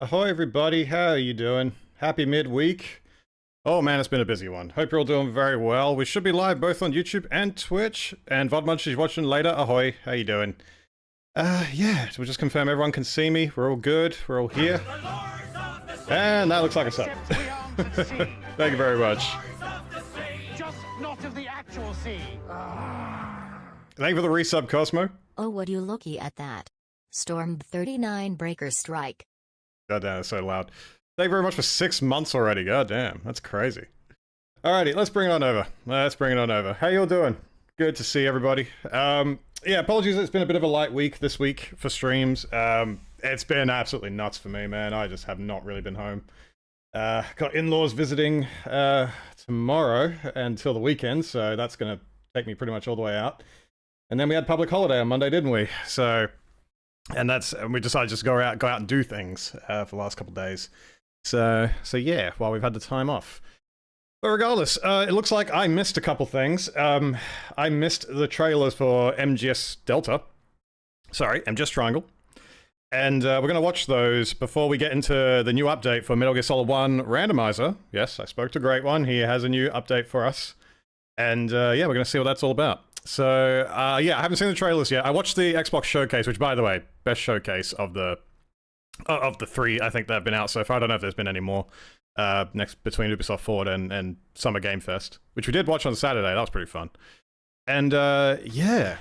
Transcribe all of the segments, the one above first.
Ahoy everybody, how are you doing? Happy midweek. Oh man, it's been a busy one. Hope you're all doing very well. We should be live both on YouTube and Twitch. And VODmunch is watching later. Ahoy, how you doing? Yeah, we'll just confirm everyone can see me. We're all good, we're all here. And that looks like a sub. Thank you very much. Just not of the actual sea. Thank you for the resub, Cosmo. Oh, would you looky at that? Storm 39 breaker strike. God damn, it's so loud. Thank you very much for 6 months already. God damn, that's crazy. Alrighty, let's bring it on over. How you all doing? Good to see everybody. Yeah, apologies, it's been a bit of a light week this week for streams. It's been absolutely nuts for me, man. I just have not really been home. Got in-laws visiting tomorrow until the weekend, so that's gonna take me pretty much all the way out. And then we had public holiday on Monday, didn't we? So, and we decided just to go out and do things for the last couple of days. So yeah, while we've had the time off. But regardless, it looks like I missed a couple things. I missed the trailers for MGS Delta. Sorry, MGS Triangle. And we're going to watch those before we get into the new update for Metal Gear Solid 1 Randomizer. Yes, I spoke to Great One. He has a new update for us. And yeah, we're going to see what that's all about. So, yeah, I haven't seen the trailers yet. I watched the Xbox Showcase, which, by the way, best showcase of the three, I think, that have been out so far. I don't know if there's been any more next between Ubisoft Forward and Summer Game Fest, which we did watch on Saturday. That was pretty fun. And, yeah.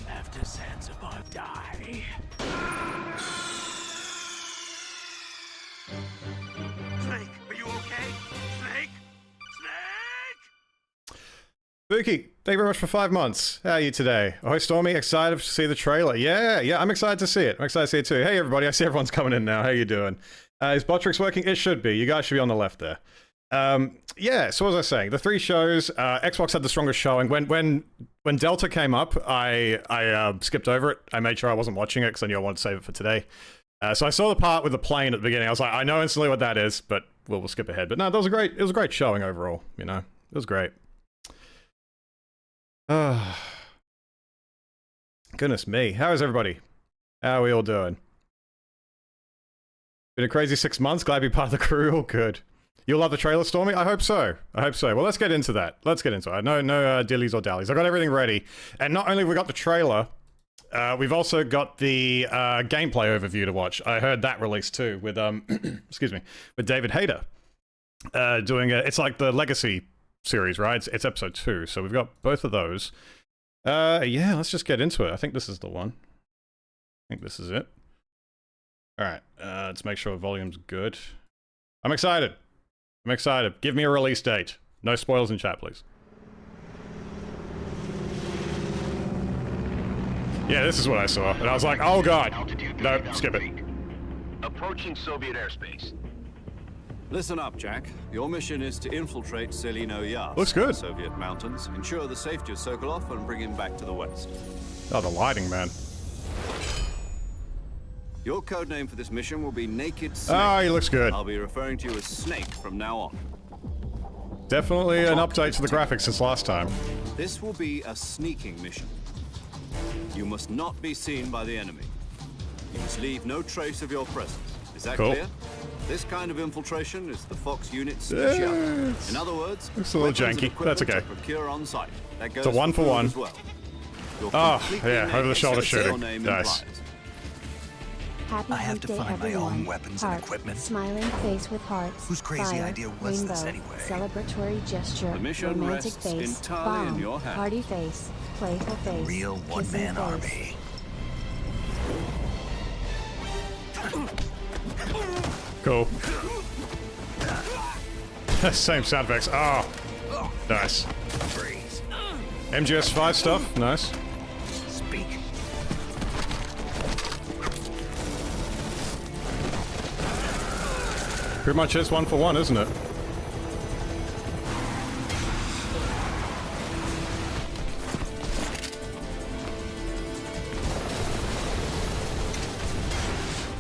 After Zanzibar die. Snake, are you okay? Snake? Snake? Spooky, thank you very much for 5 months. How are you today? Ahoy Stormy, excited to see the trailer. Yeah, I'm excited to see it. I'm excited to see it too. Hey everybody, I see everyone's coming in now. How you doing? Is Botrix working? It should be. You guys should be on the left there. Yeah, so as I was saying, the three shows, Xbox had the strongest showing. When Delta came up, I skipped over it. I made sure I wasn't watching it because I knew I wanted to save it for today. So I saw the part with the plane at the beginning. I was like, I know instantly what that is, but we'll skip ahead. But no, it was a great showing overall, you know? It was great. Goodness me. How is everybody? How are we all doing? Been a crazy 6 months. Glad to be part of the crew. All good. You'll love the trailer, Stormy? I hope so. Well, let's get into that. No dillies or dallies. I got everything ready. And not only have we got the trailer, we've also got the gameplay overview to watch. I heard that released too with, excuse me, with David Hayter. Doing it's like the Legacy Series, right? It's episode 2, so we've got both of those. Yeah, let's just get into it. I think this is the one. I think this is it. Alright, let's make sure the volume's good. I'm excited. Give me a release date. No spoilers in chat, please. Yeah, this is what I saw. And I was like, oh god. No, skip it. Approaching Soviet airspace. Listen up, Jack. Your mission is to infiltrate Selino Yas. Looks good. Soviet mountains, ensure the safety of Sokolov, and bring him back to the west. Oh, the lighting, man. Your codename for this mission will be Naked Snake. Oh, he looks good. I'll be referring to you as Snake from now on. Definitely an update to the graphics since last time. This will be a sneaking mission. You must not be seen by the enemy. You must leave no trace of your presence. Is that cool. clear? This kind of infiltration is the Fox unit speciality. In other words, looks a little janky. That's okay. Procure on site. That goes it's a 1-for-1. as well. Oh, yeah, over the shoulder shooting. Nice. Happy I have to find my own weapons and equipment. Smiling face with hearts. Whose crazy fire, idea was rainbow, this anyway? Celebratory gesture. The mission romantic rests face. entirely in Bomb. your hands. Party face. Playful face. Real kissing one-man face. army. Cool. Same sound effects. Oh, nice. MGS5 stuff. Nice. Speak. Pretty much is 1-for-1, isn't it?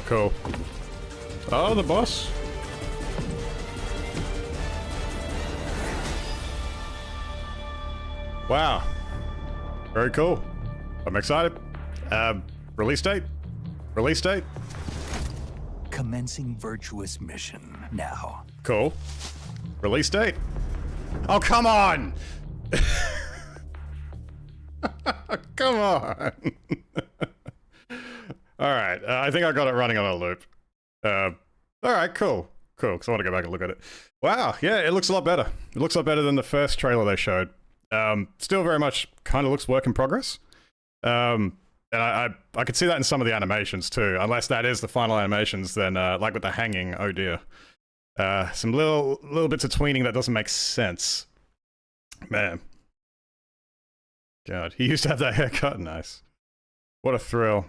Cool. Oh, the boss. Wow. Very cool. I'm excited. Release date? Commencing virtuous mission now. Cool. Release date. Oh, come on! Come on! Alright, I think I got it running on a loop. Alright, cool. Cool, because I want to go back and look at it. Wow, yeah, it looks a lot better. It looks a lot better than the first trailer they showed. Still very much kind of looks work in progress. And I could see that in some of the animations too. Unless that is the final animations, then like with the hanging, oh dear. Some little bits of tweening that doesn't make sense. Man. God, he used to have that haircut. Nice. What a thrill.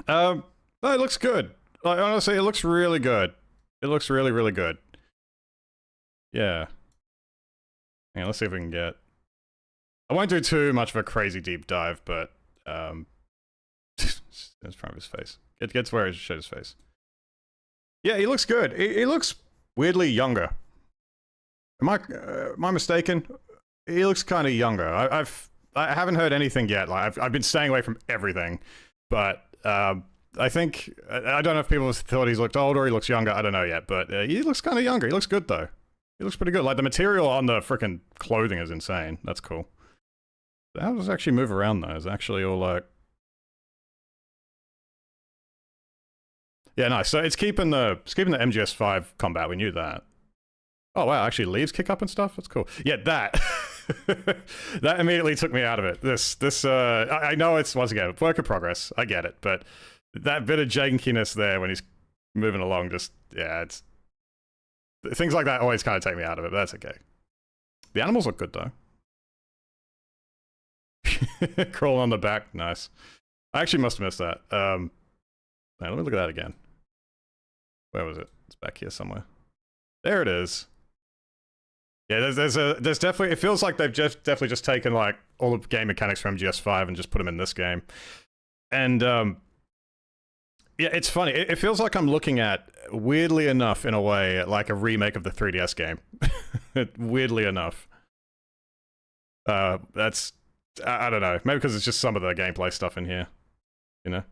No, it looks good. Like, honestly, it looks really good. It looks really, really good. Yeah. Yeah, let's see if we can get... I won't do too much of a crazy deep dive, but... That's front of his face. It gets where it shows his face. Yeah, he looks good. He looks weirdly younger. Am I mistaken? He looks kind of younger. I haven't heard anything yet. Like I've been staying away from everything, but I think I don't know if people thought he's looked older or he looks younger. I don't know yet, but he looks kind of younger. He looks good though. He looks pretty good. Like the material on the freaking clothing is insane. That's cool. How does it actually move around though? It's actually all like, yeah, nice. So it's keeping the MGS5 combat. We knew that. Oh wow, actually leaves kick up and stuff. That's cool. Yeah, that that immediately took me out of it. I know it's once again work in progress. I get it, but that bit of jankiness there when he's moving along, just yeah, it's things like that always kind of take me out of it. But that's okay. The animals look good though. Crawling on the back, nice. I actually must have missed that. Man, let me look at that again. Where was it? It's back here somewhere. There it is. Yeah, there's definitely, it feels like they've definitely just taken like all the game mechanics from MGS5 and just put them in this game. And yeah, it's funny. It feels like I'm looking at, weirdly enough, in a way, like a remake of the 3DS game. Weirdly enough. That's, I don't know. Maybe because it's just some of the gameplay stuff in here. You know?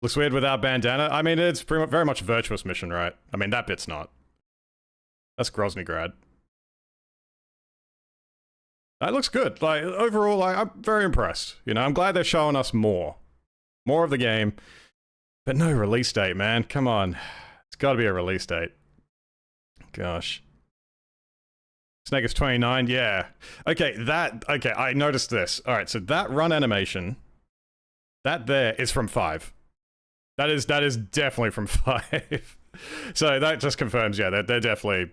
Looks weird without bandana. I mean, it's pretty much, very much a virtuous mission, right? I mean, that bit's not. That's Groznygrad. That looks good. Like, overall, I'm very impressed. You know, I'm glad they're showing us more. More of the game. But no release date, man. Come on. It's gotta be a release date. Gosh. Snake is 29, yeah. Okay, I noticed this. Alright, so that run animation, that there is from 5. That is definitely from 5. So that just confirms, yeah, they're definitely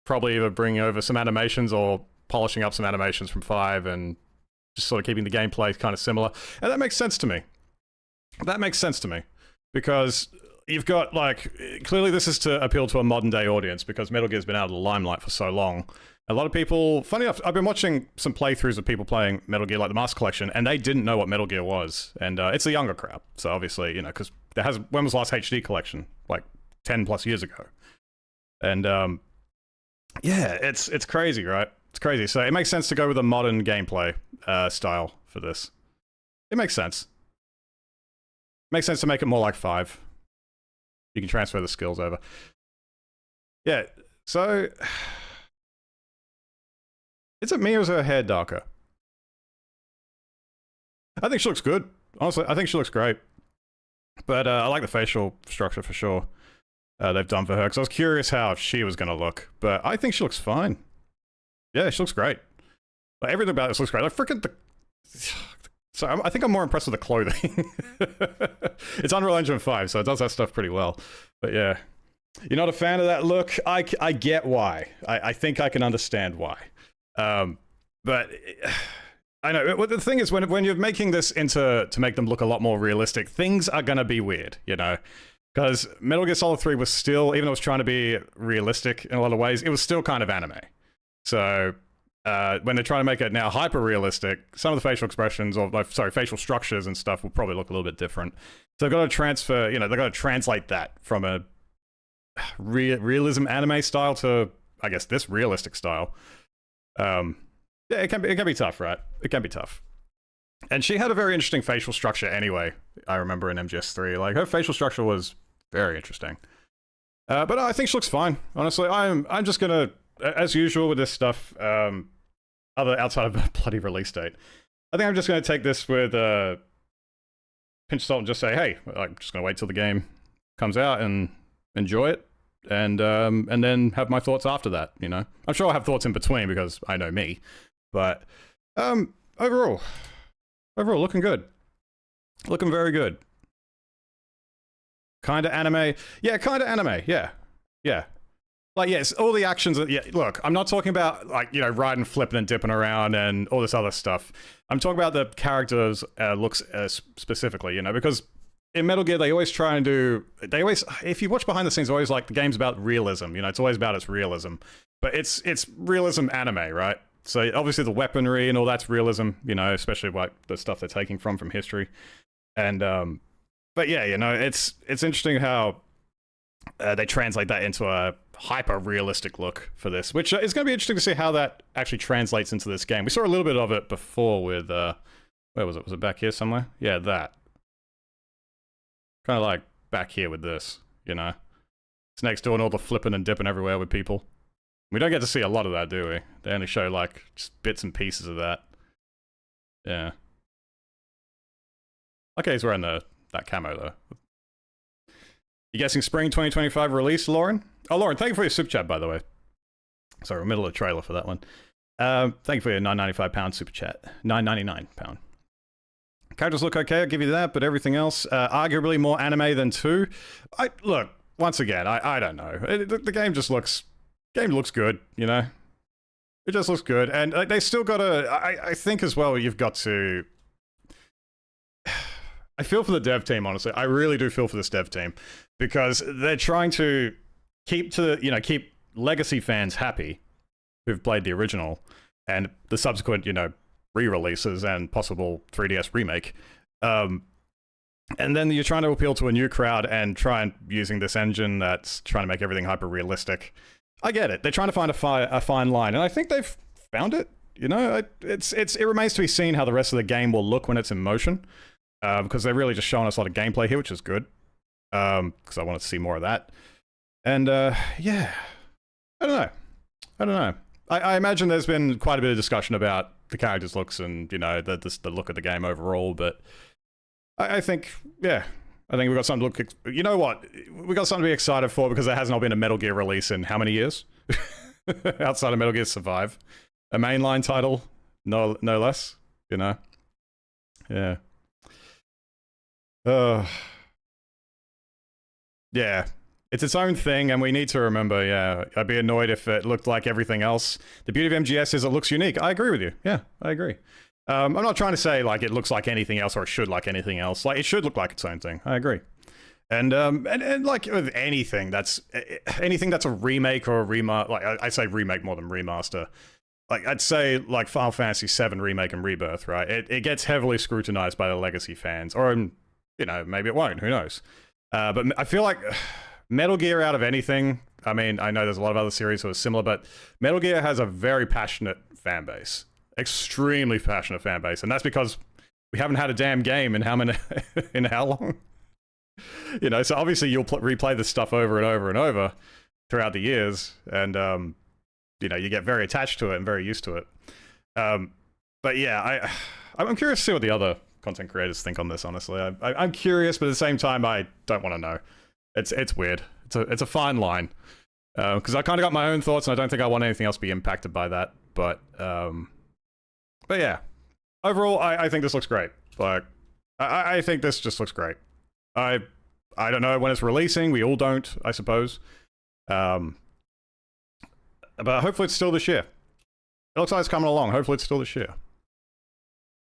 probably either bringing over some animations or polishing up some animations from 5 and just sort of keeping the gameplay kind of similar. And that makes sense to me. That makes sense to me. Because you've got, like, clearly this is to appeal to a modern day audience because Metal Gear's been out of the limelight for so long. A lot of people, funny enough, I've been watching some playthroughs of people playing Metal Gear, like the Master Collection, and they didn't know what Metal Gear was. And it's a younger crowd. So obviously, you know, because when was the last HD collection? Like 10 plus years ago. And yeah, it's crazy, right? It's crazy. So it makes sense to go with a modern gameplay style for this. It makes sense. Makes sense to make it more like 5. You can transfer the skills over. Yeah, so... Is it me or is her hair darker? I think she looks good. Honestly, I think she looks great. But I like the facial structure for sure. They've done for her, because I was curious how she was going to look. But I think she looks fine. Yeah, she looks great. Like, everything about this looks great. Like, freaking the... So I think I'm more impressed with the clothing. It's Unreal Engine 5, so it does that stuff pretty well. But yeah. You're not a fan of that look? I get why. I think I can understand why. But... I know, well, the thing is, when you're making this to make them look a lot more realistic, things are gonna be weird, you know? Because Metal Gear Solid 3 was still, even though it was trying to be realistic in a lot of ways, it was still kind of anime. So, when they're trying to make it now hyper-realistic, some of the facial expressions, or, like, sorry, facial structures and stuff will probably look a little bit different. So they've got to transfer, you know, they've got to translate that from a realism anime style to, I guess, this realistic style. Yeah, it can be tough, right? It can be tough. And she had a very interesting facial structure anyway, I remember in MGS3. Like, her facial structure was very interesting. But I think she looks fine, honestly. I'm just gonna, as usual with this stuff, outside of a bloody release date, I think I'm just gonna take this with a pinch of salt and just say, hey, I'm just gonna wait till the game comes out and enjoy it, and then have my thoughts after that, you know? I'm sure I'll have thoughts in between because I know me, but overall, looking good. Looking very good. Kinda anime. Yeah, kinda anime. Yeah. Yeah. Like, yes, all the actions, yeah, look, I'm not talking about, like, you know, riding, flipping, and dipping around and all this other stuff. I'm talking about the characters' looks specifically, you know, because in Metal Gear, they always try and do, if you watch behind the scenes, always like, the game's about realism, you know, it's always about its realism. But it's realism anime, right? So obviously the weaponry and all that's realism, you know, especially like the stuff they're taking from history. And, but yeah, you know, it's interesting how they translate that into a hyper-realistic look for this, which is going to be interesting to see how that actually translates into this game. We saw a little bit of it before with, where was it? Was it back here somewhere? Yeah, that. Kind of like back here with this, you know? Snake's doing all the flipping and dipping everywhere with people. We don't get to see a lot of that, do we? They only show, like, just bits and pieces of that. Yeah. Okay, he's wearing that camo, though. You guessing spring 2025 release, Lauren? Oh, Lauren, thank you for your super chat, by the way. Sorry, we're middle of the trailer for that one. Thank you for your £9.95 super chat. £9.99. Characters look okay, I'll give you that, but everything else, arguably more anime than 2. Look, once again, I don't know. The game just looks... Game looks good, you know? It just looks good, and they still gotta... I think as well, you've got to... I feel for the dev team, honestly. I really do feel for this dev team, because they're trying to keep legacy fans happy who've played the original, and the subsequent, you know, re-releases and possible 3DS remake. And then you're trying to appeal to a new crowd and try and using this engine that's trying to make everything hyper-realistic. I get it. They're trying to find a fine line, and I think they've found it. You know, it remains to be seen how the rest of the game will look when it's in motion, because they're really just showing us a lot of gameplay here, which is good, because I wanted to see more of that. And yeah, I don't know. I imagine there's been quite a bit of discussion about the characters' looks and, you know, the look of the game overall, but I think, yeah. I think we've got something to look... You know what? We've got something to be excited for because there has not been a Metal Gear release in how many years? Outside of Metal Gear Survive. A mainline title, no less, you know? Yeah. Yeah. It's its own thing, and we need to remember, yeah, I'd be annoyed if it looked like everything else. The beauty of MGS is it looks unique. I agree with you. Yeah, I agree. I'm not trying to say, like, it looks like anything else or it should like anything else. Like, it should look like its own thing. I agree. And like, with anything that's a remake or a remaster, like, I say remake more than remaster. Like, I'd say, like, Final Fantasy VII Remake and Rebirth, right? It gets heavily scrutinized by the legacy fans. Or, you know, maybe it won't. Who knows? But I feel like Metal Gear out of anything, I mean, I know there's a lot of other series who are similar, but Metal Gear has a very passionate fan base. Extremely passionate fan base, and that's because we haven't had a damn game in how long? You know, so obviously you'll replay this stuff over and over and over throughout the years, and you know, you get very attached to it and very used to it. But yeah, I'm curious to see what the other content creators think on this. Honestly, I'm curious, but at the same time, I don't want to know. It's weird. It's a fine line, because I kind of got my own thoughts, and I don't think I want anything else to be impacted by that. But yeah, overall, I think this looks great. Like, I think this just looks great. I don't know when it's releasing. We all don't, I suppose. But hopefully it's still this year. It looks like it's coming along. Hopefully it's still this year.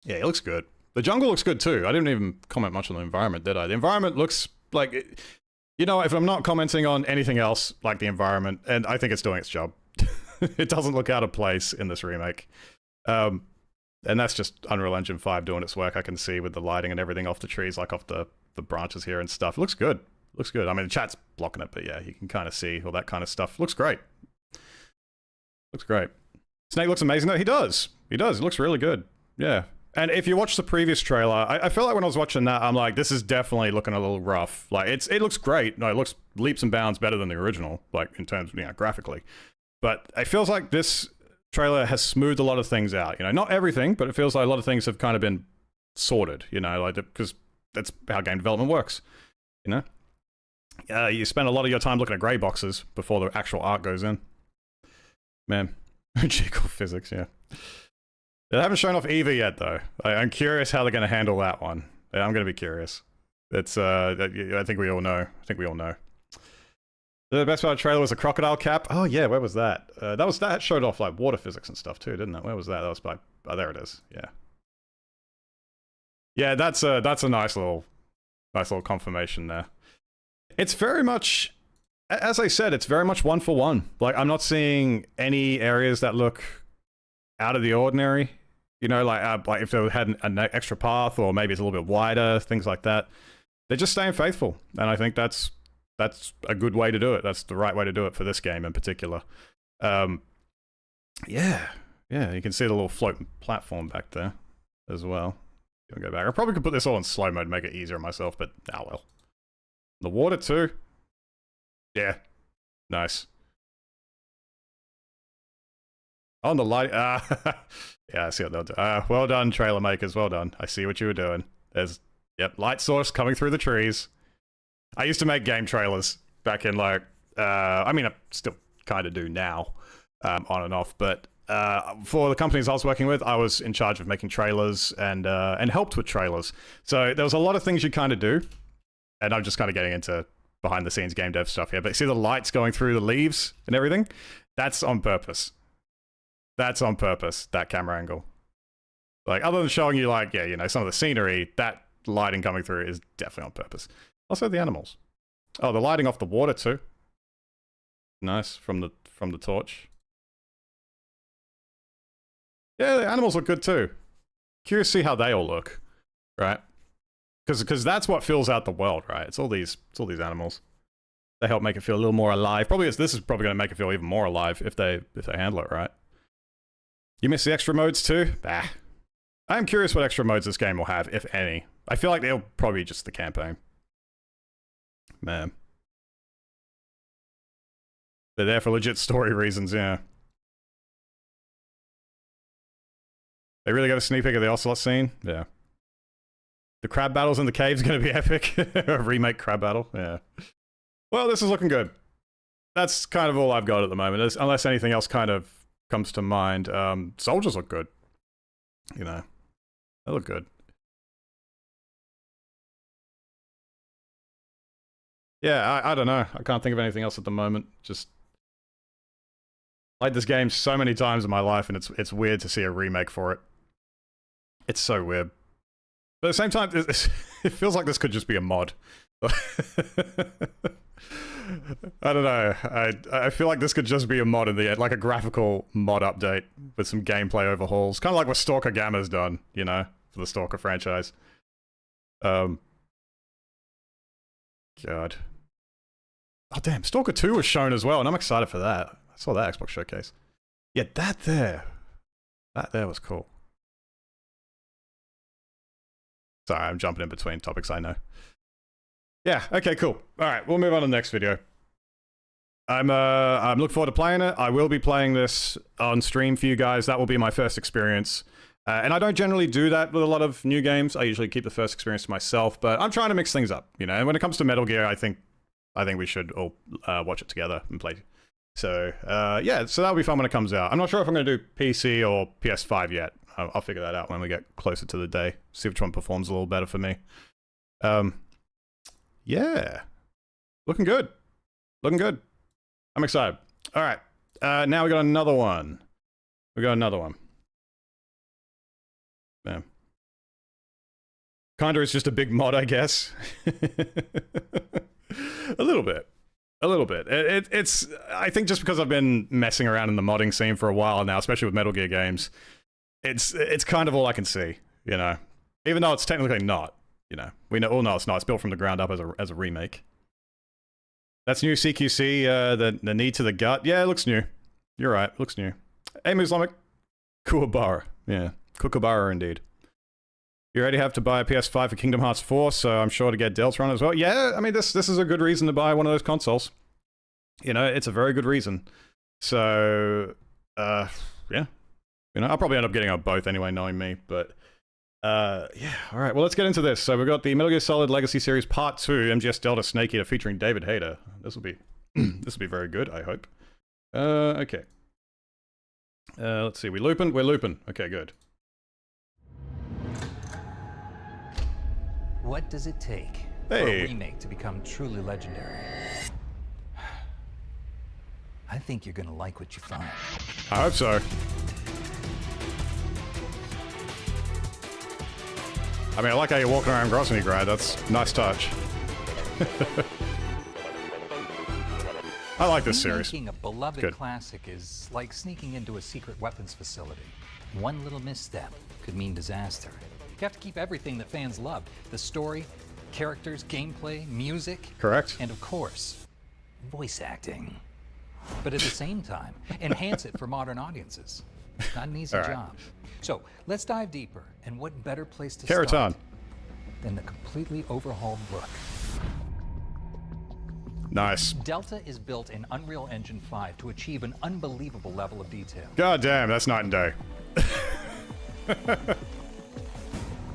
Yeah, it looks good. The jungle looks good too. I didn't even comment much on the environment, did I? The environment looks like... You know, if I'm not commenting on anything else, like the environment, and I think it's doing its job. It doesn't look out of place in this remake. And that's just Unreal Engine 5 doing its work. I can see with the lighting and everything off the trees, like off the branches here and stuff. It looks good. Looks good. I mean, the chat's blocking it, but yeah, you can kind of see all that kind of stuff. Looks great. Looks great. Snake looks amazing though. He does. He does. It looks really good. Yeah. And if you watch the previous trailer, I feel like when I was watching that, I'm like, this is definitely looking a little rough. Like, it looks great. No, it looks leaps and bounds better than the original, like, in terms of, you know, graphically. But it feels like this trailer has smoothed a lot of things out. You know, not everything, but it feels like a lot of things have kind of been sorted, you know, like, because that's how game development works, you know? You spend a lot of your time looking at grey boxes before the actual art goes in. Man, Jekyll physics, yeah. They haven't shown off Eva yet, though. I'm curious how they're going to handle that one. Yeah, I'm going to be curious. It's, I think we all know. I think we all know. The best part of the trailer was the crocodile cap. Oh, yeah, where was that? That showed off, like, water physics and stuff, too, didn't it? Where was that? That was by... Oh, there it is. Yeah. Yeah, that's a nice little confirmation there. It's very much... As I said, it's very much one for one. Like, I'm not seeing any areas that look out of the ordinary. You know, like if they had an extra path, or maybe it's a little bit wider, things like that. They're just staying faithful, and I think that's a good way to do it. That's the right way to do it for this game in particular. Yeah, you can see the little floating platform back there as well. Go back. I probably could put this all in slow mode to make it easier on myself, but oh well. The water too. Yeah, nice. On the light, yeah, I see what they'll do. Well done, trailer makers, well done. I see what you were doing. There's, yep, light source coming through the trees. I used to make game trailers back in, like, I mean, I still kind of do now, on and off, but for the companies I was working with, I was in charge of making trailers and helped with trailers. So there was a lot of things you kind of do, and I'm just kind of getting into behind the scenes game dev stuff here, but see the lights going through the leaves and everything? That's on purpose. That's on purpose, that camera angle. Like, other than showing you, like, yeah, you know, some of the scenery, that lighting coming through is definitely on purpose. Also the animals. Oh, the lighting off the water too. Nice, from the torch. Yeah, the animals look good too. Curious to see how they all look, right? Because that's what fills out the world, right? It's all these animals. They help make it feel a little more alive. This is probably going to make it feel even more alive if they handle it right. You miss the extra modes too? Bah. I am curious what extra modes this game will have, if any. I feel like they'll probably just the campaign. Man. They're there for legit story reasons, yeah. They really got a sneak peek of the Ocelot scene? Yeah. The crab battles in the cave's gonna be epic. A remake crab battle, yeah. Well, this is looking good. That's kind of all I've got at the moment, unless anything else kind of comes to mind. Soldiers look good. You know, they look good. Yeah, I don't know. I can't think of anything else at the moment. Just played this game so many times in my life, and it's weird to see a remake for it. It's so weird. But at the same time, it feels like this could just be a mod. I don't know. I feel like this could just be a mod in the end, like a graphical mod update with some gameplay overhauls. Kind of like what Stalker Gamma's done, you know, for the Stalker franchise. God. Oh damn, Stalker 2 was shown as well, and I'm excited for that. I saw that Xbox showcase. Yeah, that there was cool. Sorry, I'm jumping in between topics, I know. Yeah, okay, cool. Alright, we'll move on to the next video. I'm looking forward to playing it. I will be playing this on stream for you guys. That will be my first experience. And I don't generally do that with a lot of new games. I usually keep the first experience to myself, but I'm trying to mix things up, you know? And when it comes to Metal Gear, I think we should all watch it together and play. So, yeah, so that'll be fun when it comes out. I'm not sure if I'm going to do PC or PS5 yet. I'll figure that out when we get closer to the day. See which one performs a little better for me. Yeah. Looking good. Looking good. I'm excited. All right. Now we got another one. Yeah. Kinda is just a big mod, I guess. A little bit. It's I think just because I've been messing around in the modding scene for a while now, especially with Metal Gear games, it's kind of all I can see, you know. Even though it's technically not, you know. We all know it's not. It's built from the ground up as a remake. That's new CQC, the knee to the gut. Yeah, it looks new. You're right, it looks new. Hey, Muslimic. Kookaburra. Yeah, Kookaburra indeed. You already have to buy a PS5 for Kingdom Hearts 4, so I'm sure to get Delta on as well. Yeah, I mean, this is a good reason to buy one of those consoles. You know, it's a very good reason. So, yeah. You know, I'll probably end up getting on both anyway, knowing me, but... yeah, alright, well, let's get into this. So we've got the Metal Gear Solid Legacy Series Part 2, MGS Delta Snake Eater featuring David Hayter. This will be... this will be very good, I hope. Okay. Let's see, we're looping? We're looping. Okay, good. What does it take for a remake to become truly legendary? I think you're gonna like what you find. I hope so. I mean, I like how you're walking around Grosnygrad. That's a nice touch. I like this series. Making a beloved classic is like sneaking into a secret weapons facility. One little misstep could mean disaster. You have to keep everything that fans love. The story, characters, gameplay, music. Correct. And of course, voice acting. But at the same time, enhance it for modern audiences. Not an easy job. So, let's dive deeper. And what better place to start than the completely overhauled look. Nice. Delta is built in Unreal Engine 5 to achieve an unbelievable level of detail. God damn, that's night and day.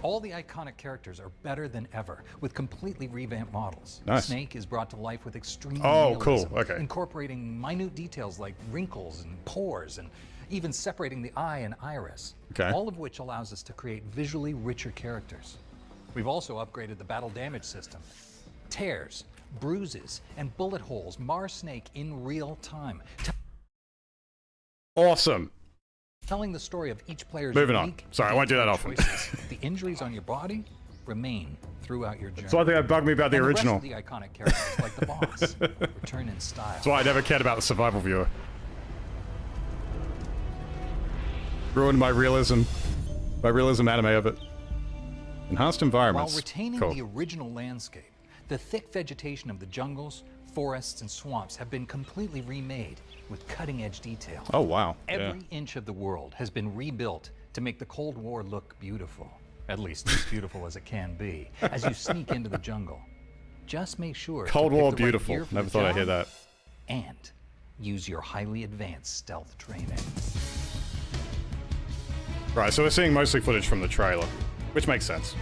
All the iconic characters are better than ever, with completely revamped models. Nice. Snake is brought to life with extreme realism, realism, okay. incorporating minute details like wrinkles and pores, and even separating the eye and iris. Okay. All of which allows us to create visually richer characters. We've also upgraded the battle damage system. Tears, bruises, and bullet holes mar Snake in real time. Awesome. Telling the story of each player's Moving on. unique Sorry, I won't do that often. The injuries on your body remain throughout your journey. That's one thing that bugged me about the original. The rest of the iconic characters, like the boss, return in style. That's why I never cared about the survival viewer. Ruined my realism anime of it. Enhanced environments. While retaining the original landscape, the thick vegetation of the jungles, forests, and swamps have been completely remade with cutting-edge detail. Oh, wow. Every inch of the world has been rebuilt to make the Cold War look beautiful. At least as beautiful as it can be, as you sneak into the jungle. Just make sure Cold War right beautiful. Never thought I'd hear that. And use your highly advanced stealth training. Right, so we're seeing mostly footage from the trailer, which makes sense.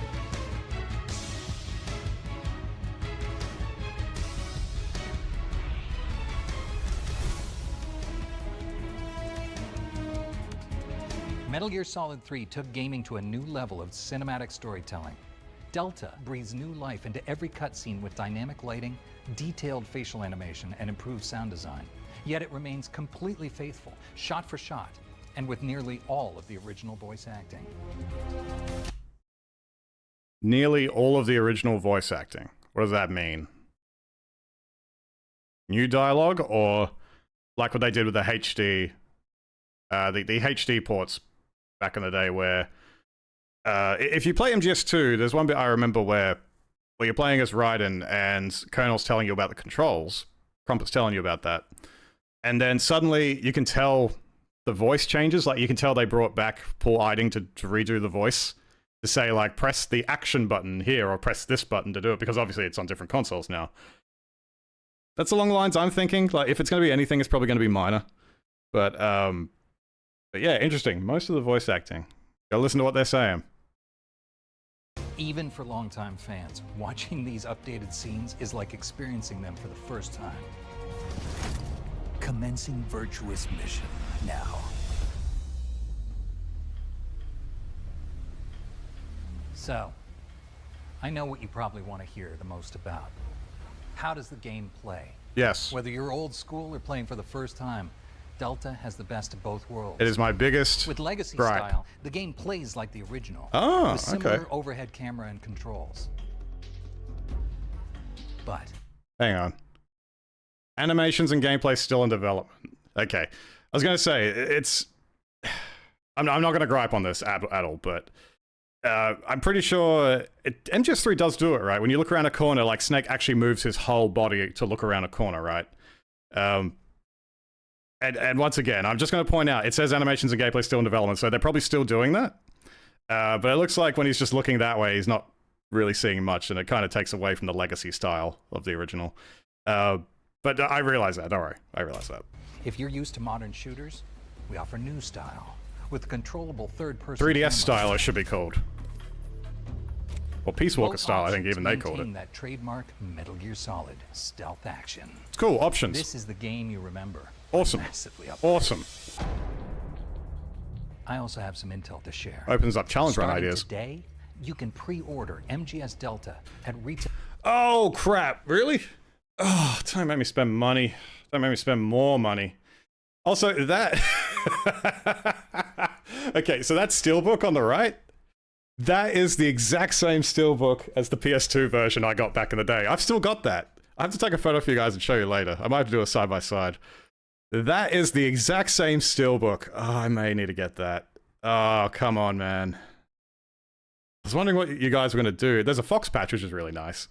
Metal Gear Solid 3 took gaming to a new level of cinematic storytelling. Delta breathes new life into every cutscene with dynamic lighting, detailed facial animation, and improved sound design. Yet it remains completely faithful, shot for shot, and with nearly all of the original voice acting. Nearly all of the original voice acting. What does that mean? New dialogue, or like what they did with the HD, the HD ports back in the day, where if you play MGS2, there's one bit I remember where you're playing as Raiden and Colonel's telling you about the controls, Crumpet's telling you about that, and then suddenly you can tell the voice changes. Like, you can tell they brought back Paul Eiding to redo the voice, to say, like, press the action button here, or press this button to do it, because obviously it's on different consoles now. That's along the lines I'm thinking. Like, if it's going to be anything, it's probably going to be minor. But yeah, interesting. Most of the voice acting. Gotta listen to what they're saying. Even for longtime fans, watching these updated scenes is like experiencing them for the first time. Commencing virtuous mission now. So, I know what you probably want to hear the most about. How does the game play? Yes. Whether you're old school or playing for the first time, Delta has the best of both worlds. It is my biggest With Legacy gripe. style, the game plays like the original. Oh, with similar okay. overhead camera and controls. But Hang on. Animations and gameplay still in development. Okay. I was going to say, it's... I'm not going to gripe on this at all, but... I'm pretty sure MGS3 does do it, right? When you look around a corner, like, Snake actually moves his whole body to look around a corner, right? And once again, I'm just going to point out, it says animations and gameplay still in development, so they're probably still doing that. But it looks like when he's just looking that way, he's not really seeing much, and it kind of takes away from the legacy style of the original. But I realize that, don't worry. I realize that. If you're used to modern shooters, we offer new style with controllable third-person 3DS camera. style, it should be called. Or Peace Walker Both style, I think options even they called maintain it. that trademark Metal Gear Solid stealth action. It's cool, options. This is the game you remember. Awesome. Massively upgraded. Awesome. I also have some intel to share. Opens up challenge run Starting ideas. Today, you can pre-order MGS Delta at retail. Oh, crap. Really? Oh, don't make me spend money. Don't make me spend more money. Also, that... Okay, so that steelbook on the right, that is the exact same steelbook as the PS2 version I got back in the day. I've still got that. I have to take a photo for you guys and show you later. I might have to do a side-by-side. That is the exact same steelbook. Oh, I may need to get that. Oh, come on, man. I was wondering what you guys were going to do. There's a Fox patch, which is really nice.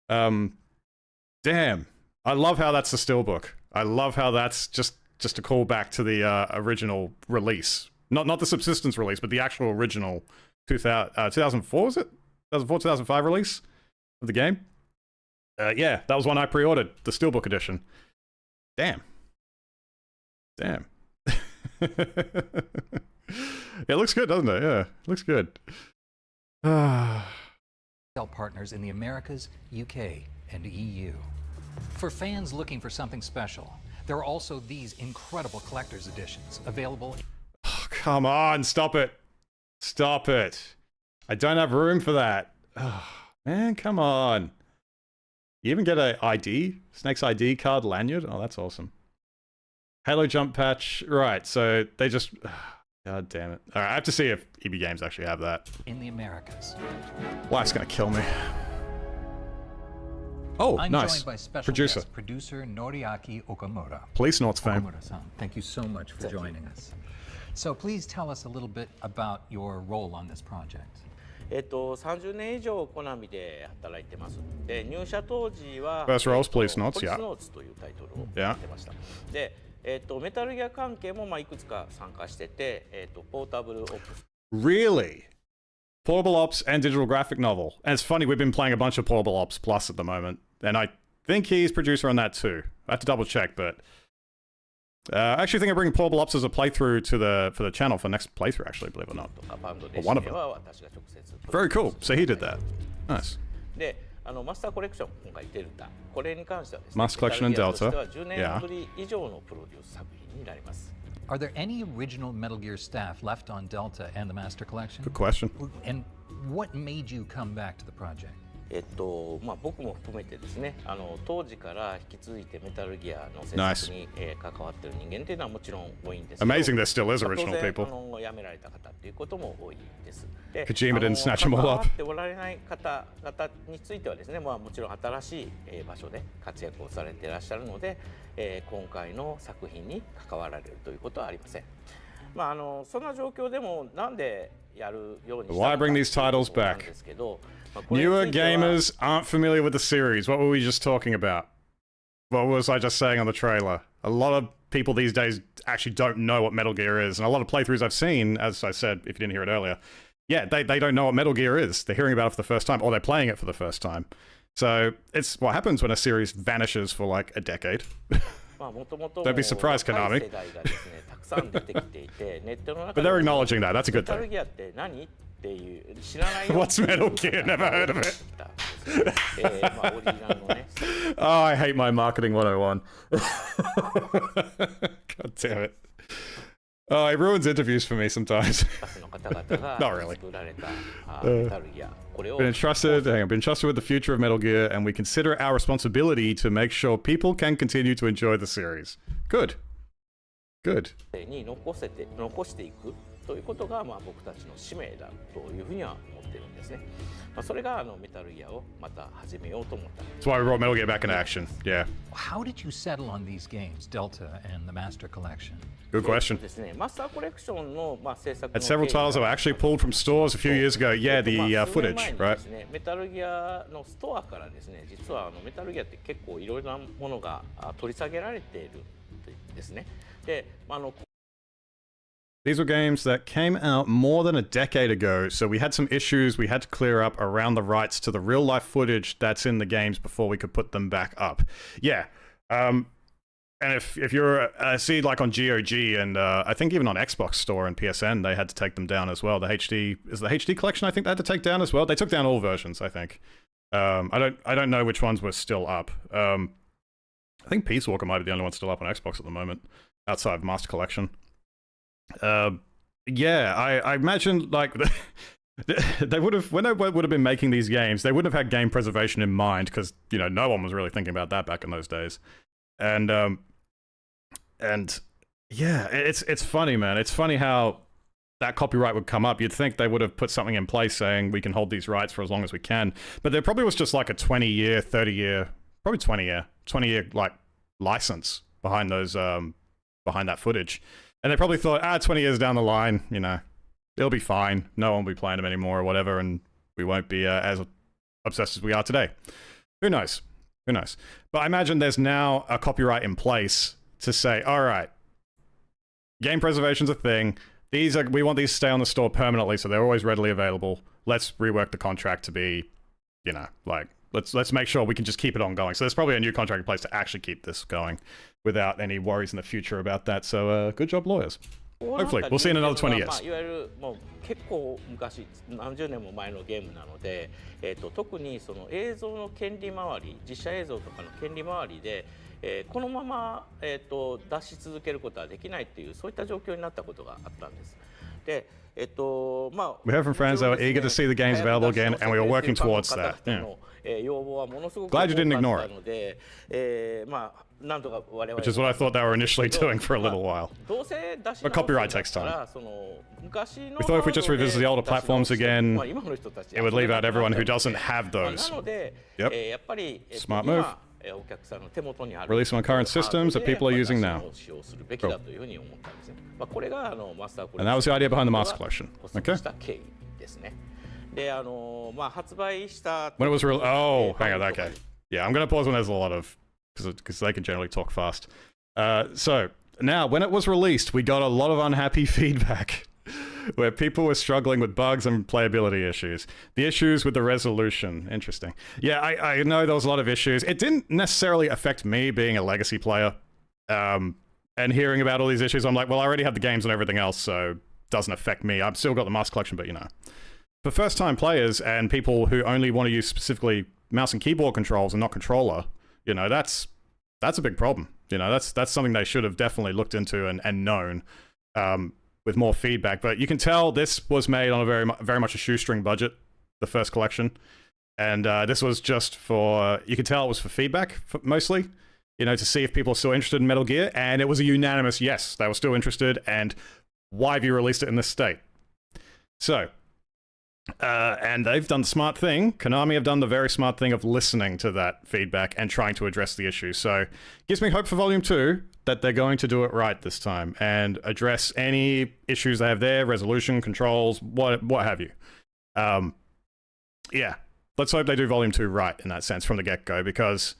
Damn. I love how that's the steelbook. I love how that's just a callback to the original release. Not the subsistence release, but the actual original 2004, was it? 2004, 2005 release of the game? Yeah, that was one I pre-ordered, the Steelbook edition. Damn. Damn. It looks good, doesn't it? Yeah, it looks good. Partners in the Americas, UK, and EU. For fans looking for something special, there are also these incredible collector's editions available. Oh, come on, stop it. Stop it. I don't have room for that. Oh, man, come on. You even get a ID? Snake's ID card lanyard? Oh, that's awesome. Halo Jump Patch. Right, so they just... God damn it. Alright, I have to see if EB Games actually have that. In the Americas. Wife's gonna kill me. Oh, I'm nice. joined by special Producer. guest producer Noriaki Okamura. Police North fame. Okamura-san, thank you so much for joining us. So please tell us a little bit about your role on this project. 30年以上コナミで働いてます。で、入社当時は First roles, Police Notes, Police yeah. Notes というタイトルをやってました。で、メタルギア関係もいくつか参加してて、ポータブルオプス。 Really? Portable Ops and digital graphic novel. And it's funny, we've been playing a bunch of Portable Ops Plus at the moment. And I think he's producer on that too. I have to double check, but... I actually think I'm bringing Portable Ops as a playthrough to for the channel for next playthrough, actually, believe it or not. Or one of them. Very cool. So he did that. Nice. で、マスターコレクション今回デルタ。これに関してはですね、 Master Collection and メタルギアとしては Delta. 10年ぶり以上のプロデュース作品になります。 Are there any original Metal Gear staff left on Delta and the Master Collection? Good question. And what made you come back to the project? 僕も含めてですね、当時から引き継いでメタルギアの制作に、関わっている人間というのはもちろん多いんですけど、 Amazing there still is original 当然 people. 辞められた方っていうことも多いです。で、 Kojima didn't snatch them all up. 関わっておられない方々についてはですね、もちろん新しい場所で活躍をされていらっしゃるので、今回の作品に関わられるということはありません。そんな状況でもなんでやるようにしたのか Why bring these titles なん back? ですけど、 Newer gamers aren't familiar with the series. What were we just talking about? What was I just saying on the trailer? A lot of people these days actually don't know what Metal Gear is. And a lot of playthroughs I've seen, as I said, if you didn't hear it earlier, yeah, they don't know what Metal Gear is. They're hearing about it for the first time, or they're playing it for the first time. So it's what happens when a series vanishes for like a decade. Don't be surprised, Konami. But they're acknowledging that. That's a good thing. What's Metal Gear? Never heard of it. Oh, I hate my marketing 101. God damn it. Oh, it ruins interviews for me sometimes. Not really. Been entrusted with the future of Metal Gear, and we consider it our responsibility to make sure people can continue to enjoy the series. Good. Good. ということが僕たちの使命だというふうには思っているんですね。それがメタルギアをまた始めようと思った。 That's why we brought Metal Gear back into action. Yeah. How did you settle on these games, Delta and the Master Collection? Good question. ですね、マスターコレクションの制作 Had several titles that were actually pulled from stores a few years ago. Yeah, the footage, right? メタルギアのストアからですね、実はメタルギアって結構いろいろなものが取り下げられているですね。で、These were games that came out more than a decade ago, so we had some issues we had to clear up around the rights to the real-life footage that's in the games before we could put them back up. Yeah, and if you're see like on GOG and I think even on Xbox Store and PSN, they had to take them down as well. The HD collection I think they had to take down as well. They took down all versions, I think. I don't know which ones were still up. I think Peace Walker might be the only one still up on Xbox at the moment, outside of Master Collection. Yeah, I imagine like they would have, when they would have been making these games, they wouldn't have had game preservation in mind because, you know, no one was really thinking about that back in those days. And yeah, it's funny, man. It's funny how that copyright would come up. You'd think they would have put something in place saying we can hold these rights for as long as we can. But there probably was just like a 20-year, 30-year, probably 20-year like license behind those behind that footage. And they probably thought, 20 years down the line, you know, it'll be fine. No one will be playing them anymore or whatever, and we won't be as obsessed as we are today. Who knows? Who knows? But I imagine there's now a copyright in place to say, all right, game preservation's a thing. We want these to stay on the store permanently, so they're always readily available. Let's rework the contract to be, you know, like, let's make sure we can just keep it on going. So there's probably a new contract in place to actually keep this going without any worries in the future about that. So good job, lawyers. Hopefully, we'll see in another 20 years. いわゆるもう結構昔何十年も前のゲームなので、特にその映像の権利回り、実写映像とかの権利回りで、このまま出し続けることはできないっていうそういった状況になったことがあったんです。で、まあ We heard from friends that were eger to see the games available again, and we were working towards that. Yeah. 要望はものすごく Glad you didn't ignore 多かったので、まあ which is what I thought they were initially doing for a little while. But copyright takes time. We thought if we just revisit the older platforms again, it would leave out everyone who doesn't have those. Yep. Smart move. Release them on current systems that people are using now. Cool. And that was the idea behind the Master Collection. Okay. When it was real, oh, hang on, okay. Yeah, I'm going to pause when there's a lot of, because they can generally talk fast. So, now, when it was released, we got a lot of unhappy feedback where people were struggling with bugs and playability issues. The issues with the resolution, interesting. Yeah, I know there was a lot of issues. It didn't necessarily affect me being a Legacy player. And hearing about all these issues, I'm like, well, I already have the games and everything else, so it doesn't affect me. I've still got the Master Collection, but you know. For first-time players and people who only want to use specifically mouse and keyboard controls and not controller, you know, that's a big problem. You know, that's something they should have definitely looked into and known with more feedback. But you can tell this was made on a very much a shoestring budget, the first collection. And this was just for, you could tell it was for feedback, mostly, you know, to see if people are still interested in Metal Gear. And it was a unanimous yes, they were still interested. And why have you released it in this state? So, and they've done the smart thing. Konami have done the very smart thing of listening to that feedback and trying to address the issue. So, gives me hope for Volume 2 that they're going to do it right this time and address any issues they have there, resolution, controls, what have you. Yeah, let's hope they do Volume 2 right in that sense from the get-go, because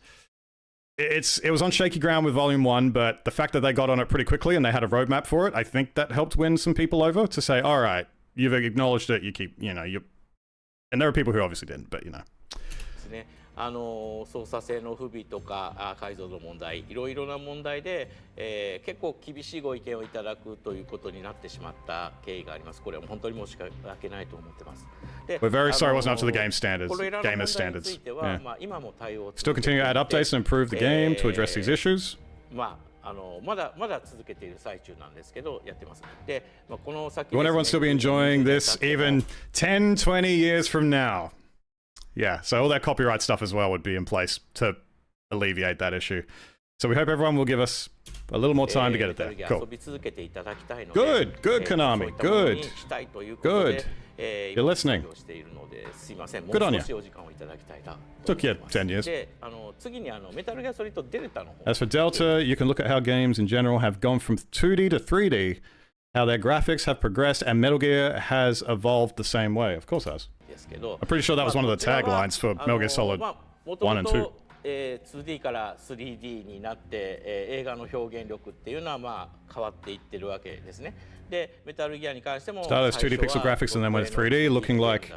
it was on shaky ground with Volume 1, but the fact that they got on it pretty quickly and they had a roadmap for it, I think that helped win some people over to say, all right, you've acknowledged it, you keep, you know, and there are people who obviously didn't, but you know. 操作性の不備とか解像度問題、いろいろな問題で、結構厳しいご意見をいただくということになってしまった経緯があります。これは本当に申し訳ないと思ってます。We're very sorry it wasn't up to the game standards, gamers standards. Yeah. Still continue to add updates and improve the game to address these issues. まだ続けている最中なんですけどやってます。で、この先 We want everyone still be enjoying this even 10, 20 years from now. Yeah, so all that copyright stuff as well would be in place to alleviate that issue. So we hope everyone will give us a little more time to get it there. Cool. Good, Konami, good. You're listening. Good on you. Took you 10 years. As for Delta, you can look at how games in general have gone from 2D to 3D, how their graphics have progressed, and Metal Gear has evolved the same way. Of course it has. I'm pretty sure that was one of the taglines for Metal Gear Solid 1 and 2. 2D から 3D になって、映画の表現力っていうのはまあ変わっていってるわけですね。で、メタルギアに関しても Started as 2D pixel graphics and then went 3D, looking like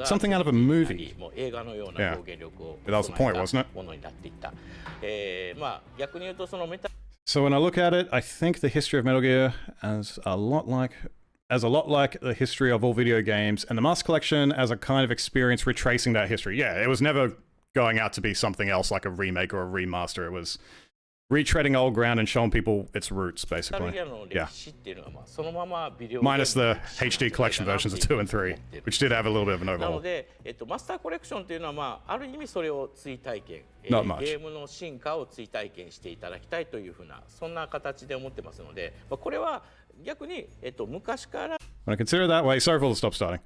something out of a movie. もう映画のような表現力を That was the point, wasn't it? ものになっていった。まあ逆に言うとそのメタ So when I look at it, I think the history of Metal Gear as a lot like the history of all video games, and the Master Collection as a kind of experience retracing that history. Yeah, it was never going out to be something else like a remake or a remaster. It was retreading old ground and showing people its roots, basically. Yeah. Minus the HD collection versions of 2 and 3, which did have a little bit of an なの overhaul. で、マスターコレクションというのは、まあ、ある意味それを追体験、Not much. ゲームの進化を追体験していただきたいというふうな、そんな形で思ってますので、まあ、これは逆に、昔から When I consider it that way, sorry for the stop starting.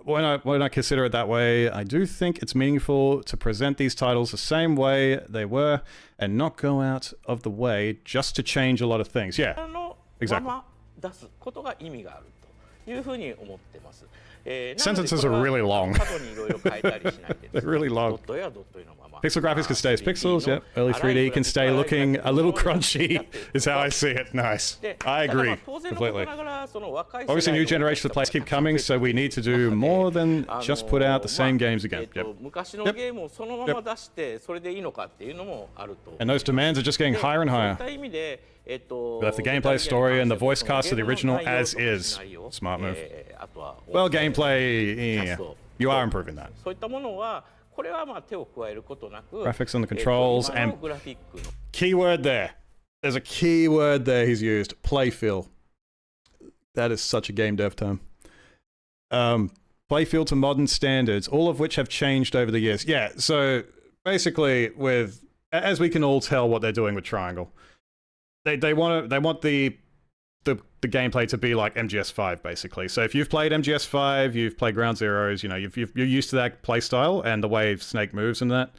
When I consider it that way, I do think it's meaningful to present these titles the same way they were and not go out of the way just to change a lot of things. Yeah, の exactly. まま出すことが意味があるというふうに思ってます。Sentences are really long. They're really long. Pixel graphics can stay as pixels, yep. Early 3D can stay looking a little crunchy, is how I see it. Nice. I agree completely. Obviously, new generations of players keep coming, so we need to do more than just put out the same games again. Yep. And those demands are just getting higher and higher. We left the gameplay, story, and the voice cast of the original as is. Smart move. Well, gameplay, yeah. You are improving that. Graphics on the controls, and keyword there. There's a keyword there he's used. Playfeel. That is such a game dev term. Playfeel to modern standards, all of which have changed over the years. Yeah, so basically with, as we can all tell what they're doing with Triangle, they want the gameplay to be like MGS5, basically. So if you've played MGS5, you've played Ground Zeroes, you know, you're used to that playstyle and the way Snake moves and that.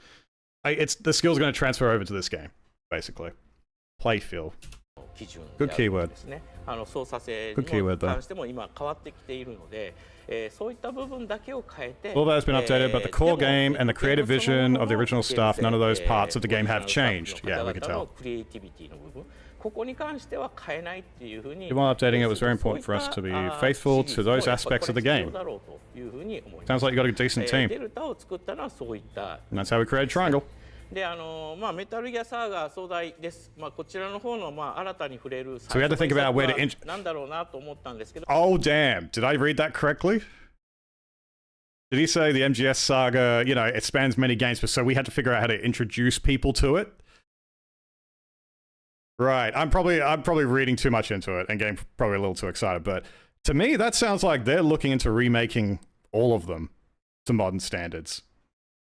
The skill's going to transfer over to this game, basically. Playfeel. Good keyword. Good keyword, though. All that has been updated, but the core game and the creative vision of the original stuff, none of those parts of the game have changed. Yeah, we can tell. Even while updating it, was very important for us to be faithful to those aspects of the game. Sounds like you got a decent team. And that's how we created Triangle. で、メタルギアサーガ壮大です。こちらの方の新たに触れる So we had to think about where to なんだろうなと思ったんですけど。Oh damn! Did I read that correctly? Did he say the MGS saga, you know, it spans many games, but so we had to figure out how to introduce people to it? Right. I'm probably reading too much into it and getting probably a little too excited, but to me that sounds like they're looking into remaking all of them to modern standards.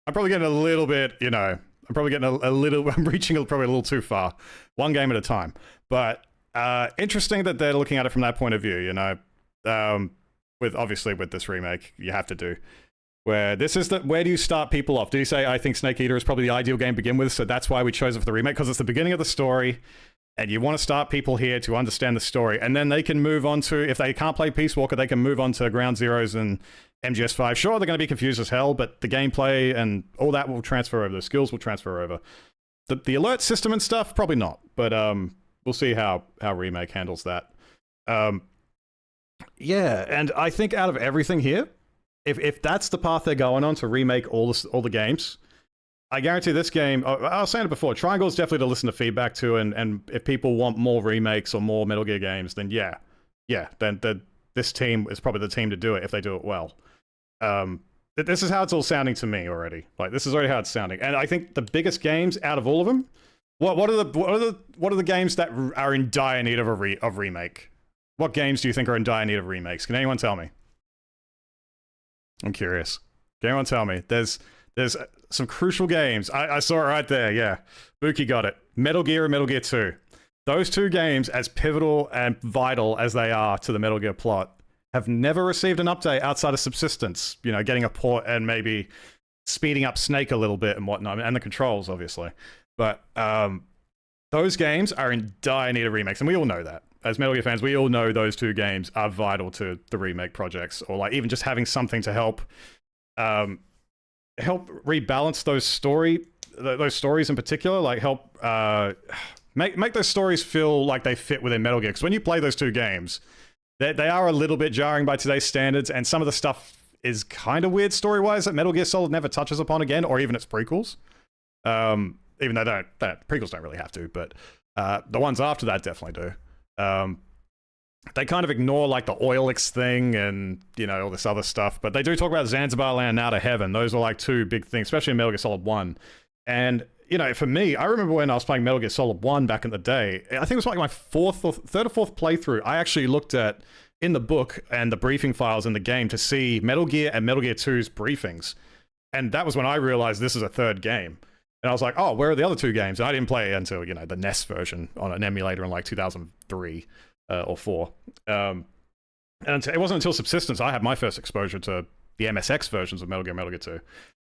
I'm probably getting a little bit, you know, I'm reaching probably a little too far. One game at a time. But interesting that they're looking at it from that point of view, you know. Obviously with this remake, you have to do. Where this is where do you start people off? Do you say, I think Snake Eater is probably the ideal game to begin with, so that's why we chose it for the remake, because it's the beginning of the story, and you want to start people here to understand the story, and then they can move on to, if they can't play Peace Walker, they can move on to Ground Zeroes and MGS5. Sure, they're going to be confused as hell, but the gameplay and all that will transfer over. The skills will transfer over. The alert system and stuff, probably not. But we'll see how Remake handles that. Yeah, and I think out of everything here, if that's the path they're going on to remake all the games, I guarantee this game, I was saying it before, Triangle is definitely to listen to feedback to, and if people want more remakes or more Metal Gear games, then yeah, then this team is probably the team to do it if they do it well. This is how it's all sounding to me already. Like, this is already how it's sounding. And I think the biggest games out of all of them, what are the games that are in dire need of remake? What games do you think are in dire need of remakes? Can anyone tell me? I'm curious. Can anyone tell me? There's some crucial games. I saw it right there, yeah. Buki got it. Metal Gear and Metal Gear 2. Those two games, as pivotal and vital as they are to the Metal Gear plot, have never received an update outside of subsistence. You know, getting a port and maybe speeding up Snake a little bit and whatnot, and the controls, obviously. But those games are in dire need of remakes, and we all know that. As Metal Gear fans, we all know those two games are vital to the remake projects, or like even just having something to help rebalance those story those stories in particular, like help make those stories feel like they fit within Metal Gear. Because when you play those two games, they are a little bit jarring by today's standards, and some of the stuff is kind of weird story-wise that Metal Gear Solid never touches upon again, or even its prequels. Even though prequels don't really have to, but the ones after that definitely do. They kind of ignore like the Oilix thing and, you know, all this other stuff, but they do talk about Zanzibar Land and Out of Heaven. Those are like two big things, especially in Metal Gear Solid 1. And, you know, for me, I remember when I was playing Metal Gear Solid 1 back in the day, I think it was like my third or fourth playthrough, I actually looked at, in the book and the briefing files in the game, to see Metal Gear and Metal Gear 2's briefings. And that was when I realized this is a third game. And I was like, oh, where are the other two games? And I didn't play it until, you know, the NES version on an emulator in like 2003. Or 4. And it wasn't until Subsistence I had my first exposure to the MSX versions of Metal Gear 2.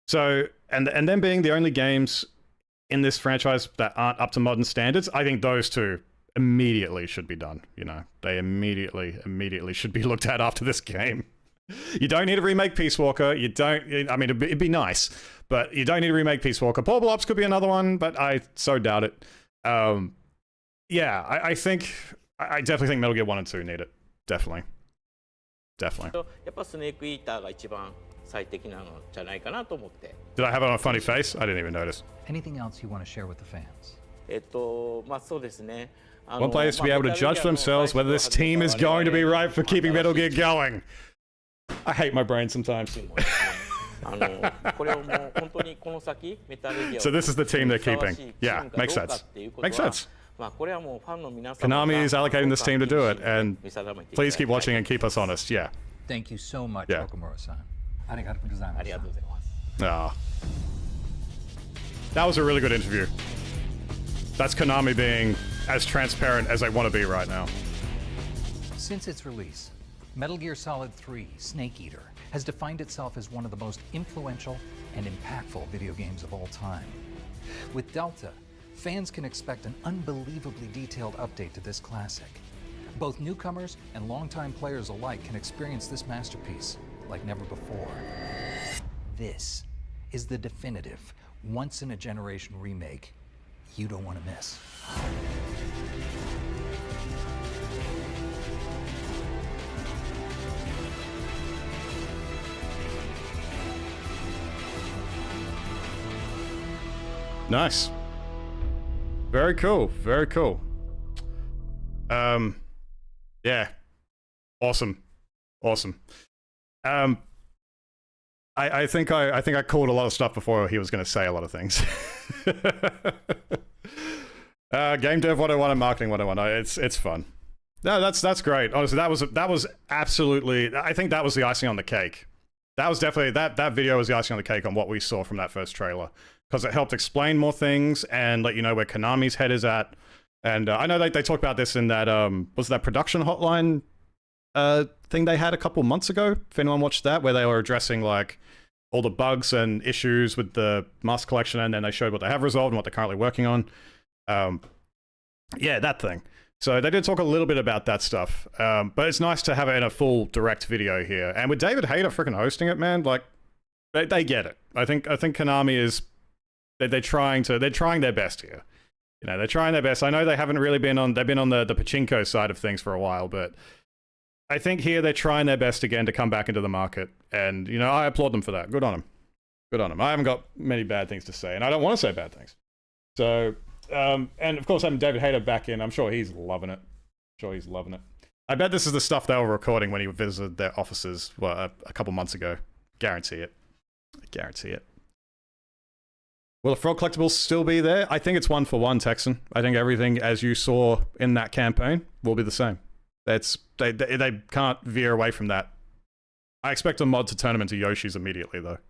So, and them being the only games in this franchise that aren't up to modern standards, I think those two immediately should be done. You know, they immediately should be looked at after this game. You don't need to remake Peace Walker. You don't, I mean, it'd be nice, but you don't need to remake Peace Walker. Portable Ops could be another one, but I so doubt it. Yeah, I definitely think Metal Gear 1 and 2 need it. Definitely. やっぱスネークイーターが一番最適なのじゃないかなと思って。 Did I have it on a funny face? I didn't even notice. Anything else you want to share with the fans? まあそうですね。Want players to be able to judge themselves whether this team is going to be right for keeping Metal Gear going. I hate my brain sometimes. So this is the team they're keeping. Yeah, makes sense. Makes sense. Konami is allocating this team to do it, and please keep watching and keep us honest. Yeah. Thank you so much, Yeah. Okamura-san. Arigatou gozaimasu. Ah. That was a really good interview. That's Konami being as transparent as they want to be right now. Since its release, Metal Gear Solid 3 Snake Eater has defined itself as one of the most influential and impactful video games of all time. With Delta, fans can expect an unbelievably detailed update to this classic. Both newcomers and longtime players alike can experience this masterpiece like never before. This is the definitive, once-in-a-generation remake you don't want to miss. Nice. Very cool. Very cool. Yeah. Awesome. Awesome. I think I called a lot of stuff before he was going to say a lot of things. Game Dev 101 and Marketing 101. It's fun. No, that's great. Honestly, that was absolutely. I think that was the icing on the cake. That was definitely that video was the icing on the cake on what we saw from that first trailer, because it helped explain more things and let you know where Konami's head is at. And I know they talked about this in that was that production hotline thing they had a couple months ago. If anyone watched that, where they were addressing like all the bugs and issues with the Master Collection, and then they showed what they have resolved and what they're currently working on. Yeah, that thing. So they did talk a little bit about that stuff, but it's nice to have it in a full direct video here. And with David Hayter freaking hosting it, man, like they get it. I think Konami is they're trying their best here. You know, they're trying their best. I know they haven't really been on. They've been on the pachinko side of things for a while, but I think here they're trying their best again to come back into the market. And you know, I applaud them for that. Good on them. Good on them. I haven't got many bad things to say, and I don't want to say bad things. So. And of course, having David Hayter back in, I'm sure he's loving it. I bet this is the stuff they were recording when he visited their offices a couple months ago. Guarantee it. I guarantee it. Will the Frog collectibles still be there? I think it's 1-for-1, Texan. I think everything as you saw in that campaign will be the same. They can't veer away from that. I expect a mod to turn them into Yoshis immediately, though.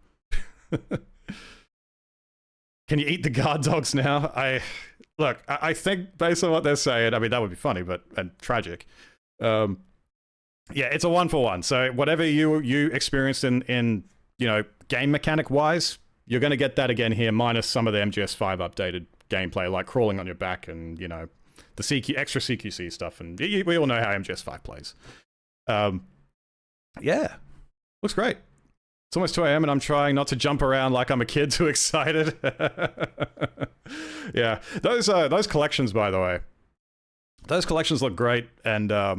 Can you eat the guard dogs now? I think based on what they're saying, I mean, that would be funny, and tragic. Yeah, it's a 1-for-1. So whatever you experienced in you know, game mechanic wise, you're going to get that again here, minus some of the MGS5 updated gameplay, like crawling on your back and, you know, the extra CQC stuff. And we all know how MGS5 plays. Yeah, looks great. It's almost 2 a.m. and I'm trying not to jump around like I'm a kid too excited. Yeah, those collections, by the way, those collections look great, and I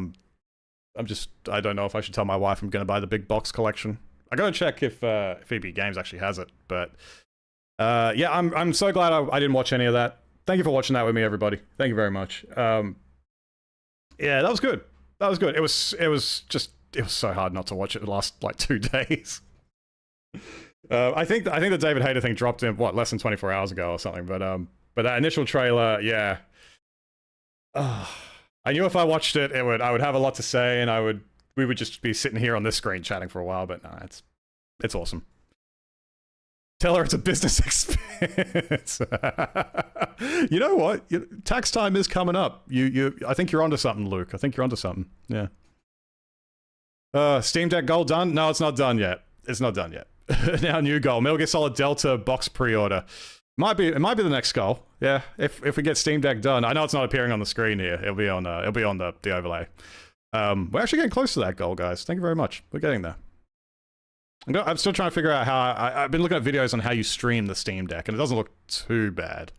don't know if I should tell my wife I'm going to buy the big box collection. I gotta check if EB Games actually has it, but yeah, I'm so glad I didn't watch any of that. Thank you for watching that with me, everybody. Thank you very much. Yeah, that was good. That was good. It was so hard not to watch it the last like 2 days. I think the David Hayter thing dropped in what, less than 24 hours ago or something. But that initial trailer, yeah. I knew if I watched it, I would have a lot to say, and we would just be sitting here on this screen chatting for a while. But no, it's awesome. Tell her it's a business expense. You know what? Tax time is coming up. I think you're onto something, Luke. I think you're onto something. Yeah. Steam Deck goal done? No, it's not done yet. It's not done yet. Now new goal. Metal Gear Solid Delta box pre-order. It might be the next goal. Yeah. If we get Steam Deck done. I know it's not appeering on the screen here. It'll be on the overlay. We're actually getting close to that goal, guys. Thank you very much. We're getting there. I'm still trying to figure out how I've been looking at videos on how you stream the Steam Deck, and it doesn't look too bad.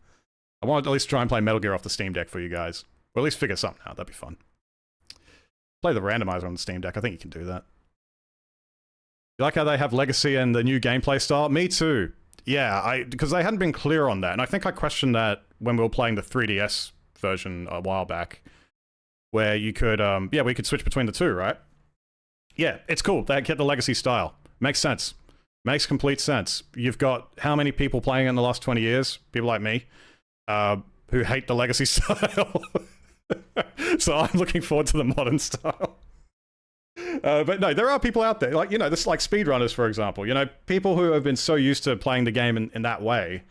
I want to at least try and play Metal Gear off the Steam Deck for you guys. Or at least figure something out. That'd be fun. Play the randomizer on the Steam Deck. I think you can do that. You like how they have Legacy and the new gameplay style? Me too. Yeah, because they hadn't been clear on that, and I think I questioned that when we were playing the 3DS version a while back, where you could, yeah, we could switch between the two, right? Yeah, it's cool. They get the Legacy style. Makes sense. Makes complete sense. You've got how many people playing in the last 20 years? People like me, who hate the Legacy style. So I'm looking forward to the modern style. But no, there are people out there, like, this like speedrunners, for example, people who have been so used to playing the game in that way,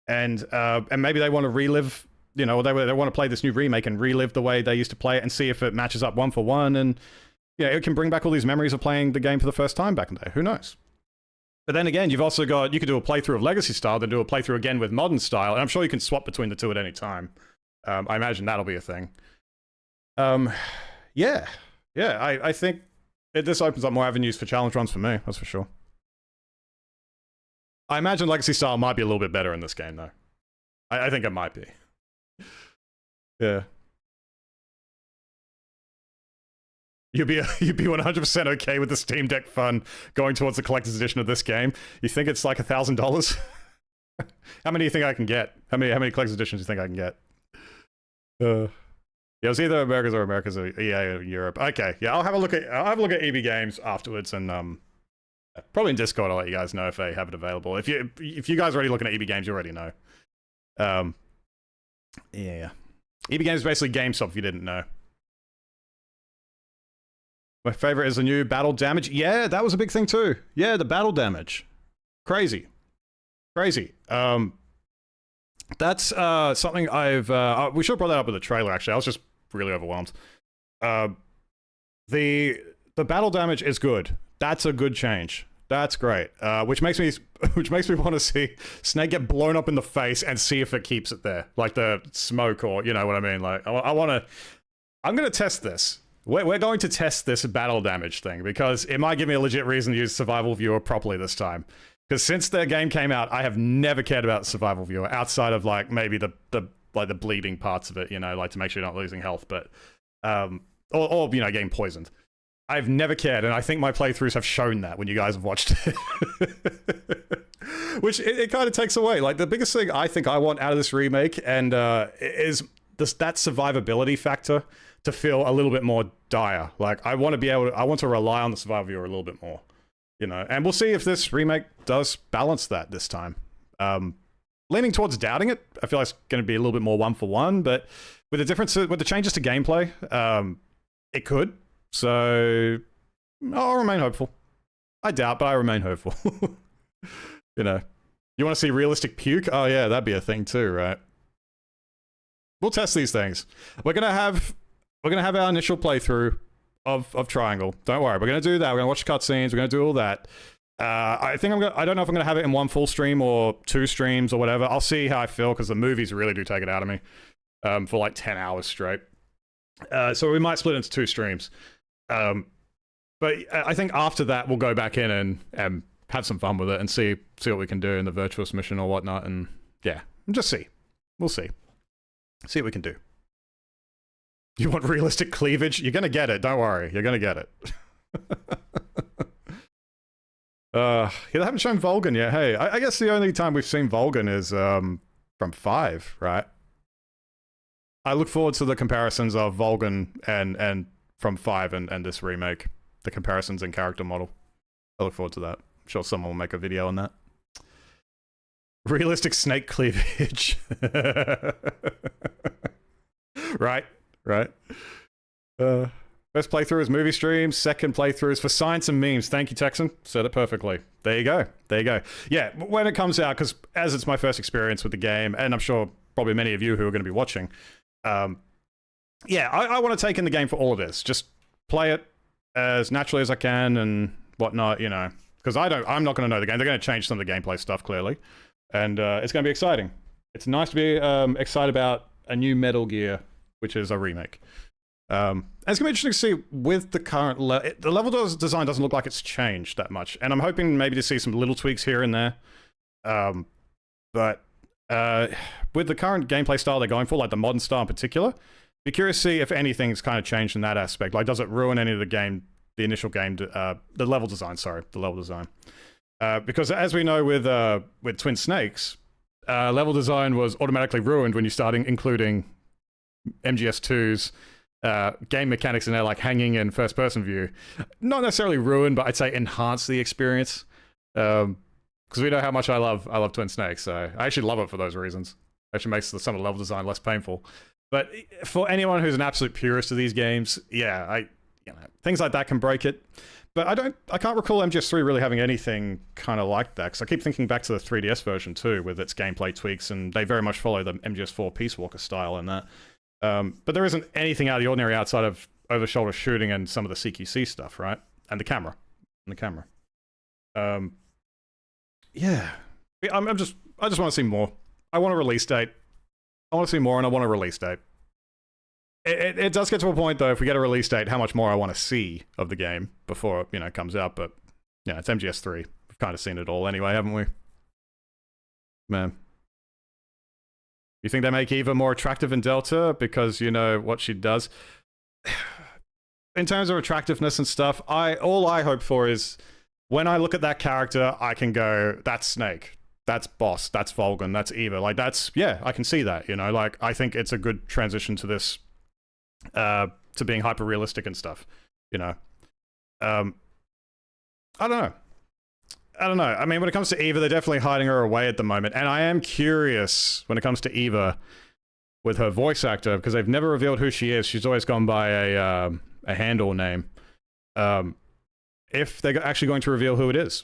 and maybe they want to relive, or they want to play this new remake and relive the way they used to play it and see if it matches up one for one, and it can bring back all these memories of playing the game for the first time back in the day. Who knows? But then again, you've also got, you could do a playthrough of Legacy style, then do a playthrough again with modern style, and I'm sure you can swap between the two at any time. I imagine that'll be a thing. Yeah, I think this opens up more avenues for challenge runs for me, that's for sure. I imagine Legacy style might be a little bit better in this game, though. I think it might be. Yeah. You'd be 100% okay with the Steam Deck fund going towards the collector's edition of this game. You think it's like $1,000? How many do you think I can get? How many collector's editions do you think I can get? Yeah, it was either America's or EA or Europe. Okay, yeah, I'll have a look at EB Games afterwards, and probably in Discord I'll let you guys know if they have it available. If you guys are already looking at EB Games, you already know. Yeah. EB Games is basically GameStop if you didn't know. My favorite is the new battle damage. Yeah, that was a big thing too. Yeah, the battle damage. Crazy. That's something we should have brought that up with the trailer, actually. I was just really overwhelmed. The battle damage is good. That's a good change. That's great. Which makes me want to see Snake get blown up in the face and see if it keeps it there, like the smoke, or you know what I mean. Like I'm gonna test this. We're going to test this battle damage thing because it might give me a legit reason to use Survival Viewer properly this time. Because since the game came out, I have never cared about Survival Viewer outside of like maybe the bleeding parts of it, like to make sure you're not losing health, but or getting poisoned. I've never cared, and I think my playthroughs have shown that when you guys have watched it. Which it kind of takes away. Like the biggest thing I think I want out of this remake and is that survivability factor to feel a little bit more dire. Like I want to rely on the Survival Viewer a little bit more. And we'll see if this remake does balance that this time. Leaning towards doubting it. I feel like it's going to be a little bit more one for one, but with the changes to gameplay, it could. So I'll remain hopeful. I doubt, but I remain hopeful. You want to see realistic puke? Oh yeah, that'd be a thing too, right? We'll test these things. We're gonna have our initial playthrough of Triangle. Don't worry, we're gonna do that. We're gonna watch cutscenes. We're gonna do all that. I don't know if I'm gonna have it in one full stream or 2 streams or whatever. I'll see how I feel because the movies really do take it out of me for like 10 hours straight. So we might split into 2 streams. But I think after that we'll go back in and have some fun with it and see what we can do in the virtuous mission or whatnot, and yeah, just see. We'll see. See what we can do. You want realistic cleavage? You're gonna get it. Don't worry. You're gonna get it. They haven't shown Volgan yet. Hey, I guess the only time we've seen Volgan is from 5, right? I look forward to the comparisons of Volgan and from 5 and this remake. The comparisons in character model. I look forward to that. I'm sure someone will make a video on that. Realistic snake cleavage. Right. First playthrough is movie streams. Second playthrough is for science and memes. Thank you, Texan. Said it perfectly. There you go. Yeah, when it comes out, because as it's my first experience with the game, and I'm sure probably many of you who are going to be watching, yeah, I want to take in the game for all it is. Just play it as naturally as I can and whatnot, you know. Because I'm not going to know the game. They're going to change some of the gameplay stuff, clearly. And it's going to be exciting. It's nice to be excited about a new Metal Gear, which is a remake. And it's going to be interesting to see with the current the level design doesn't look like it's changed that much. And I'm hoping maybe to see some little tweaks here and there. But with the current gameplay style they're going for, like the modern style in particular, be curious to see if anything's kind of changed in that aspect. Like, does it ruin any of the initial game, the level design, because as we know with Twin Snakes, level design was automatically ruined when you start including MGS2's game mechanics in there, like hanging in first-person view. Not necessarily ruined, but I'd say enhance the experience. Because we know how much I love Twin Snakes, so I actually love it for those reasons. It actually makes some of the level design less painful. But for anyone who's an absolute purist of these games, yeah, things like that can break it. But I can't recall MGS3 really having anything kind of like that, because I keep thinking back to the 3DS version too, with its gameplay tweaks, and they very much follow the MGS4 Peace Walker style in that. But there isn't anything out of the ordinary outside of over-shoulder shooting and some of the CQC stuff, right? And the camera. Yeah. I just want to see more. I want a release date. I want to see more, and I want a release date. It does get to a point, though, if we get a release date, how much more I want to see of the game before, it comes out. But, yeah, it's MGS3. We've kind of seen it all anyway, haven't we? Man. You think they make Eva more attractive in Delta because you know what she does? In terms of attractiveness and stuff, all I hope for is when I look at that character, I can go, that's Snake, that's Boss, that's Volgan, that's Eva. Like, yeah, I can see that, like, I think it's a good transition to this, to being hyper realistic and stuff, I don't know. I mean, when it comes to Eva, they're definitely hiding her away at the moment. And I am curious when it comes to Eva with her voice actor, because they've never revealed who she is. She's always gone by a handle name. If they're actually going to reveal who it is.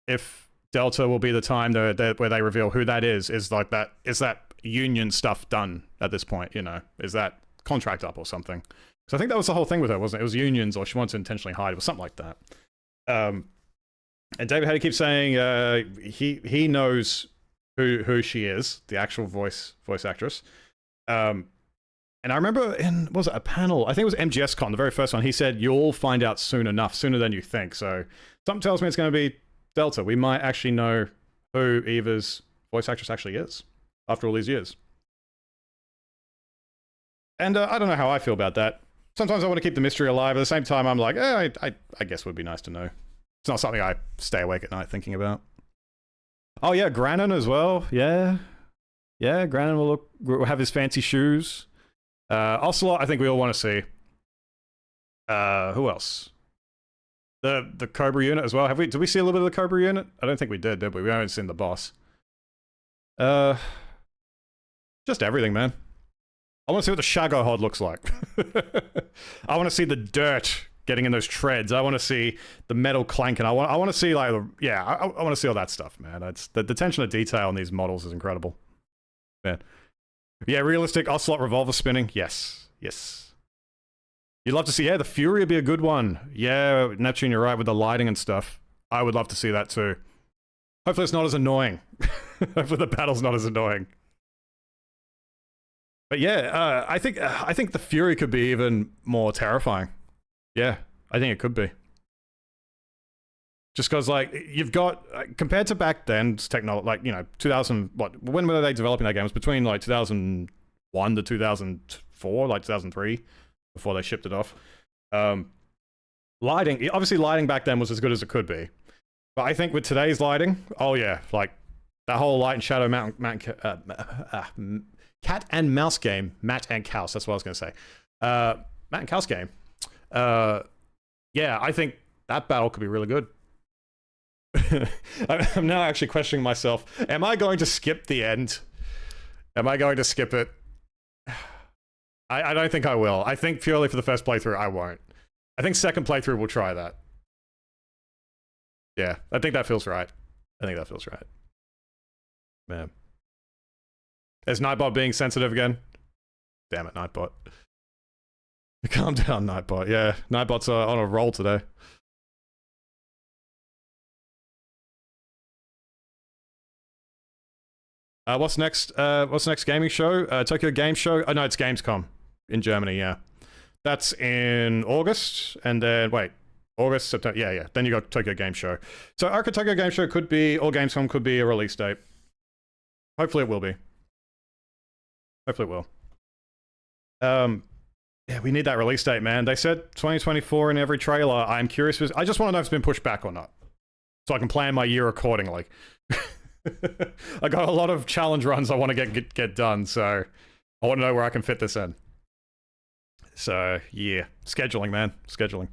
If Delta will be the time where they reveal who that is like that. Is that union stuff done at this point, Is that contract up or something? Because I think that was the whole thing with her, wasn't it? It was unions, or she wanted to intentionally hide. It was something like that. And David Hatter keeps saying he knows who she is, the actual voice actress. And I remember was it a panel? I think it was MGS Con, the very first one. He said, "You'll find out soon enough, sooner than you think." So something tells me it's going to be Delta. We might actually know who Eva's voice actress actually is after all these years. And I don't know how I feel about that. Sometimes I want to keep the mystery alive. At the same time, I'm like, I guess it would be nice to know. It's not something I stay awake at night thinking about. Oh yeah, Grannon as well. Yeah, Grannon will have his fancy shoes. Ocelot, I think we all want to see. Who else? The Cobra unit as well. Did we see a little bit of the Cobra unit? I don't think we did we? We haven't seen the boss. Just everything, man. I want to see what the Shagohod looks like. I want to see the dirt getting in those treads. I want to see the metal clanking. I want to see I want to see all that stuff, man. The attention to detail on these models is incredible. Man. Yeah, realistic Ocelot revolver spinning. Yes. You'd love to see, the Fury would be a good one. Yeah, Neptune, you're right, with the lighting and stuff. I would love to see that too. Hopefully it's not as annoying. Hopefully the battle's not as annoying. But yeah, I think the Fury could be even more terrifying. Yeah, I think it could be. Just because, like, you've got, compared to back then's technology, like, you know, 2000, when were they developing that game? It was between, like, 2001 to 2004, like 2003, before they shipped it off. Lighting, obviously lighting back then was as good as it could be. But I think with today's lighting, oh yeah, like, that whole light and shadow cat and mouse game, Matt and Kaus, that's what I was going to say. Matt and Kaus game. Yeah, I think that battle could be really good. I'm now actually questioning myself. Am I going to skip the end? Am I going to skip it? I don't think I will. I think purely for the first playthrough, I won't. I think second playthrough, we'll try that. Yeah, I think that feels right. I think that feels right. Man. Is Nightbot being sensitive again? Damn it, Nightbot. Calm down, Nightbot. Yeah, Nightbot's on a roll today. What's next? What's next gaming show? Tokyo Game Show? Oh no, it's Gamescom in Germany. Yeah, that's in August, and then wait, August, September. Yeah, yeah. Then you got Tokyo Game Show. So Arca Tokyo Game Show could be, or Gamescom could be a release date. Hopefully it will be. Hopefully it will. Yeah, we need that release date, man. They said 2024 in every trailer. I'm curious. I just want to know if it's been pushed back or not, so I can plan my year accordingly. I got a lot of challenge runs I want to get done, so I want to know where I can fit this in. So yeah, scheduling, man, scheduling.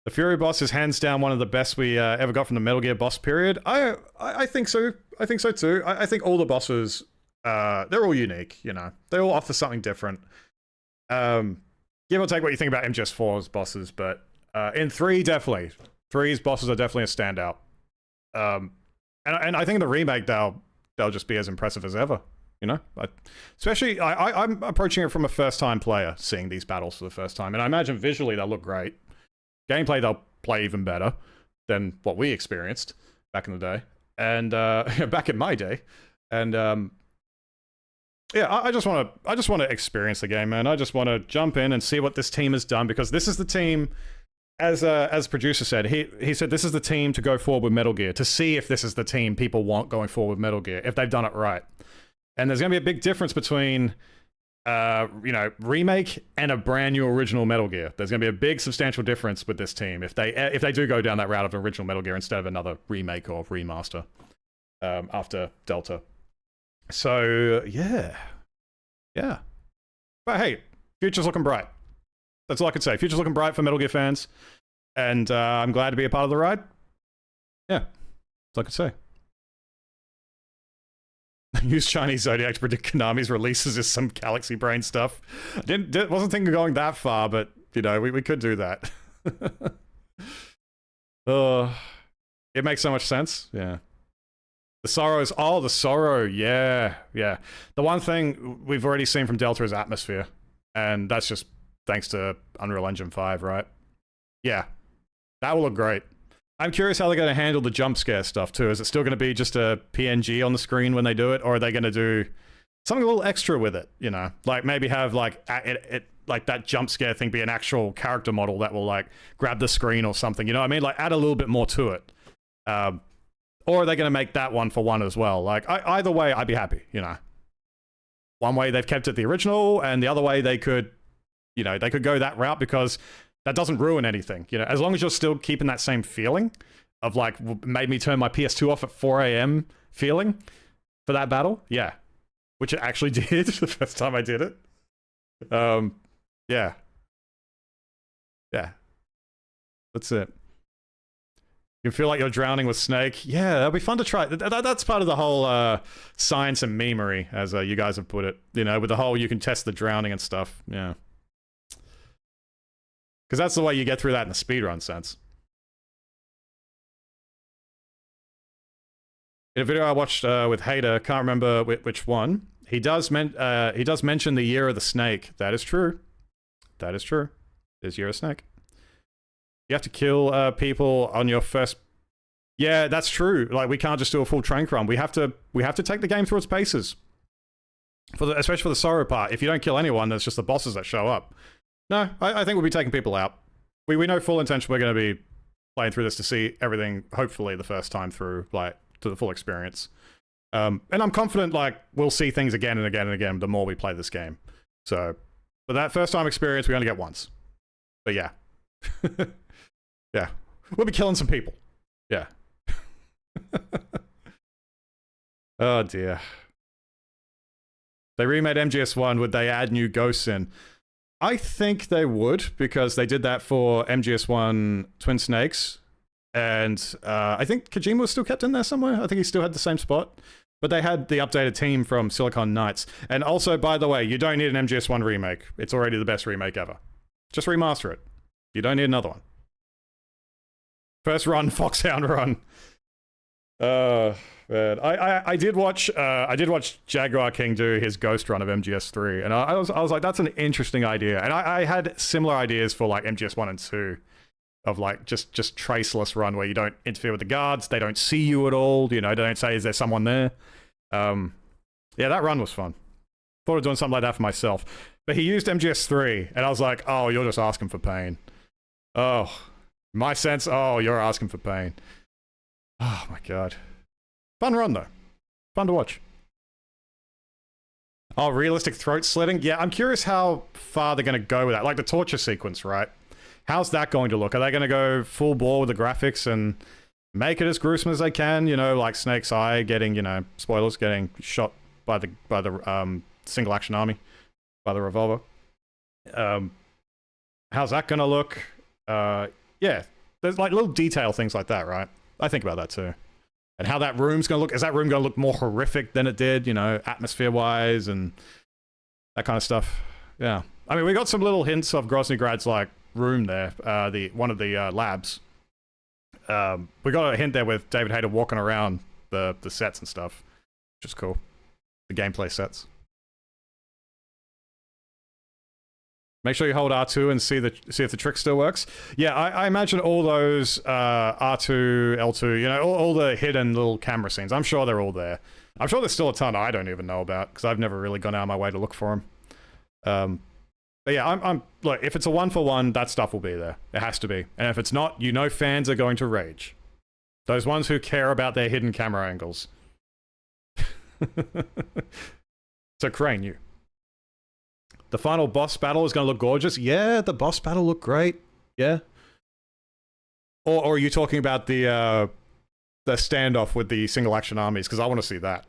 The Fury boss is hands down one of the best we ever got from the Metal Gear boss period. I think so. I think so too. I think all the bosses, they're all unique. You know, they all offer something different. Give or take what you think about MGS4's bosses, but in 3 definitely, 3's bosses are definitely a standout. And I think in the remake they'll just be as impressive as ever, you know. Especially I'm approaching it from a first-time player, seeing these battles for the first time, and I imagine visually they'll look great. Gameplay they'll play even better than what we experienced back in the day, and back in my day, and yeah, I just want to experience the game, man. I just want to jump in and see what this team has done, because this is the team. As producer said, he said this is the team to go forward with Metal Gear, to see if this is the team people want going forward with Metal Gear, if they've done it right. And there's going to be a big difference between, you know, remake and a brand new original Metal Gear. There's going to be a big substantial difference with this team if they do go down that route of original Metal Gear instead of another remake or remaster after Delta. So yeah. But hey, future's looking bright. That's all I could say. Future's looking bright for Metal Gear fans, and I'm glad to be a part of the ride. Yeah, that's all I could say. Use Chinese Zodiac to predict Konami's releases is some galaxy brain stuff. Wasn't thinking of going that far, but you know, we could do that. It makes so much sense. Yeah. The Sorrows. Oh, the Sorrow. Yeah. The one thing we've already seen from Delta is atmosphere, and that's just thanks to Unreal Engine 5, right? Yeah, that will look great. I'm curious how they're going to handle the jump scare stuff too. Is it still going to be just a PNG on the screen when they do it, or are they going to do something a little extra with it? You know, like maybe have like like that jump scare thing be an actual character model that will like grab the screen or something. You know what I mean? Like add a little bit more to it. Or are they going to make that one for one as well? Like either way, I'd be happy. You know, one way they've kept it the original, and the other way they could. You know, they could go that route because that doesn't ruin anything. You know, as long as you're still keeping that same feeling of like, made me turn my PS2 off at 4 a.m. feeling for that battle. Yeah. Which it actually did the first time I did it. Yeah. That's it. You feel like you're drowning with Snake. Yeah, that'll be fun to try. That's part of the whole science and memery, as you guys have put it. You know, with the whole you can test the drowning and stuff. Yeah. Because that's the way you get through that in the speedrun sense. In a video I watched with Hater, can't remember which one, he does mention the Year of the Snake. That is true. That is true. There's Year of Snake. You have to kill people on your first... Yeah, that's true. Like, we can't just do a full train run. We have to take the game through its paces. Especially for the Sorrow part. If you don't kill anyone, there's just the bosses that show up. No, I think we'll be taking people out. We know full intention we're going to be playing through this to see everything, hopefully, the first time through, like, to the full experience. And I'm confident, like, we'll see things again and again and again the more we play this game. So, but that first time experience, we only get once. But yeah. Yeah. We'll be killing some people. Yeah. Oh, dear. They remade MGS1, would they add new ghosts in? I think they would, because they did that for MGS1 Twin Snakes. And I think Kojima was still kept in there somewhere. I think he still had the same spot. But they had the updated team from Silicon Knights. And also, by the way, you don't need an MGS1 remake. It's already the best remake ever. Just remaster it. You don't need another one. First run, Foxhound run. Man. I did watch Jaguar King do his ghost run of MGS3, and I was like, that's an interesting idea. And I had similar ideas for like MGS1 and 2 of like just traceless run where you don't interfere with the guards, they don't see you at all, you know, they don't say is there someone there. Yeah, that run was fun. Thought of doing something like that for myself. But he used MGS3, and I was like, oh, you're just asking for pain. Oh, my sense, oh, you're asking for pain. Oh my god. Fun run though. Fun to watch. Oh, realistic throat slitting? Yeah, I'm curious how far they're going to go with that. Like the torture sequence, right? How's that going to look? Are they going to go full bore with the graphics and make it as gruesome as they can? You know, like Snake's Eye getting, you know, spoilers, getting shot by the single action army, by the revolver. How's that going to look? Yeah, there's like little detail things like that, right? I think about that too. And how that room's going to look. Is that room going to look more horrific than it did, you know, atmosphere-wise and that kind of stuff? Yeah. I mean, we got some little hints of Grozny like room there, one of the labs. We got a hint there with David Hayter walking around the sets and stuff, which is cool. The gameplay sets. Make sure you hold R2 and see if the trick still works. Yeah, I imagine all those R2, L2, you know, all the hidden little camera scenes. I'm sure they're all there. I'm sure there's still a ton I don't even know about because I've never really gone out of my way to look for them. But yeah, look, if it's a 1-for-1, that stuff will be there. It has to be. And if it's not, you know fans are going to rage. Those ones who care about their hidden camera angles. So Crane, you. The final boss battle is going to look gorgeous. Yeah, the boss battle looked great. Yeah. Or are you talking about the standoff with the single action armies? Because I want to see that.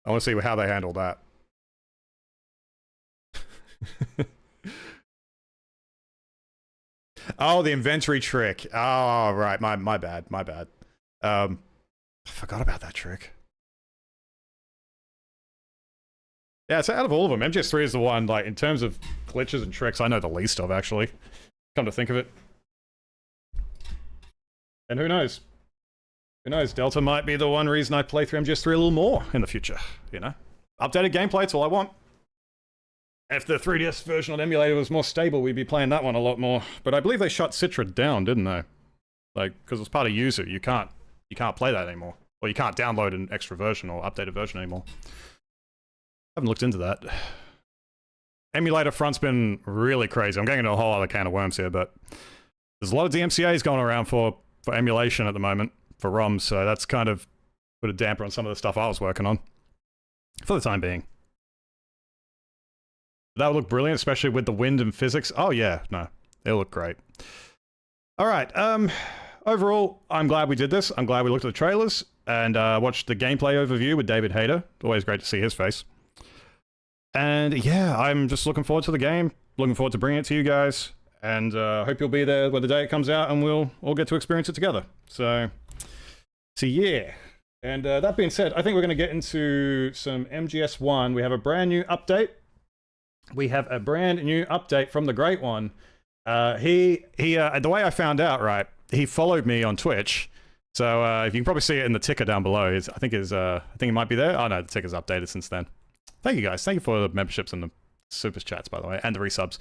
I want to see how they handle that. Oh, the inventory trick. Oh, right. My bad. I forgot about that trick. Yeah, so out of all of them, MGS3 is the one, like, in terms of glitches and tricks, I know the least of, actually. Come to think of it. And who knows? Who knows? Delta might be the one reason I play through MGS3 a little more in the future, you know? Updated gameplay, it's all I want. If the 3DS version on emulator was more stable, we'd be playing that one a lot more. But I believe they shut Citra down, didn't they? Like, because it's part of user, you can't play that anymore. Or you can't download an extra version or updated version anymore. I haven't looked into that. Emulator front's been really crazy. I'm getting into a whole other can of worms here, but there's a lot of DMCAs going around for emulation at the moment, for ROMs, so that's kind of put a damper on some of the stuff I was working on. For the time being. That would look brilliant, especially with the wind and physics. Oh yeah, no, it'll look great. Alright, overall, I'm glad we did this. I'm glad we looked at the trailers and watched the gameplay overview with David Hayter. Always great to see his face. And yeah, I'm just looking forward to the game. Looking forward to bringing it to you guys. And hope you'll be there when the day it comes out and we'll all get to experience it together. So yeah. And that being said, I think we're going to get into some MGS1. We have a brand new update. We have a brand new update from the Great One. The way I found out, right, he followed me on Twitch. So if you can probably see it in the ticker down below, I think it might be there. Oh no, the ticker's updated since then. Thank you guys. Thank you for the memberships and the super chats, by the way, and the resubs.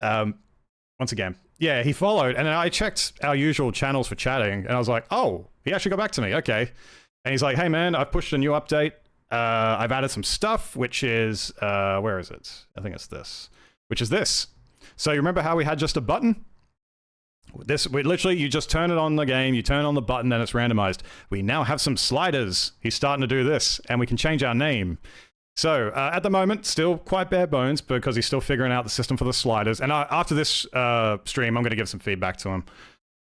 Once again, yeah, he followed, and then I checked our usual channels for chatting, and I was like, oh, he actually got back to me. Okay. And he's like, hey man, I've pushed a new update. I've added some stuff, which is, where is it? I think it's this, which is this. So you remember how we had just a button? Literally, you just turn it on the game, you turn on the button, and it's randomized. We now have some sliders. He's starting to do this, and we can change our name. So, at the moment, still quite bare bones, because he's still figuring out the system for the sliders. And after this stream, I'm going to give some feedback to him.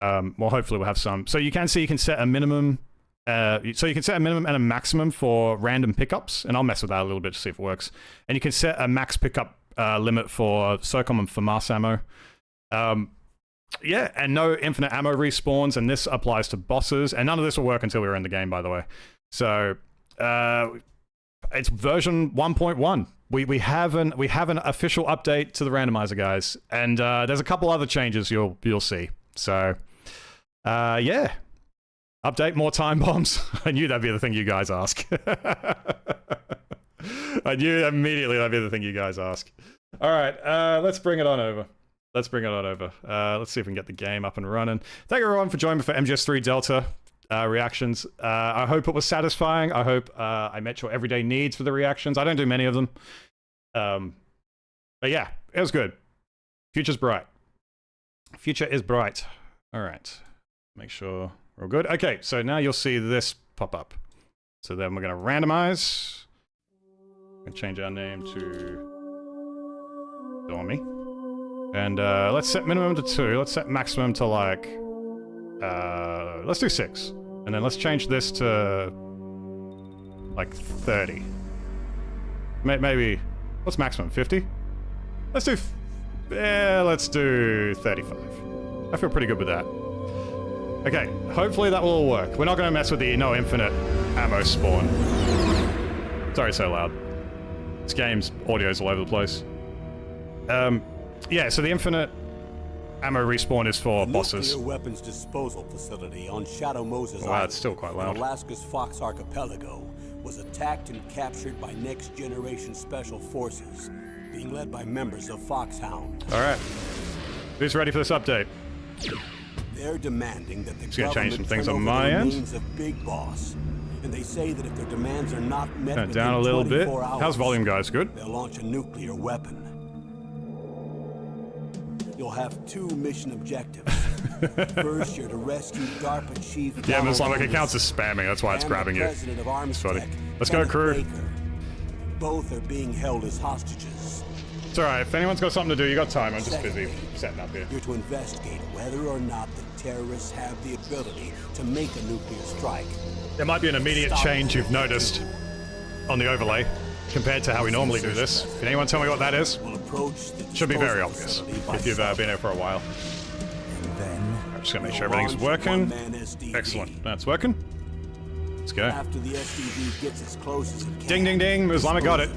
Well, hopefully we'll have some. So you can see you can set a minimum... so you can set a minimum and a maximum for random pickups, and I'll mess with that a little bit to see if it works. And you can set a max pickup limit for SOCOM and for mass ammo. Yeah, and no infinite ammo respawns, and this applies to bosses, and none of this will work until we're in the game, by the way. So, it's version 1.1. We have an official update to the randomizer, guys, and there's a couple other changes you'll see. So, yeah, update, more time bombs. I knew that'd be the thing you guys ask. I knew immediately that'd be the thing you guys ask. All right, let's bring it on over. Let's bring it on over. Let's see if we can get the game up and running. Thank you everyone for joining me for MGS3 Delta reactions. I hope it was satisfying. I hope I met your everyday needs for the reactions. I don't do many of them. But yeah, it was good. Future's bright. Future is bright. All right. Make sure we're all good. Okay, so now you'll see this pop up. So then we're going to randomize. We're going to change our name to Dormy. And let's set minimum to 2. Let's set maximum to like... let's do 6. And then let's change this to... like 30. Maybe... what's maximum? 50? Let's do... yeah, let's do 35. I feel pretty good with that. Okay, hopefully that will all work. We're not going to mess with the no infinite ammo spawn. Sorry, so loud. This game's audio's all over the place. Yeah, so the infinite ammo respawn is for bosses. Nuclear weapons disposal facility on Shadow Moses Island. Wow, it's still quite loud. Alaska's Fox Archipelago was attacked and captured by Next Generation Special Forces, being led by members of Foxhound. All right, who's ready for this update? They're demanding that the just gonna government change some things turn on over my the end. remains of Big Boss, and they say that if their demands are not met Turn it within down a little bit. 24 hours, How's volume, guys? Good. they'll launch a nuclear weapon. You'll have 2 mission objectives. First, you're to rescue DARPA Chief. Yeah, but it's like it counts as spamming. That's why it's grabbing you. It's funny. Let's go, crew. Both are being held as hostages. It's alright. If anyone's got something to do, you got time. I'm just busy setting up here. You're to investigate whether or not the terrorists have the ability to make a nuclear strike. There might be an immediate change you've noticed on the overlay compared to how we normally do this. Can anyone tell me what that is? Should be very obvious if you've been here for a while. I'm just gonna make sure everything's working. Excellent. That's working. Let's go. After the SDV gets as close as it can, Ding, ding, ding. Islamic got it.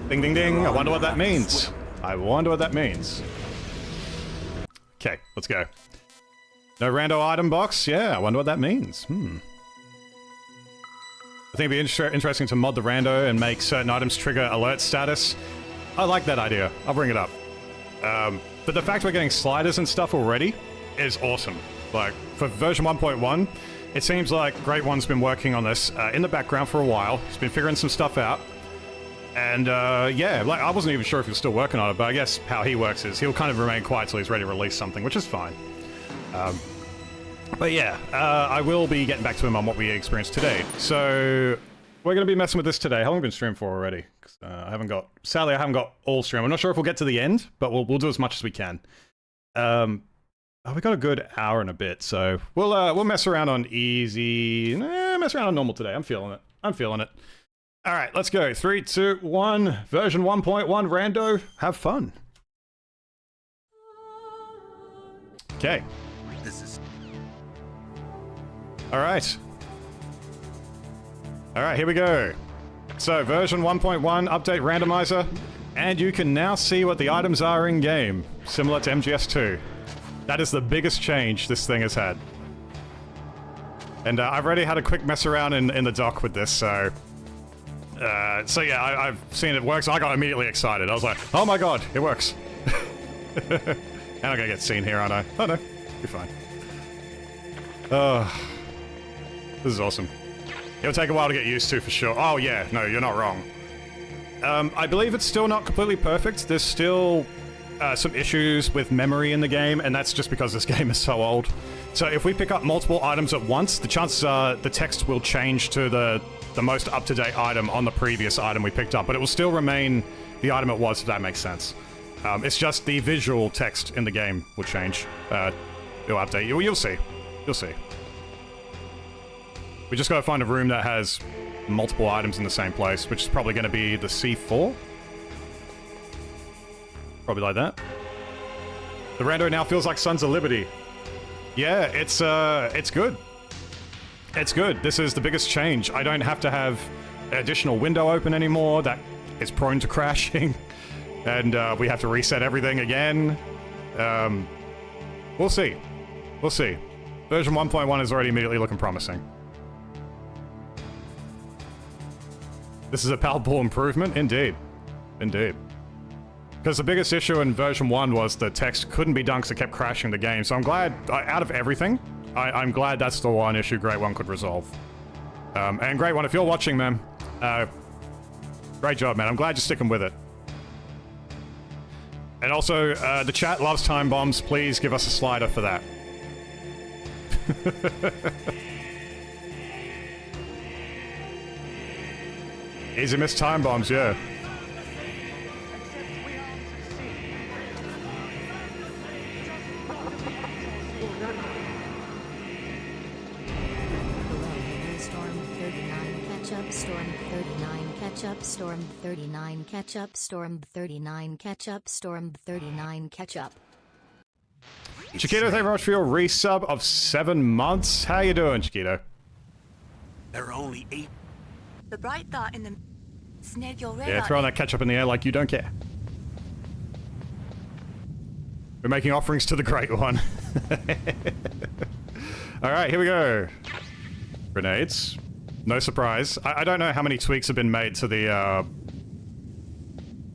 Ding, ding, ding. I wonder what that means. I wonder what that means. Okay, let's go. No rando item box? Yeah, I wonder what that means. I think it'd be interesting to mod the rando and make certain items trigger alert status. I like that idea. I'll bring it up. But the fact we're getting sliders and stuff already is awesome. Like, for version 1.1, it seems like Great One's been working on this in the background for a while. He's been figuring some stuff out. And, yeah, like, I wasn't even sure if he was still working on it, but I guess how he works is he'll kind of remain quiet till he's ready to release something, which is fine. But yeah, I will be getting back to him on what we experienced today. So, we're going to be messing with this today. How long have we been streaming for already? Sadly, I haven't got all stream. I'm not sure if we'll get to the end, but we'll do as much as we can. We got a good hour and a bit, so we'll mess around on easy, mess around on normal today. I'm feeling it. I'm feeling it. All right, let's go. 3, 2, 1. Version 1.1 rando. Have fun. Okay. All right. All right, here we go. So, version 1.1 update randomizer, and you can now see what the items are in game, similar to MGS2. That is the biggest change this thing has had. And I've already had a quick mess around in the dock with this, so yeah, I've seen it work, so I got immediately excited. I was like, oh my god, it works. And I'm gonna get seen here, aren't I? Oh no, you're fine. This is awesome. It'll take a while to get used to, for sure. Oh yeah, no, you're not wrong. I believe it's still not completely perfect. There's still some issues with memory in the game, and that's just because this game is so old. So if we pick up multiple items at once, the chances are the text will change to the most up-to-date item on the previous item we picked up, but it will still remain the item it was, if that makes sense. It's just the visual text in the game will change. It'll update you. You'll see. You'll see. We just gotta find a room that has multiple items in the same place, which is probably gonna be the C4. Probably like that. The rando now feels like Sons of Liberty. Yeah, it's good. It's good. This is the biggest change. I don't have to have an additional window open anymore that is prone to crashing. And we have to reset everything again. We'll see. We'll see. Version 1.1 is already immediately looking promising. This is a palpable improvement? Indeed. Indeed. Because the biggest issue in version 1 was the text couldn't be done because it kept crashing the game. So I'm glad, out of everything, I'm glad that's the one issue Great One could resolve. And Great One, if you're watching, man, great job, man. I'm glad you're sticking with it. And also, the chat loves time bombs. Please give us a slider for that. Easy miss time bombs, yeah. Storm 39 catch up, Storm 39 catch up, Storm 39 catch up, Storm 39 catch up. Chiquito, thank you very much for your resub of 7 months. How you doing, Chiquito? There are only 8. The bright dot in the snag your radar. Yeah, throwing that ketchup in the air like you don't care. We're making offerings to the Great One. Alright, here we go. Grenades. No surprise. I don't know how many tweaks have been made to the,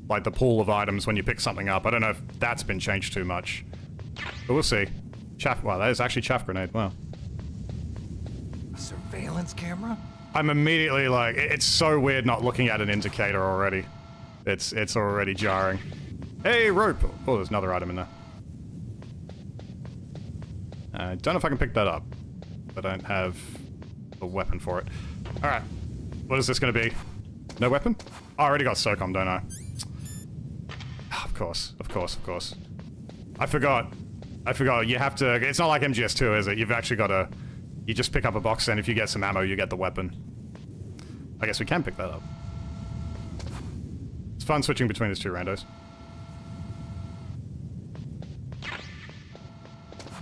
like the pool of items when you pick something up. I don't know if that's been changed too much. But we'll see. Chaff, wow, that is actually chaff grenade, wow. A surveillance camera? I'm immediately like, it's so weird not looking at an indicator already. It's already jarring. Hey, rope! Oh, there's another item in there. I don't know if I can pick that up. I don't have a weapon for it. Alright. What is this gonna be? No weapon? Oh, I already got SOCOM, don't I? Of course, of course, of course. I forgot. I forgot. You have to... It's not like MGS2, is it? You've actually got to... You just pick up a box, and if you get some ammo, you get the weapon. I guess we can pick that up. It's fun switching between these two randos.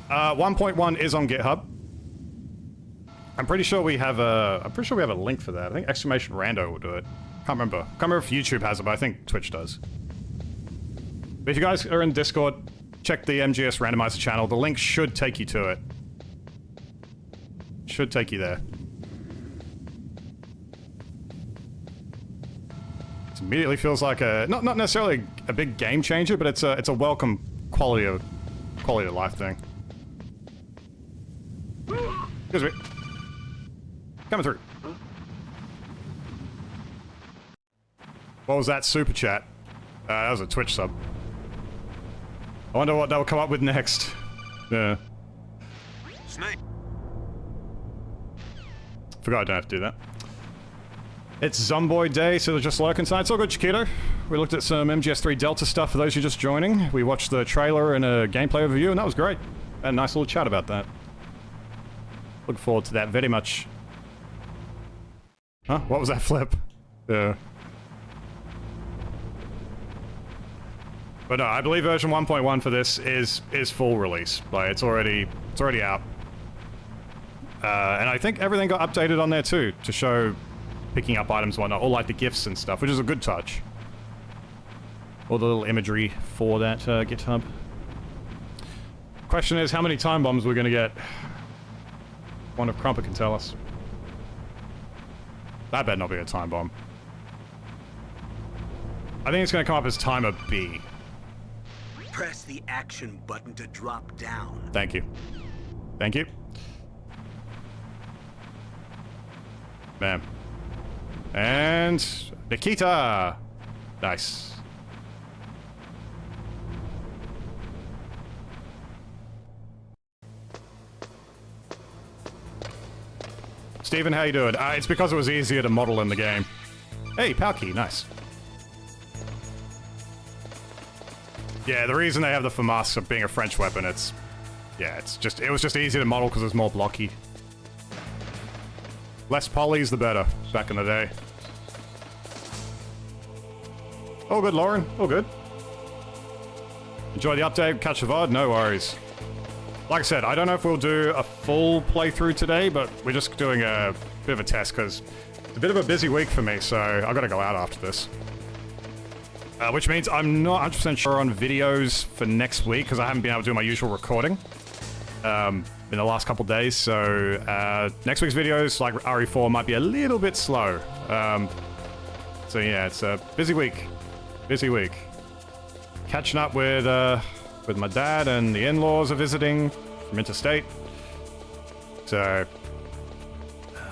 1.1 is on GitHub. I'm pretty sure we have a link for that. I think exclamation rando will do it. Can't remember if YouTube has it, but I think Twitch does. But if you guys are in Discord, check the MGS Randomizer channel. The link should take you to it. Should take you there. It immediately feels like a not necessarily a big game changer, but it's a welcome quality of life thing. Excuse me. Coming through. What was that super chat? That was a Twitch sub. I wonder what they'll come up with next. Yeah. Snake. Forgot I don't have to do that. It's Zomboid Day, so they're just lurking tonight. It's all good, Chiquito. We looked at some MGS3 Delta stuff for those who are just joining. We watched the trailer and a gameplay overview, and that was great. Had a nice little chat about that. Look forward to that very much. Huh? What was that flip? Yeah. But no, I believe version 1.1 for this is full release. Like, it's already out. And I think everything got updated on there too, to show picking up items and whatnot, or like the gifts and stuff, which is a good touch. All the little imagery for that GitHub. Question is, how many time bombs we're gonna get? One of Crumpet can tell us. That better not be a time bomb. I think it's gonna come up as timer B. Press the action button to drop down. Thank you. Thank you. Bam. And Nikita! Nice. Steven, how you doing? It's because it was easier to model in the game. Hey, power key, nice. Yeah, the reason they have the FAMAS of being a French weapon, it was just easier to model because it was more blocky. Less polys, the better, back in the day. All good, Lauren, all good. Enjoy the update, catch the VOD, no worries. Like I said, I don't know if we'll do a full playthrough today, but we're just doing a bit of a test because it's a bit of a busy week for me, so I gotta go out after this. Which means I'm not 100% sure on videos for next week because I haven't been able to do my usual recording in the last couple days, so next week's videos, like RE4, might be a little bit slow. So yeah, it's a busy week. Busy week. Catching up with my dad, and the in-laws are visiting from interstate. So,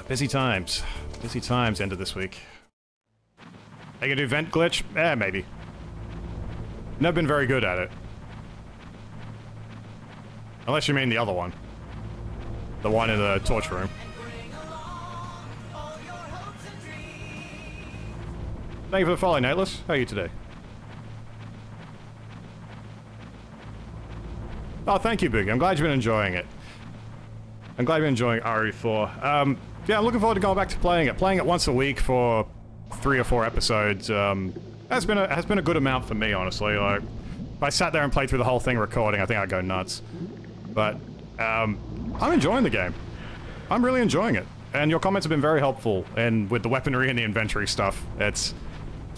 busy times. Busy times end of this week. Are you gonna do vent glitch? Maybe. Never been very good at it. Unless you mean the other one. The one in the torture room. Thank you for the follow, Nateless. How are you today? Oh, thank you, Big. I'm glad you've been enjoying it. I'm glad you've been enjoying RE4. Yeah, I'm looking forward to going back to playing it. Playing it once a week for 3 or 4 episodes has been a good amount for me, honestly. Like, if I sat there and played through the whole thing recording, I think I'd go nuts. But I'm enjoying the game. I'm really enjoying it. And your comments have been very helpful, and with the weaponry and the inventory stuff, it's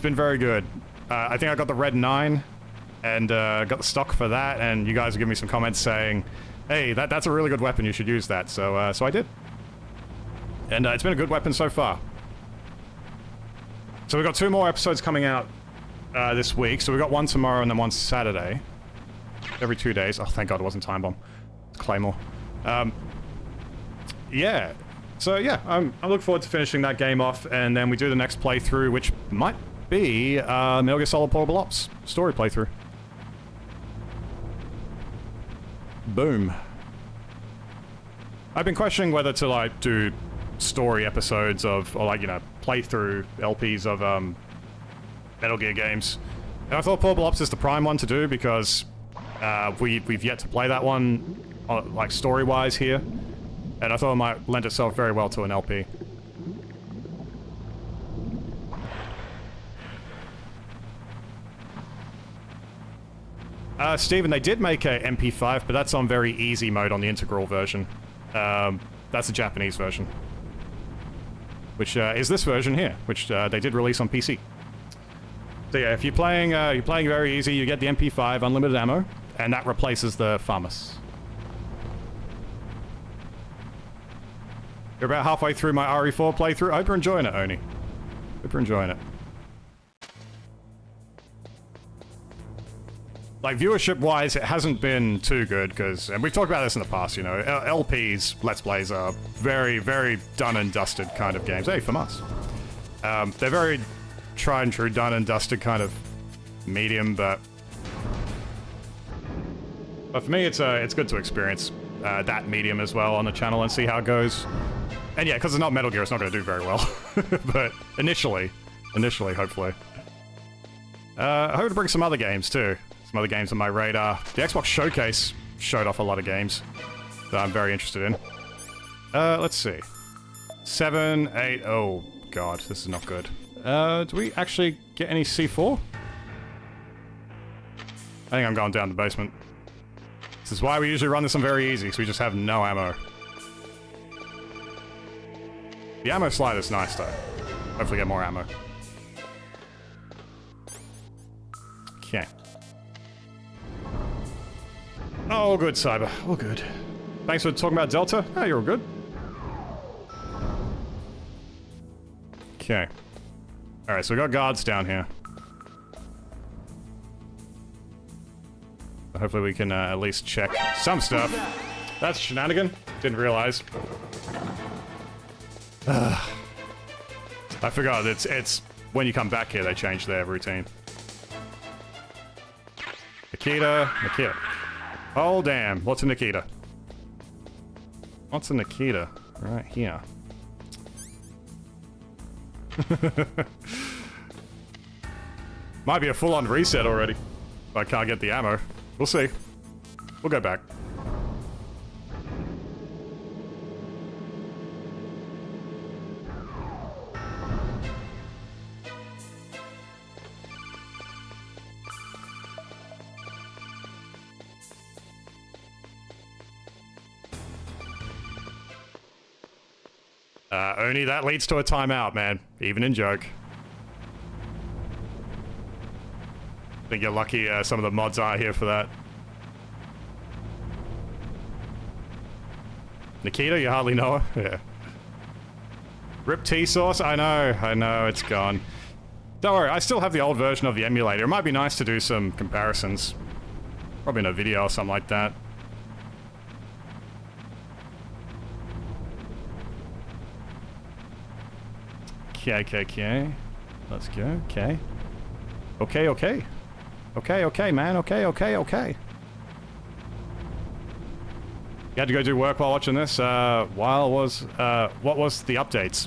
been very good. I think I got the Red 9. And got the stock for that, and you guys are giving me some comments saying, hey, that's a really good weapon, you should use that. So so I did. And it's been a good weapon so far. So we've got 2 more episodes coming out this week. So we've got one tomorrow and then one Saturday. Every 2 days. Oh, thank God it wasn't Time Bomb. It's Claymore. Yeah. So yeah, I look forward to finishing that game off, and then we do the next playthrough, which might be Metal Gear Solid Portable Ops story playthrough. Boom. I've been questioning whether to, like, do story episodes of, or, like, you know, playthrough LPs of, Metal Gear games. And I thought Portable Ops is the prime one to do because, we've yet to play that one, like, story-wise here. And I thought it might lend itself very well to an LP. Steven, they did make a MP5, but that's on very easy mode on the integral version. That's the Japanese version. Which is this version here, which they did release on PC. So yeah, if you're playing very easy, you get the MP5, unlimited ammo, and that replaces the FAMAS. You're about halfway through my RE4 playthrough. I hope you're enjoying it, Oni. Hope you're enjoying it. Like, viewership-wise, it hasn't been too good, because, and we've talked about this in the past, you know, LPs, Let's Plays are very, very done-and-dusted kind of games. Hey, from us. They're very tried-and-true, done-and-dusted kind of medium, but for me, it's good to experience that medium as well on the channel and see how it goes. And yeah, because it's not Metal Gear, it's not going to do very well. But initially, hopefully. I hope to bring some other games, too. Some other games on my radar. The Xbox Showcase showed off a lot of games that I'm very interested in. Let's see. 7, 8... Oh, God, this is not good. Do we actually get any C4? I think I'm going down the basement. This is why we usually run this on very easy, because we just have no ammo. The ammo slide is nice, though. Hopefully get more ammo. Okay. Oh, good, Cyber. All good. Thanks for talking about Delta. Oh, you're all good. Okay. Alright, so we got guards down here. Hopefully we can at least check some stuff. That's shenanigan. Didn't realize. I forgot, it's when you come back here they change their routine. Nikita. Oh, damn. What's a Nikita? What's a Nikita? Right here. Might be a full-on reset already. If I can't get the ammo. We'll see. We'll go back. Only that leads to a timeout, man. Even in joke. I think you're lucky some of the mods are here for that. Nikita, you hardly know her? Yeah. Rip T-Sauce? I know, it's gone. Don't worry, I still have the old version of the emulator. It might be nice to do some comparisons. Probably in a video or something like that. Okay. Let's go. Okay, man. Okay. You had to go do work while watching this. What was the updates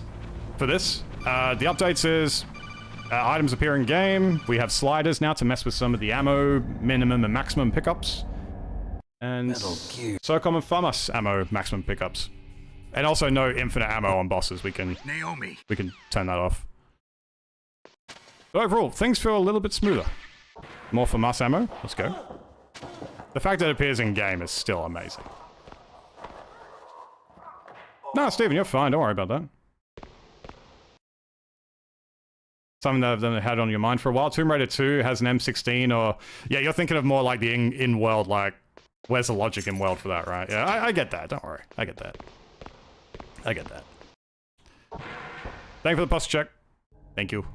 for this? The updates is items appear in game. We have sliders now to mess with some of the ammo minimum and maximum pickups. And SOCOM and FAMAS ammo maximum pickups. And also no infinite ammo on bosses. We can turn that off. But overall, things feel a little bit smoother. More FAMAS ammo. Let's go. The fact that it appears in game is still amazing. No, Steven, you're fine. Don't worry about that. Something that I've had on your mind for a while. Tomb Raider 2 has an M16 or... Yeah, you're thinking of more like the in-world, like... Where's the logic in world for that, right? Yeah, I get that. Don't worry. I get that. Thank you for the post check. Thank you.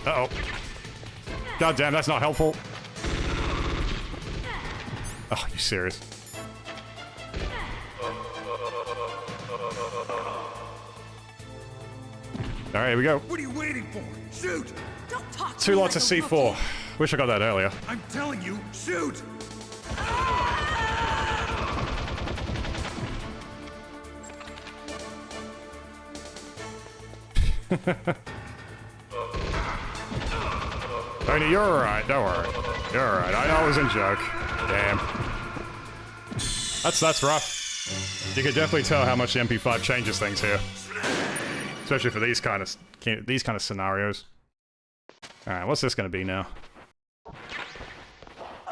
Uh-oh. God damn, that's not helpful. Oh, you serious? Alright, here we go. What are you waiting for? Shoot! Don't talk to 2 me lots like of a C4. rookie. Wish I got that earlier. I'm telling you, shoot! Tony, you're alright. Don't worry. You're alright. I know it was a joke. Damn. That's rough. You can definitely tell how much the MP5 changes things here. Especially for these kind of scenarios. Alright, what's this gonna be now?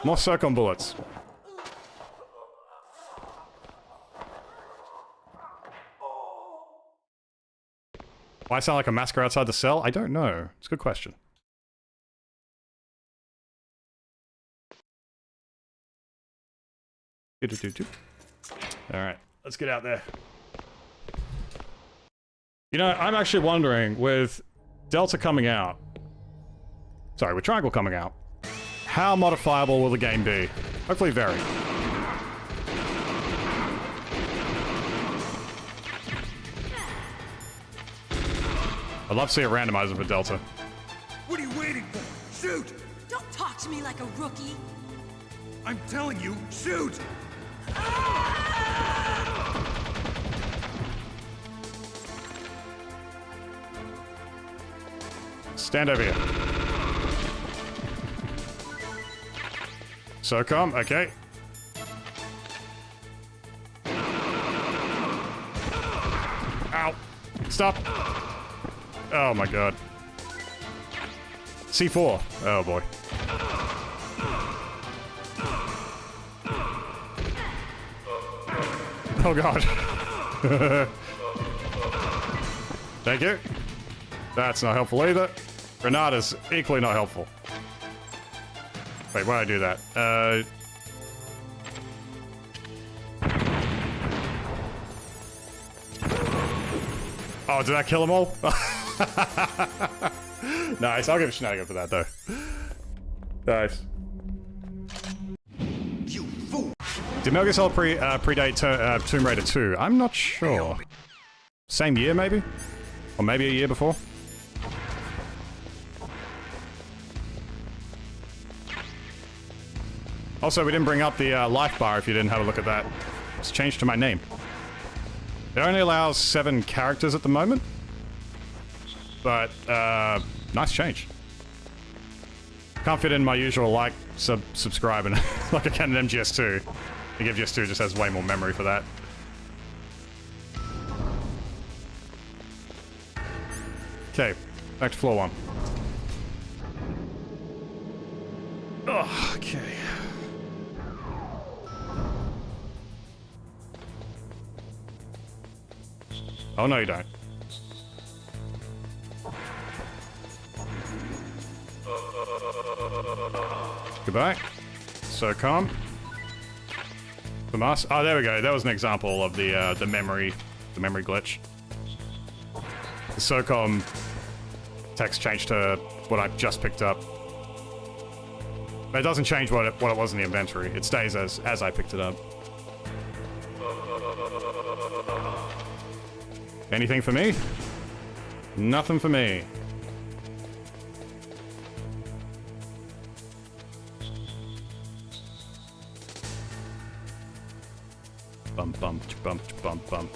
More SOCOM bullets. Why sound like a massacre outside the cell? I don't know. It's a good question. Alright, let's get out there. You know, I'm actually wondering, with Delta coming out... Sorry, with Triangle coming out, how modifiable will the game be? Hopefully very. I'd love to see a randomizer for Delta. What are you waiting for? Shoot! Don't talk to me like a rookie. I'm telling you, shoot! Stand over here. SOCOM, okay. Ow. Stop. Oh my god. C4. Oh boy. Oh god. Thank you. That's not helpful either. Granada's equally not helpful. Wait, why did I do that? Oh, did that kill them all? Nice, I'll give a shenanigan for that though. Nice. You fool! Did Metal Gear Solid predate Tomb Raider 2? I'm not sure. Same year, maybe? Or maybe a year before? Also, we didn't bring up the life bar if you didn't have a look at that. It's changed to my name. It only allows 7 characters at the moment. But, nice change. Can't fit in my usual like, subscribe, and like I can in MGS2. I think MGS2 just has way more memory for that. Okay, back to floor 1. Oh, okay. Oh, no, you don't. Goodbye. So calm. Famas. Oh, there we go. That was an example of the memory glitch. The SOCOM text changed to what I just picked up. But it doesn't change what it was in the inventory. It stays as I picked it up. Anything for me? Nothing for me. Bump, bump, bump, bump, bump.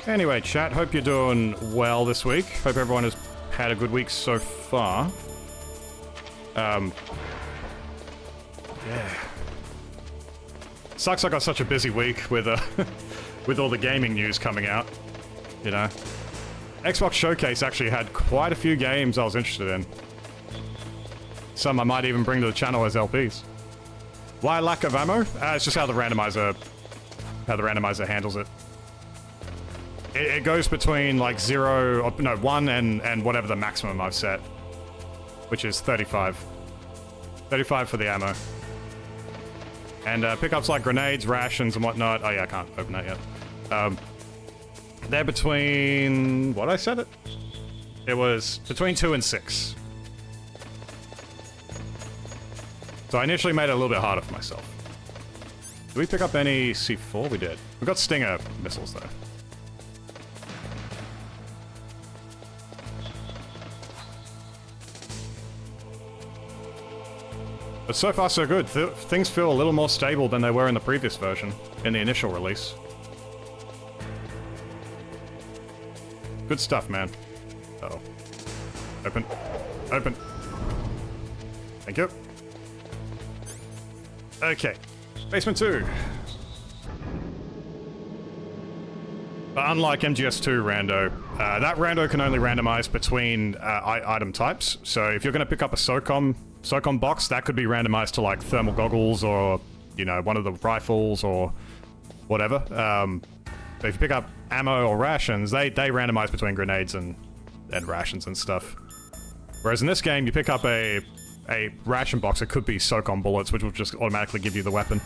Anyway, chat, hope you're doing well this week. Hope everyone has had a good week so far. Yeah. Sucks I got such a busy week with with all the gaming news coming out, you know. Xbox Showcase actually had quite a few games I was interested in. Some I might even bring to the channel as LPs. Why lack of ammo? It's just how the randomizer handles it. It goes between like 1 and whatever the maximum I've set, which is 35. 35 for the ammo. And pickups like grenades, rations, and whatnot. Oh yeah, I can't open that yet. They're between... what I said it? It was between 2 and 6. So I initially made it a little bit harder for myself. Did we pick up any C4? We did. We got Stinger missiles though. But so far so good. Things feel a little more stable than they were in the previous version, in the initial release. Good stuff, man. Uh-oh. Open. Open. Thank you. Okay. Basement 2. But unlike MGS2 Rando, that Rando can only randomize between item types. So if you're going to pick up a SOCOM box, that could be randomized to like thermal goggles or, you know, one of the rifles or whatever. But if you pick up ammo or rations, they randomize between grenades and rations and stuff. Whereas in this game, you pick up a ration box, it could be SOCOM bullets, which will just automatically give you the weapon.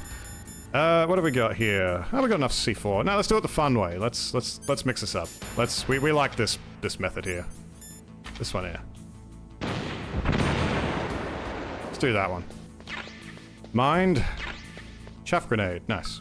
What have we got here? Oh, we got enough C4. Now let's do it the fun way. Let's mix this up. We like this method here. This one here. Let's do that one. Mind. Chaff grenade. Nice.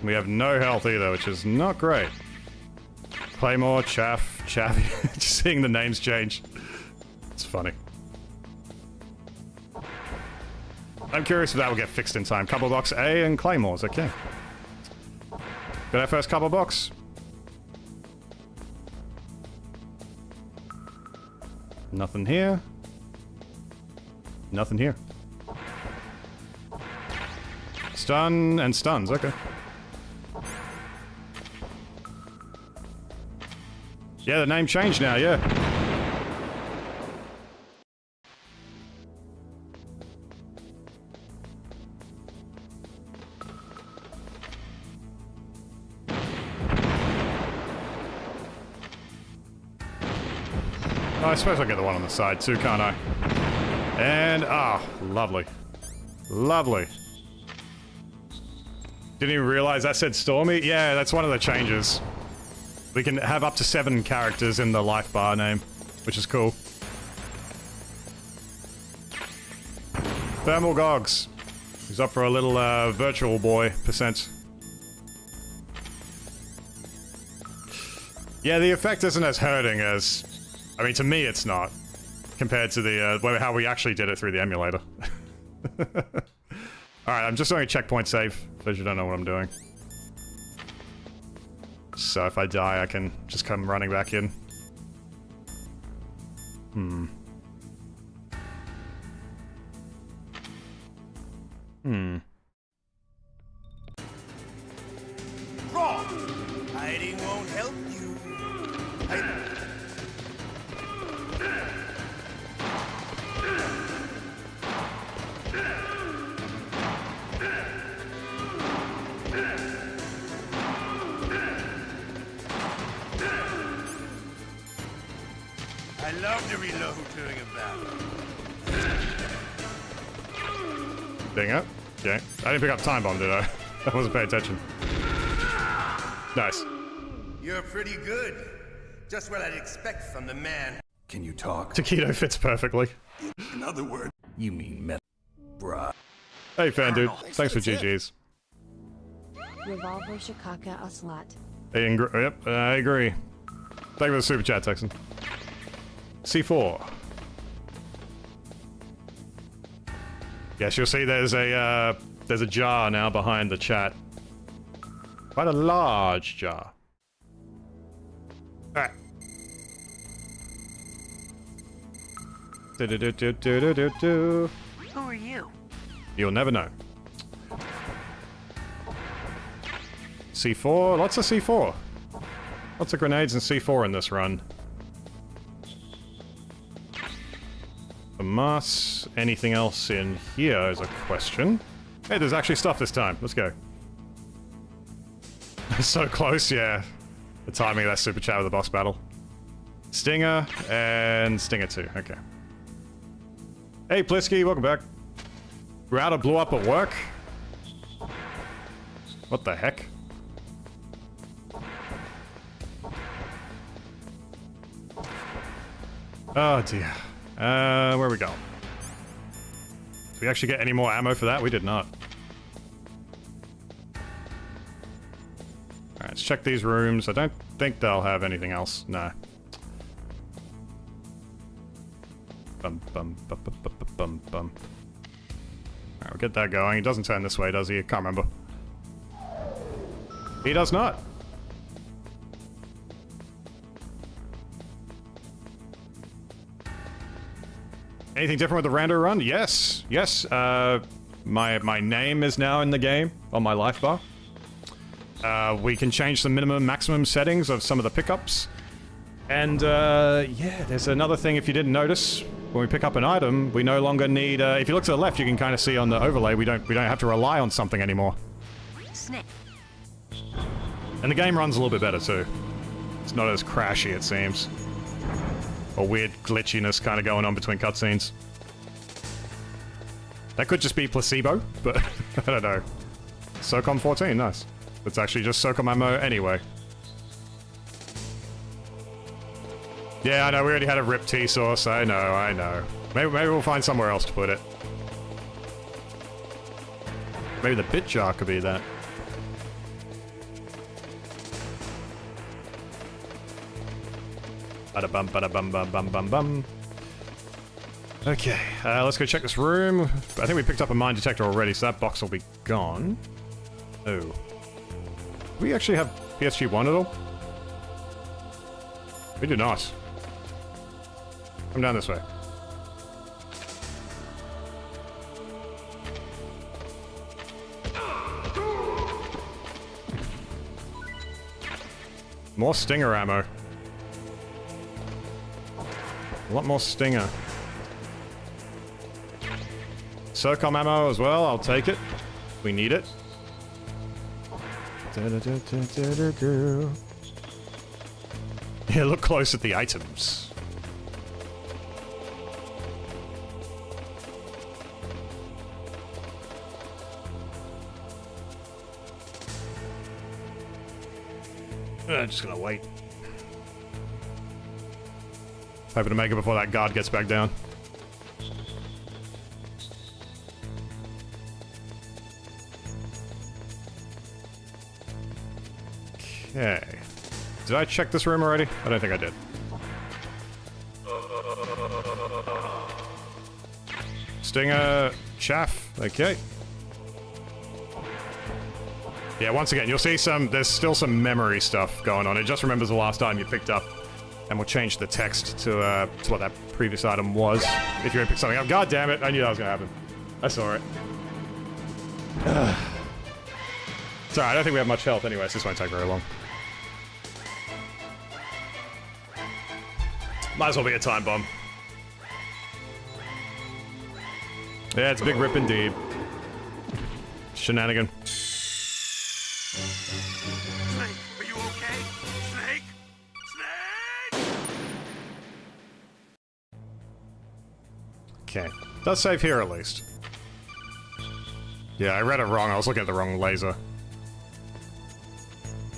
We have no health either, which is not great. Claymore, Chaff, Just seeing the names change. It's funny. I'm curious if that will get fixed in time. Couple box A and Claymores, okay. Got our first couple box. Nothing here. Nothing here. Stun and stuns, okay. Yeah, the name changed now, yeah. Oh, I suppose I'll get the one on the side too, can't I? And, lovely. Lovely. Didn't even realize that said Stormy? Yeah, that's one of the changes. We can have up to 7 characters in the life bar name, which is cool. Thermal Gogs. He's up for a little virtual boy percent. Yeah, the effect isn't as hurting as... I mean, to me it's not. Compared to the how we actually did it through the emulator. Alright, I'm just doing a checkpoint save, for those who don't know what I'm doing. So if I die, I can just come running back in. Wrong! Hiding won't help you. I love to reload during a battle. Dang it. Okay. I didn't pick up time bomb, did I? I wasn't paying attention. Nice. You're pretty good. Just what I'd expect from the man. Can you talk? Taquito fits perfectly. In other words, You mean metal, bruh. Hey, fan dude. Thanks for GG's. Revolver Shikaka Ocelot. Yep, I agree. Thank you for the super chat, Texan. C4. Yes, you'll see there's a jar now behind the chat. Quite a large jar. Alright. Who are you? You'll never know. C4, lots of C4. Lots of grenades and C4 in this run. The mass, anything else in here is a question. Hey, there's actually stuff this time. Let's go. So close, yeah. The timing of that super chat with the boss battle. Stinger and Stinger 2. Okay. Hey, Plisky, welcome back. Router blew up at work. What the heck? Oh dear. Where we go? Did we actually get any more ammo for that? We did not. Alright, let's check these rooms. I don't think they'll have anything else. No. Bum bum bum bum bum bum bum. Alright, we'll get that going. He doesn't turn this way, does he? I can't remember. He does not. Anything different with the rando run? Yes. Yes. My name is now in the game on my life bar. We can change the minimum maximum settings of some of the pickups. And yeah, there's another thing if you didn't notice. When we pick up an item, we no longer need if you look to the left, you can kind of see on the overlay we don't have to rely on something anymore. Snake. And the game runs a little bit better too. It's not as crashy, it seems. Or weird glitchiness kind of going on between cutscenes. That could just be placebo, but I don't know. SOCOM 14, nice. It's actually just SOCOM ammo anyway. Yeah, I know, we already had a RIP T-Source, I know. Maybe we'll find somewhere else to put it. Maybe the bit jar could be that. Bada bum bada bum bum bum bum bum. Okay, let's go check this room. I think we picked up a mine detector already, so that box will be gone. Oh. Do we actually have PSG1 at all? We do not. Come down this way. More stinger ammo. A lot more stinger. SOCOM ammo as well, I'll take it. We need it. Yeah, look close at the items. I'm just gonna wait. Hoping to make it before that guard gets back down. Okay. Did I check this room already? I don't think I did. Stinger, chaff, okay. Yeah, once again, you'll see there's still some memory stuff going on. It just remembers the last item you picked up, and we'll change the text to what that previous item was. If you're gonna pick something up. God damn it, I knew that was gonna happen. I saw it. Sorry, I don't think we have much health anyway, so this won't take very long. Might as well be a time bomb. Yeah, it's a big rip indeed. Shenanigan. Snake, are you okay? Snake? Snake! Okay. Does save here at least. Yeah, I read it wrong. I was looking at the wrong laser.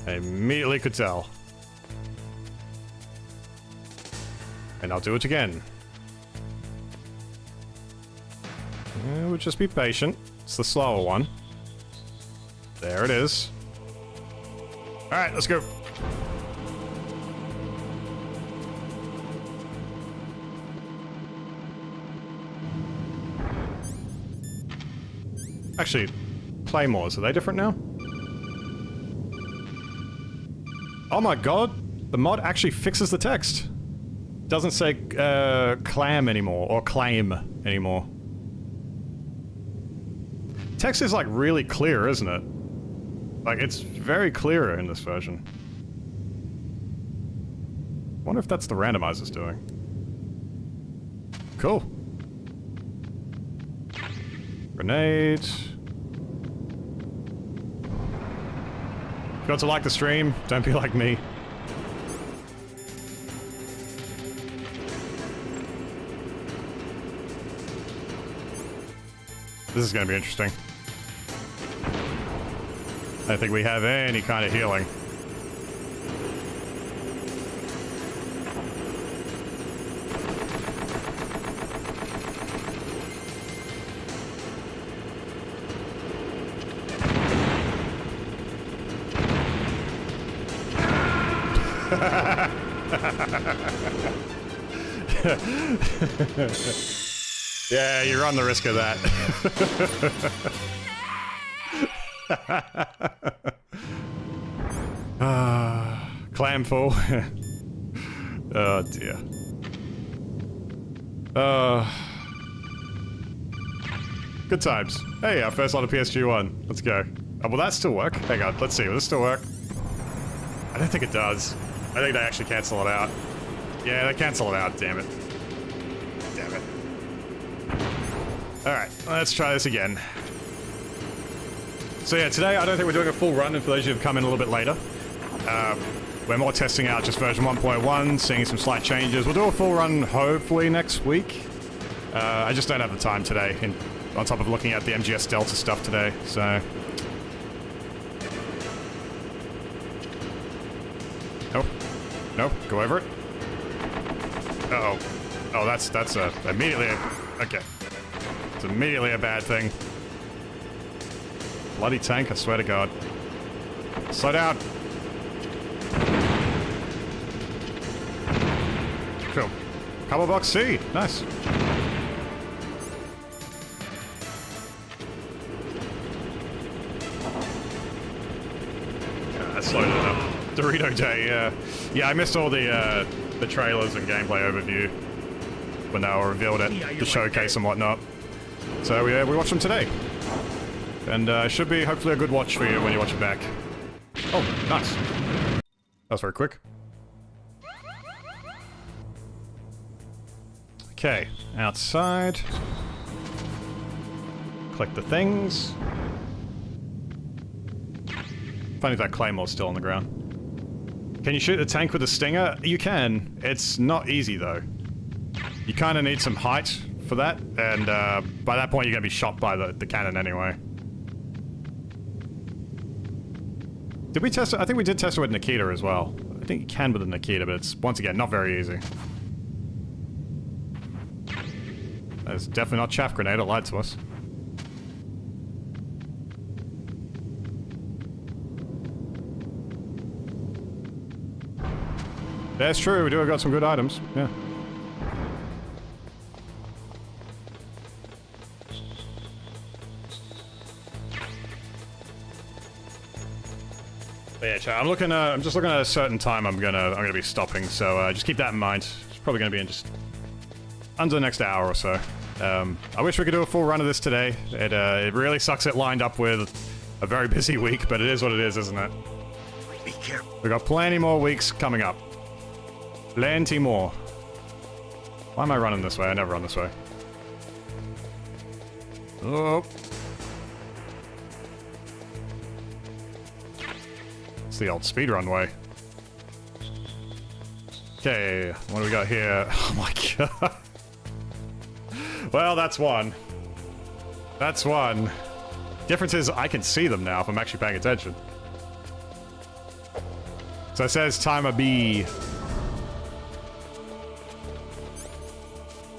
I immediately could tell. And I'll do it again. Yeah, we'll just be patient. It's the slower one. There it is. Alright, let's go. Actually, claymores, are they different now? Oh my god! The mod actually fixes the text. Doesn't say clam anymore, or claim anymore. Text is like really clear, isn't it? Like, it's very clear in this version. Wonder if that's the randomizer's doing. Cool. Grenade. Got to like the stream, don't be like me. This is gonna be interesting. I don't think we have any kind of healing. Yeah, you run the risk of that. Clam full. Oh dear. Good times. Hey, our first lot of PSG1. Let's go. Oh, will that still work? Hang on, let's see. Will this still work? I don't think it does. I think they actually cancel it out. Yeah, they cancel it out, damn it. Damn it. Alright, let's try this again. So yeah, today I don't think we're doing a full run, and for those of you who've come in a little bit later, we're more testing out just version 1.1, seeing some slight changes. We'll do a full run hopefully next week. I just don't have the time today, on top of looking at the MGS Delta stuff today, so... Nope. Nope, go over it. Uh-oh. Oh, that's immediately okay. It's immediately a bad thing. Bloody tank, I swear to God. Slow down. Cool. Cobble box C. Nice. That's loaded enough. Dorito Day, yeah, I missed all the trailers and gameplay overview when they were revealed at the showcase and whatnot. So we watched them today. And should be hopefully a good watch for you when you watch it back. Oh, nice. That was very quick. Okay, outside. Collect the things. Funny if that Claymore's still on the ground. Can you shoot the tank with a stinger? You can. It's not easy though. You kind of need some height for that, and by that point you're going to be shot by the cannon anyway. Did we test it? I think we did test it with Nikita as well. I think you can with the Nikita, but it's, once again, not very easy. That's definitely not chaff grenade, it lied to us. That's true, we do have got some good items, yeah. But yeah, chat, I'm just looking at a certain time I'm gonna be stopping, so just keep that in mind. It's probably gonna be in just under the next hour or so. I wish we could do a full run of this today. It really sucks it lined up with a very busy week, but it is what it is, isn't it? Be careful. We've got plenty more weeks coming up. Plenty more. Why am I running this way? I never run this way. Oh. It's the old speedrun way. Okay, what do we got here? Oh my god. Well, that's one. That's one. Difference is I can see them now if I'm actually paying attention. So it says timer B.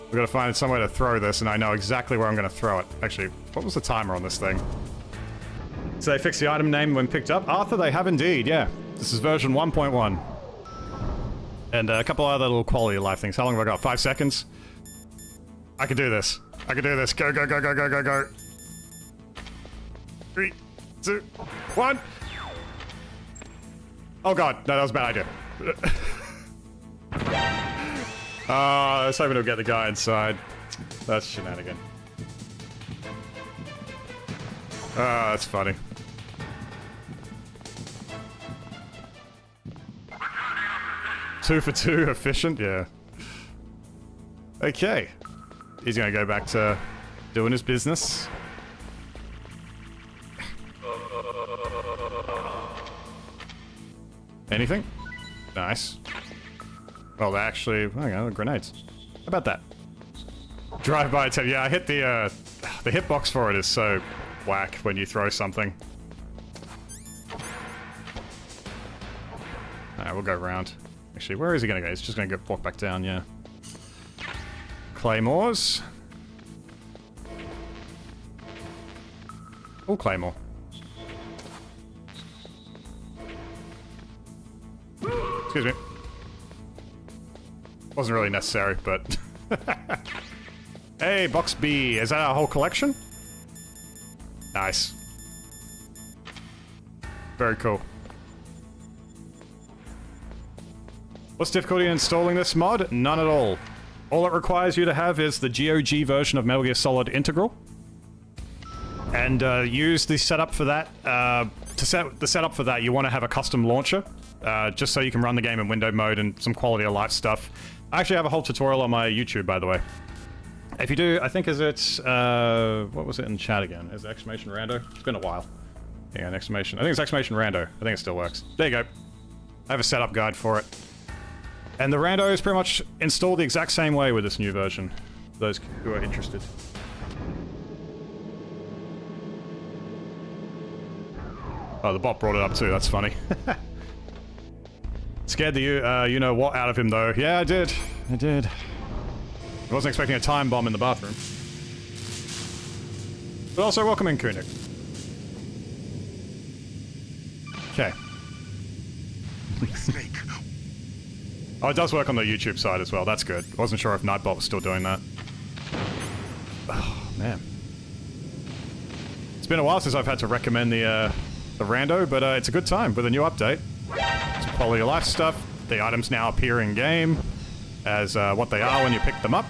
We've got to find somewhere to throw this, and I know exactly where I'm going to throw it. Actually, what was the timer on this thing? So they fixed the item name when picked up? Arthur, they have indeed, yeah. This is version 1.1. And a couple other little quality of life things. How long have I got? 5 seconds? I can do this. I can do this. Go, go, go, go, go, go, go. 3, 2, 1. Oh god, no, that was a bad idea. I was hoping to get the guy inside. That's shenanigan. That's funny. Two for two, efficient, yeah. Okay. He's gonna go back to doing his business. Anything? Nice. Well, they actually, hang on, grenades. How about that? Drive-by attack. Yeah, I hit the hitbox for it is so whack when you throw something. Alright, we'll go around. Actually, where is he gonna go? He's just gonna go walk back down, yeah. Claymores. Oh, Claymore. Excuse me. Wasn't really necessary, but... Hey, box B. Is that our whole collection? Nice. Very cool. What's difficulty in installing this mod? None at all. All it requires you to have is the GOG version of Metal Gear Solid Integral. And use the setup for that. To set the setup for that, you want to have a custom launcher. Just so you can run the game in window mode and some quality of life stuff. I actually have a whole tutorial on my YouTube, by the way. If you do, I think is it, what was it in chat again? Is it exclamation rando? It's been a while. Yeah, an exclamation. I think it's exclamation rando. I think it still works. There you go. I have a setup guide for it. And the rando is pretty much installed the exact same way with this new version. For those who are interested. Oh, the bot brought it up too. That's funny. Scared the you know what out of him though. Yeah, I did. I did. I wasn't expecting a time bomb in the bathroom. But also, welcome in, Kunik. Okay. Snake. Oh, it does work on the YouTube side as well. That's good. I wasn't sure if Nightbot was still doing that. Oh, man. It's been a while since I've had to recommend the rando, but it's a good time with a new update. Some quality of life stuff. The items now appear in game as what they are when you pick them up.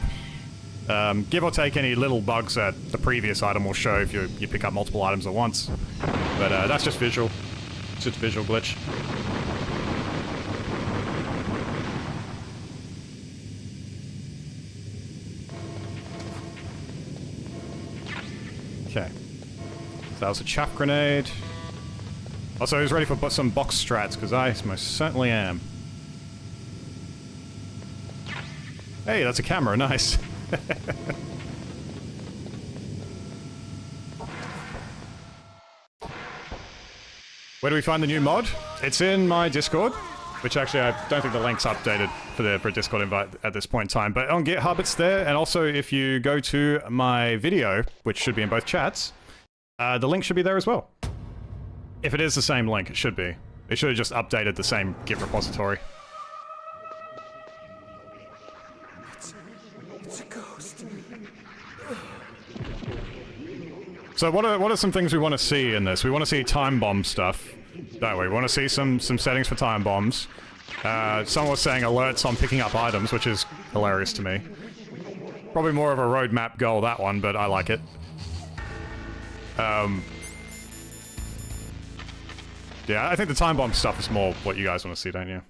Give or take any little bugs that the previous item will show if you pick up multiple items at once. But that's just visual. It's just a visual glitch. Okay. So that was a chaff grenade. Also, he's ready for some box strats, because I most certainly am. Hey, that's a camera, nice. Where do we find the new mod? It's in my Discord, which actually I don't think the link's updated for a Discord invite at this point in time, but on GitHub it's there, and also if you go to my video, which should be in both chats, the link should be there as well. If it is the same link, it should be. It should have just updated the same Git repository. So what are some things we want to see in this? We want to see time bomb stuff, don't we? We want to see some settings for time bombs. Someone was saying alerts on picking up items, which is hilarious to me. Probably more of a roadmap goal, that one, but I like it. Yeah, I think the time bomb stuff is more what you guys want to see, don't you?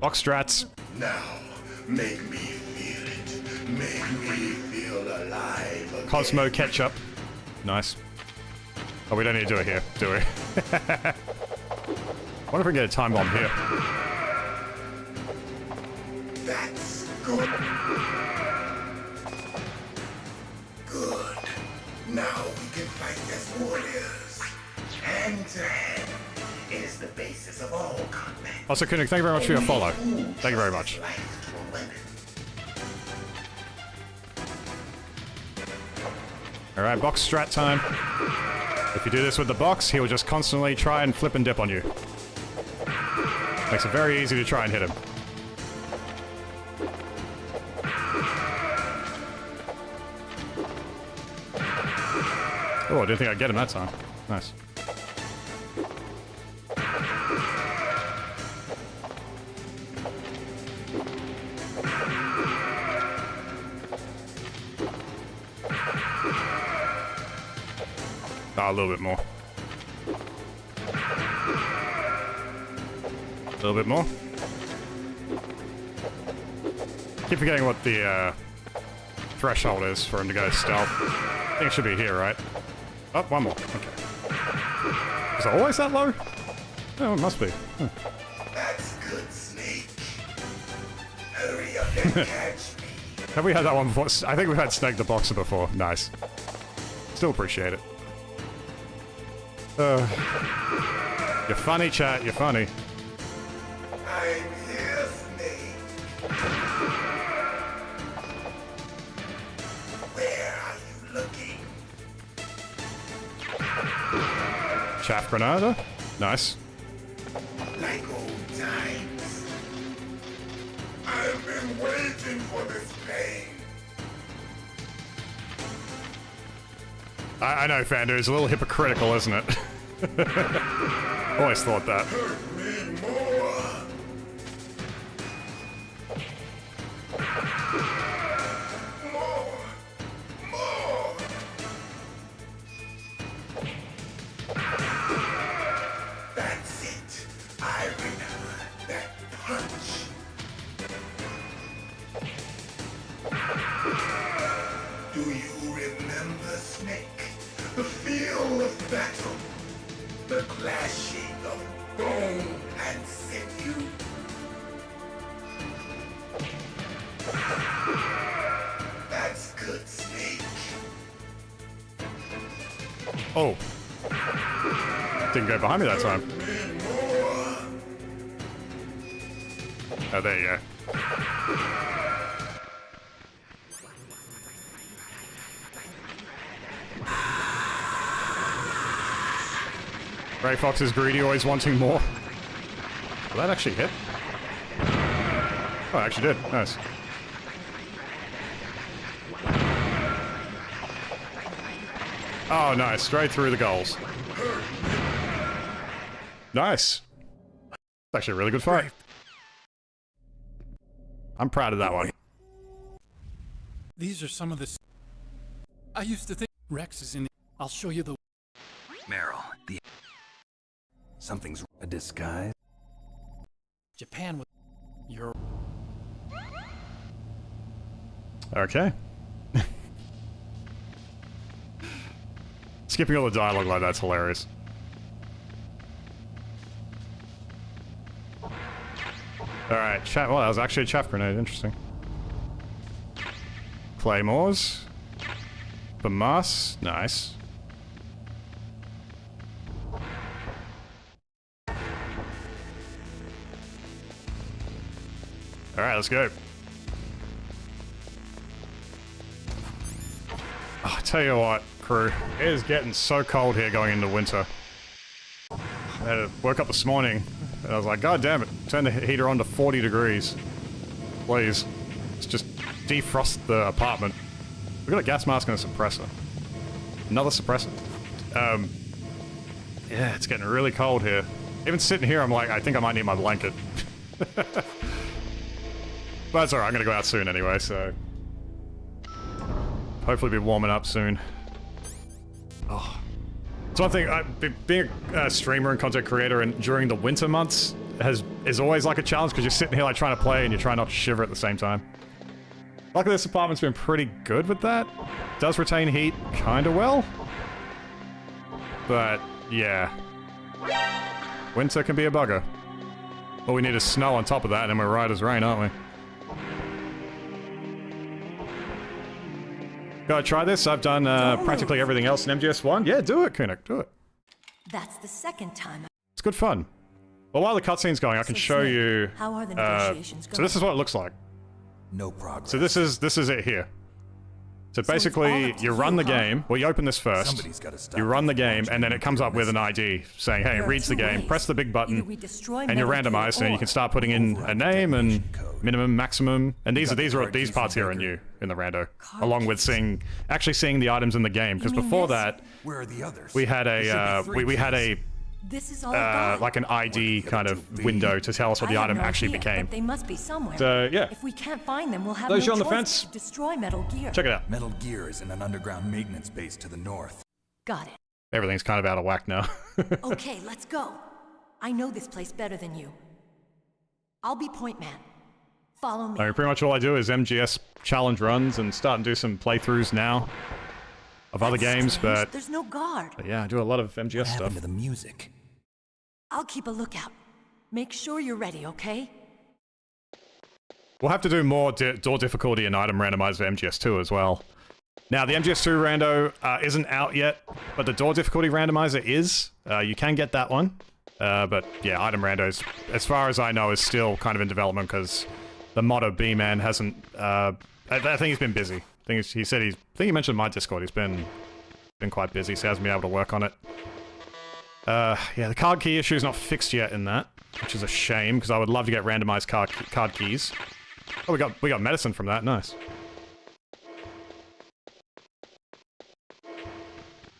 Box strats. Now, make me feel it. Make me feel alive again. Cosmo ketchup. Nice. Oh, we don't need to do it here, do we? I wonder if we can get a time bomb here. That's good. Good. Now we can fight as warriors. Hand to hand. It is the basis of all combat. Also, Koenig, thank you very much for your follow. Thank you very much. Alright, box strat time. If you do this with the box, he will just constantly try and flip and dip on you. Makes it very easy to try and hit him. Oh, I didn't think I'd get him that time. Nice. A little bit more. A little bit more. Keep forgetting what the threshold is for him to go stealth. I think it should be here, right? Oh, one more. Okay. Is it always that low? Oh, it must be. Huh. That's good, Snake. Hurry up and catch me. Have we had that one before? I think we've had Snake the Boxer before. Nice. Still appreciate it. You're funny, chat. You're funny. I'm here, Snake. Where are you looking? Chaff Granada. Nice. Like old times. I've been waiting for this pain. I know, Fander. It's a little hypocritical, isn't it? Always thought that. Hurt me more. More. That's it. I remember that punch. Do you remember, Snake? The feel of battle. The clashing of bone and sinew. That's good, Snake. Oh. Didn't go behind me that time. Oh, there you go. Gray Fox is greedy, always wanting more. Will that actually hit? Oh, it actually did. Nice. Oh, nice. Straight through the goals. Nice. It's actually a really good fight. I'm proud of that one. These are some of the... I used to think Rex is in the... I'll show you the... Meryl, the... Something's a disguise. Japan with... You're... Okay. Skipping all the dialogue like that's hilarious. Alright, chat. Well, that was actually a chaff grenade. Interesting. Claymores. Famas. Nice. Alright, let's go. Oh, I tell you what, crew. It is getting so cold here going into winter. I had to woke up this morning and I was like, God damn it, turn the heater on to 40 degrees. Please. Let's just defrost the apartment. We've got a gas mask and a suppressor. Another suppressor. Yeah, it's getting really cold here. Even sitting here, I'm like, I think I might need my blanket. But that's alright, I'm gonna go out soon anyway, so... Hopefully be warming up soon. Oh. It's one thing, being a streamer and content creator and during the winter months is always like a challenge because you're sitting here like trying to play and you're trying not to shiver at the same time. Luckily this apartment's been pretty good with that. Does retain heat kinda well. But, yeah. Winter can be a bugger. All we need is snow on top of that and then we're right as rain, aren't we? Gotta try this. I've done practically everything else in MGS1. Yeah, do it, Kunik, do it. That's the second time. It's good fun. Well, while the cutscene's going, I can show you... How are the negotiations going? So this is what it looks like. No progress. So this is it here. So basically, you run the game. Well, you open this first. You run the game, and then it comes up with an ID saying, hey, it reads the game, press the big button, and you're randomized, and you can start putting in a name and minimum, maximum, and these parts here are new in the rando, along with actually seeing the items in the game. Because before that, where are the others? we had a we had a like an ID kind of window to tell us what the item actually became. They must be somewhere. So yeah. If we can't find them, we'll have Those no on the choice fence? to destroy Metal Gear. Check it out. Metal Gear is in an underground maintenance base to the north. Got it. Everything's kind of out of whack now. Okay, let's go. I know this place better than you. I'll be point man. Follow me. I mean, pretty much all I do is MGS challenge runs and start and do some playthroughs now of other games, but there's no guard. yeah, I do a lot of MGS What stuff. happened to the music? I'll keep a lookout. Make sure you're ready, okay? We'll have to do more door difficulty and item randomizer for MGS2 as well. Now, the MGS2 rando isn't out yet, but the door difficulty randomizer is. You can get that one. But yeah, item randos, as far as I know, is still kind of in development because the modder B-Man hasn't... I think he's been busy. I think he mentioned in my Discord, he's been quite busy, so he hasn't been able to work on it. Yeah, the card key issue is not fixed yet in that, which is a shame, because I would love to get randomized card keys. Oh, we got medicine from that, nice.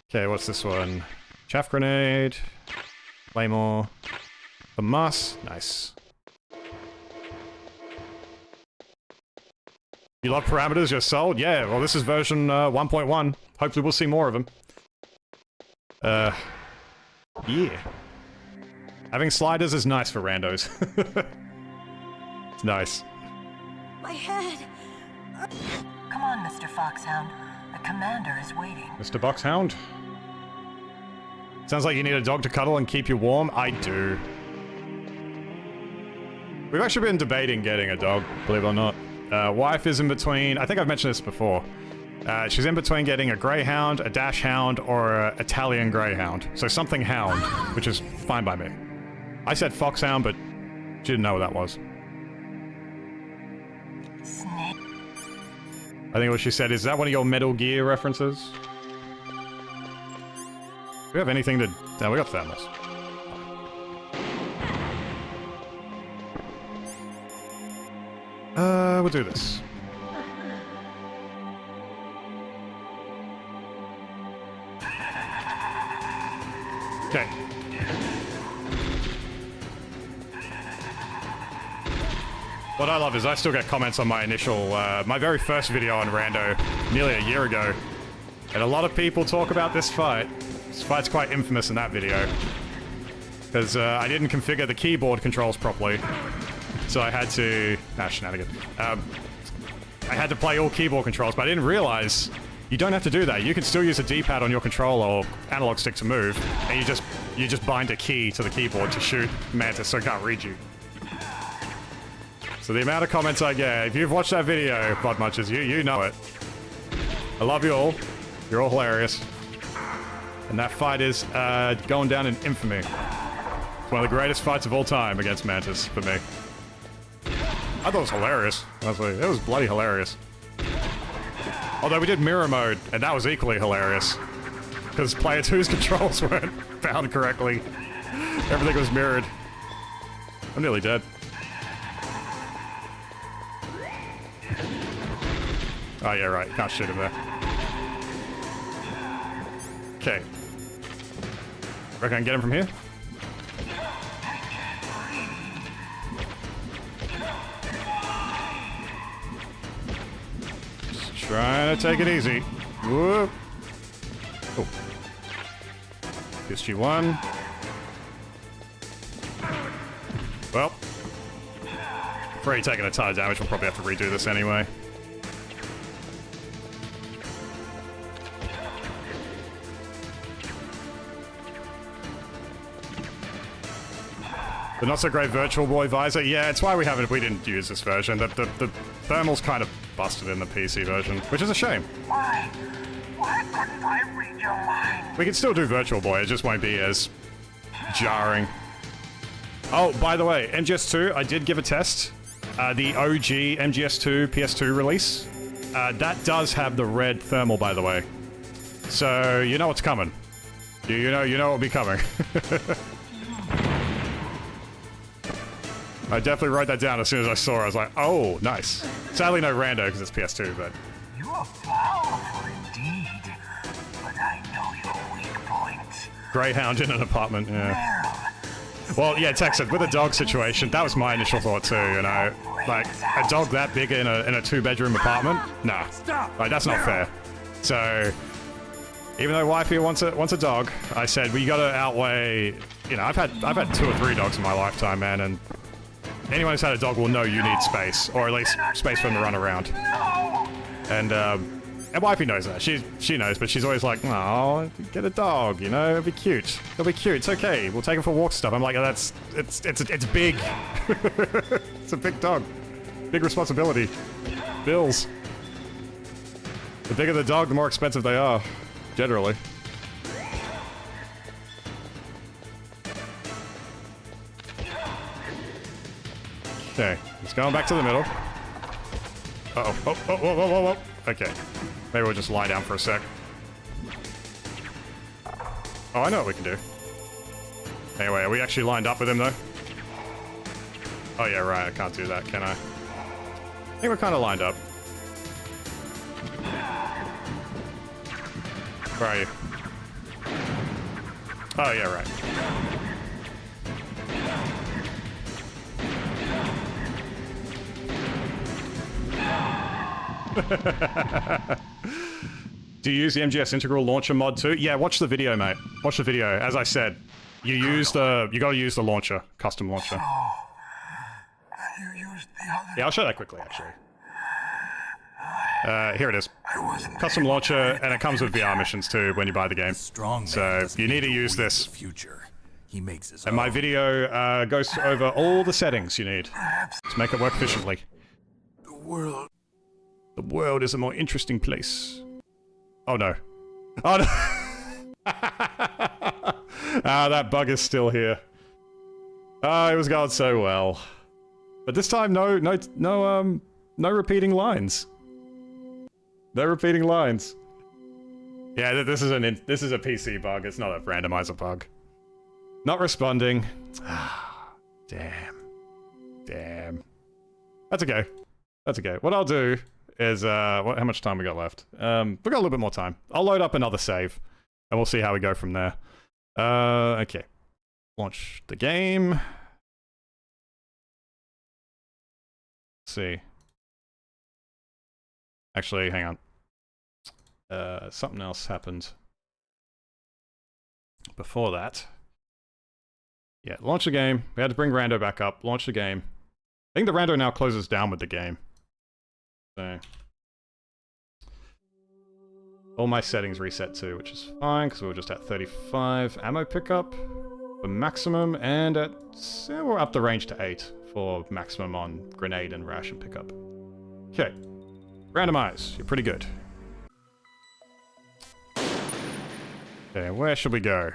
Okay, what's this one? Chaff grenade, claymore, the moss, nice. You love parameters you're sold? Yeah, well this is version 1.1. Hopefully we'll see more of them. Yeah. Having sliders is nice for randos. It's nice. My head! Come on, Mr. Foxhound. The commander is waiting. Mr. Boxhound? Sounds like you need a dog to cuddle and keep you warm. I do. We've actually been debating getting a dog, believe it or not. Wife is in between... I think I've mentioned this before. She's in between getting a greyhound, a dash hound, or an Italian greyhound. So something hound, which is fine by me. I said foxhound, but she didn't know what that was. Snake. I think what she said is that one of your Metal Gear references? Do we have anything to... No, we got thermals. We'll do this. Okay. What I love is I still get comments on my initial, my very first video on Rando nearly a year ago. And a lot of people talk about this fight. This fight's quite infamous in that video. Because I didn't configure the keyboard controls properly. So I had to... Ah, shenanigans. I had to play all keyboard controls, but I didn't realize you don't have to do that. You can still use a D-pad on your controller or analog stick to move, and you just bind a key to the keyboard to shoot Mantis so it can't read you. So the amount of comments I get, if you've watched that video, Blood Munchers, you know it. I love you all. You're all hilarious. And that fight is going down in infamy. It's one of the greatest fights of all time against Mantis for me. I thought it was hilarious. Honestly, it was bloody hilarious. Although we did mirror mode, and that was equally hilarious. Because player 2's controls weren't bound correctly. Everything was mirrored. I'm nearly dead. Oh yeah, right. Can't shoot him there. Okay. Reckon I can get him from here? Just trying to take it easy. Whoop. Oh. PSG1. Well. I've already taken a ton of damage. We'll probably have to redo this anyway. The not so great Virtual Boy visor. Yeah, it's why we didn't use this version. The thermal's kind of busted in the PC version, which is a shame. Why? Why couldn't I read your mind? We can still do Virtual Boy, it just won't be as jarring. Oh, by the way, MGS2, I did give a test. The OG MGS2 PS2 release. That does have the red thermal, by the way. So, you know what's coming. You know what'll be coming. I definitely wrote that down as soon as I saw it. I was like, oh, nice. Sadly, no rando because it's PS2, but... You are powerful indeed, but I know your weak points. Greyhound in an apartment, yeah. Well, yeah, Texan, with a dog situation, that was my initial thought too, you know? Like, a dog that big in a two-bedroom apartment? Nah. Like, that's not fair. So, even though wifey wants a dog, I said, well, you gotta outweigh... You know, I've had 2 or 3 dogs in my lifetime, man, and... Anyone who's had a dog will know you need space, or at least space for them to run around. And wifey knows that. She knows, but she's always like, "Oh, get a dog, you know? It'll be cute. It'll be cute. It's okay. We'll take it for walks and stuff." I'm like, oh, it's big. It's a big dog. Big responsibility. Bills. The bigger the dog, the more expensive they are, generally. Okay, it's going back to the middle. Uh-oh. Oh, whoa. Okay. Maybe we'll just lie down for a sec. Oh, I know what we can do. Anyway, are we actually lined up with him, though? Oh, yeah, right. I can't do that, can I? I think we're kind of lined up. Where are you? Oh, yeah, right. Do you use the MGS Integral Launcher mod too? Yeah, watch the video, mate. Watch the video. As I said, you gotta use the launcher, custom launcher. Yeah, I'll show that quickly, actually. Here it is. Custom launcher, and it comes with VR missions too when you buy the game. So you need to use this. He makes his and my video goes over all the settings you need to make it work efficiently. The world is a more interesting place. Oh no. Oh no! Ah, that bug is still here. Ah, it was going so well. But this time, no repeating lines. No repeating lines. Yeah, this is a PC bug. It's not a randomizer bug. Not responding. Ah, damn. That's okay. That's okay. What I'll do is, how much time we got left? We got a little bit more time. I'll load up another save, and we'll see how we go from there. Okay. Launch the game. Let's see. Actually, hang on. Something else happened before that. Yeah, launch the game. We had to bring Rando back up. Launch the game. I think the Rando now closes down with the game. So, all my settings reset too, which is fine because we were just at 35 ammo pickup for maximum, and we're up the range to 8 for maximum on grenade and ration pickup. Okay, randomize. You're pretty good. Okay, where should we go?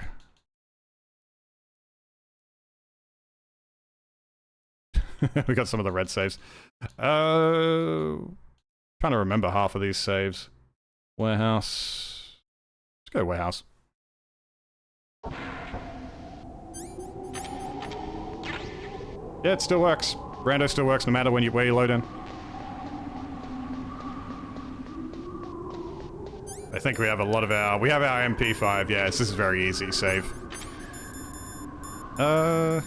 We got some of the red saves. Trying to remember half of these saves. Warehouse. Let's go warehouse. Yeah, it still works. Rando still works no matter where you load in. I think we have a lot of our... We have our MP5, yes, this is very easy, save. Oh,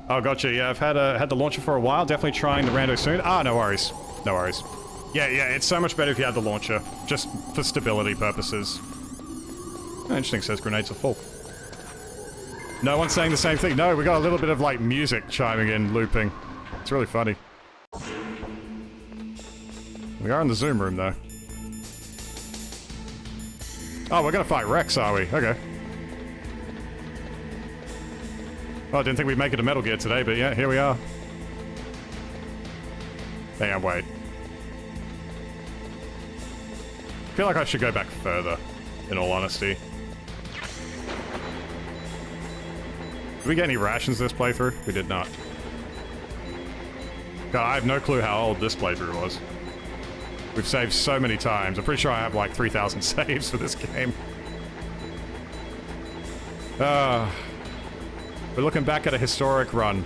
gotcha, yeah, I've had the launcher for a while, definitely trying the rando soon. Ah, no worries. No worries. Yeah, it's so much better if you had the launcher, just for stability purposes. Oh, interesting, says grenades are full. No one's saying the same thing. No, we got a little bit of, like, music chiming in, looping. It's really funny. We are in the Zoom room, though. Oh, we're gonna fight Rex, are we? Okay. Oh, I didn't think we'd make it to Metal Gear today, but yeah, here we are. Hang on, wait. I feel like I should go back further, in all honesty. Did we get any rations this playthrough? We did not. God, I have no clue how old this playthrough was. We've saved so many times. I'm pretty sure I have like 3,000 saves for this game. We're looking back at a historic run.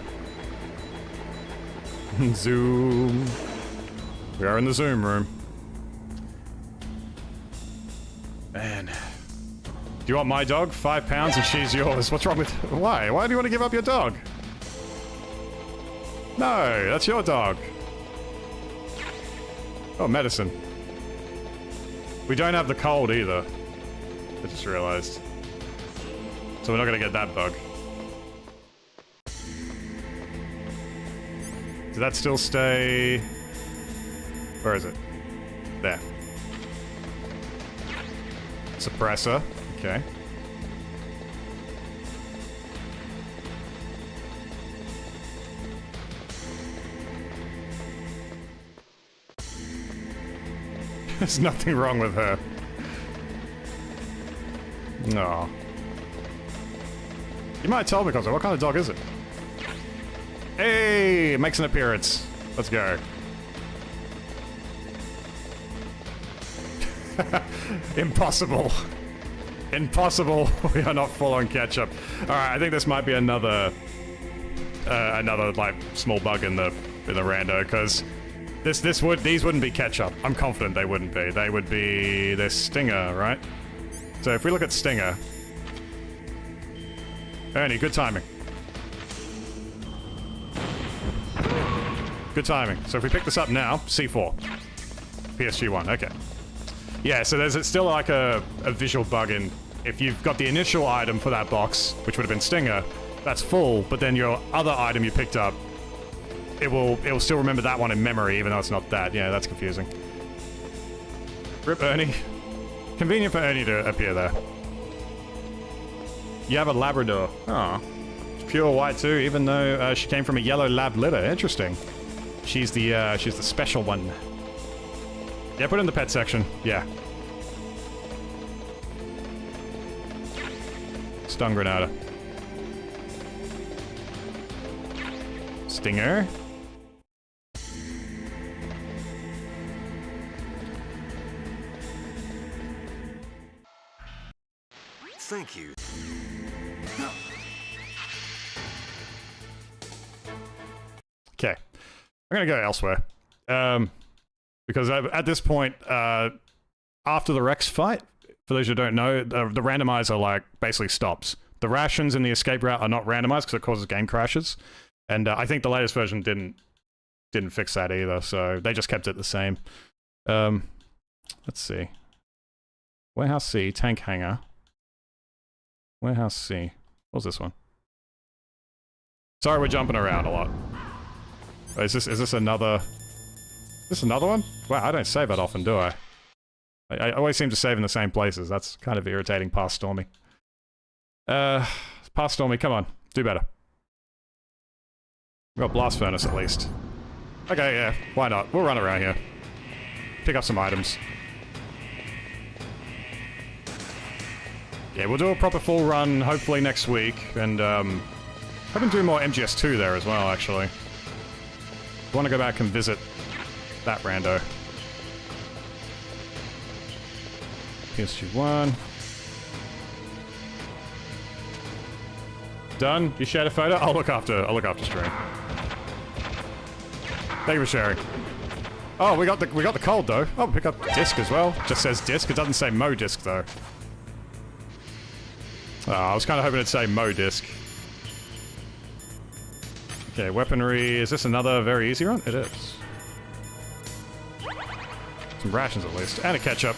Zoom. We are in the Zoom room. Man. Do you want my dog? 5 pounds and she's yours. What's wrong with... Why? Why do you want to give up your dog? No, that's your dog. Oh, medicine. We don't have the cold either. I just realized. So we're not gonna get that bug. Did that still stay... Where is it? There. Suppressor. Okay. There's nothing wrong with her. No. You might tell because what kind of dog is it? Hey, it makes an appearance. Let's go. Impossible. Impossible. We are not full on ketchup. All right, I think this might be another like small bug in the rando because these wouldn't be ketchup. I'm confident they wouldn't be. They would be this Stinger, right? So if we look at Stinger, Ernie, good timing. Good timing. So if we pick this up now, C4, PSG1. Okay. Yeah, so there's still like a visual bug in if you've got the initial item for that box, which would have been Stinger, that's full, but then your other item you picked up, it will still remember that one in memory, even though it's not that. Yeah, that's confusing. Rip Ernie. Convenient for Ernie to appear there. You have a Labrador. Oh. She's pure white too, even though she came from a yellow lab litter. Interesting. She's the special one. Yeah, put it in the pet section. Yeah. Stun Grenada. Stinger. Thank you. Okay. I'm gonna go elsewhere. Because at this point, after the Rex fight, for those who don't know, the randomizer like basically stops. The rations in the escape route are not randomized because it causes game crashes, and I think the latest version didn't fix that either. So they just kept it the same. Let's see. Warehouse C, tank hangar. Warehouse C. What's this one? Sorry, we're jumping around a lot. Is this another? Is this another one? Wow, I don't save that often, do I? I always seem to save in the same places. That's kind of irritating past Stormy. Past Stormy, come on. Do better. We got Blast Furnace at least. Okay, yeah. Why not? We'll run around here. Pick up some items. Yeah, we'll do a proper full run hopefully next week. And, hoping to do more MGS2 there as well, actually. I want to go back and visit that rando. PSG1. Done? You shared a photo? I'll look after stream. Thank you for sharing. Oh, we got the cold though. Oh, pick up disc as well. Just says disc. It doesn't say Mo disc though. Oh, I was kind of hoping it'd say Mo disc. Okay, weaponry. Is this another very easy run? It is. Some rations at least, and a ketchup.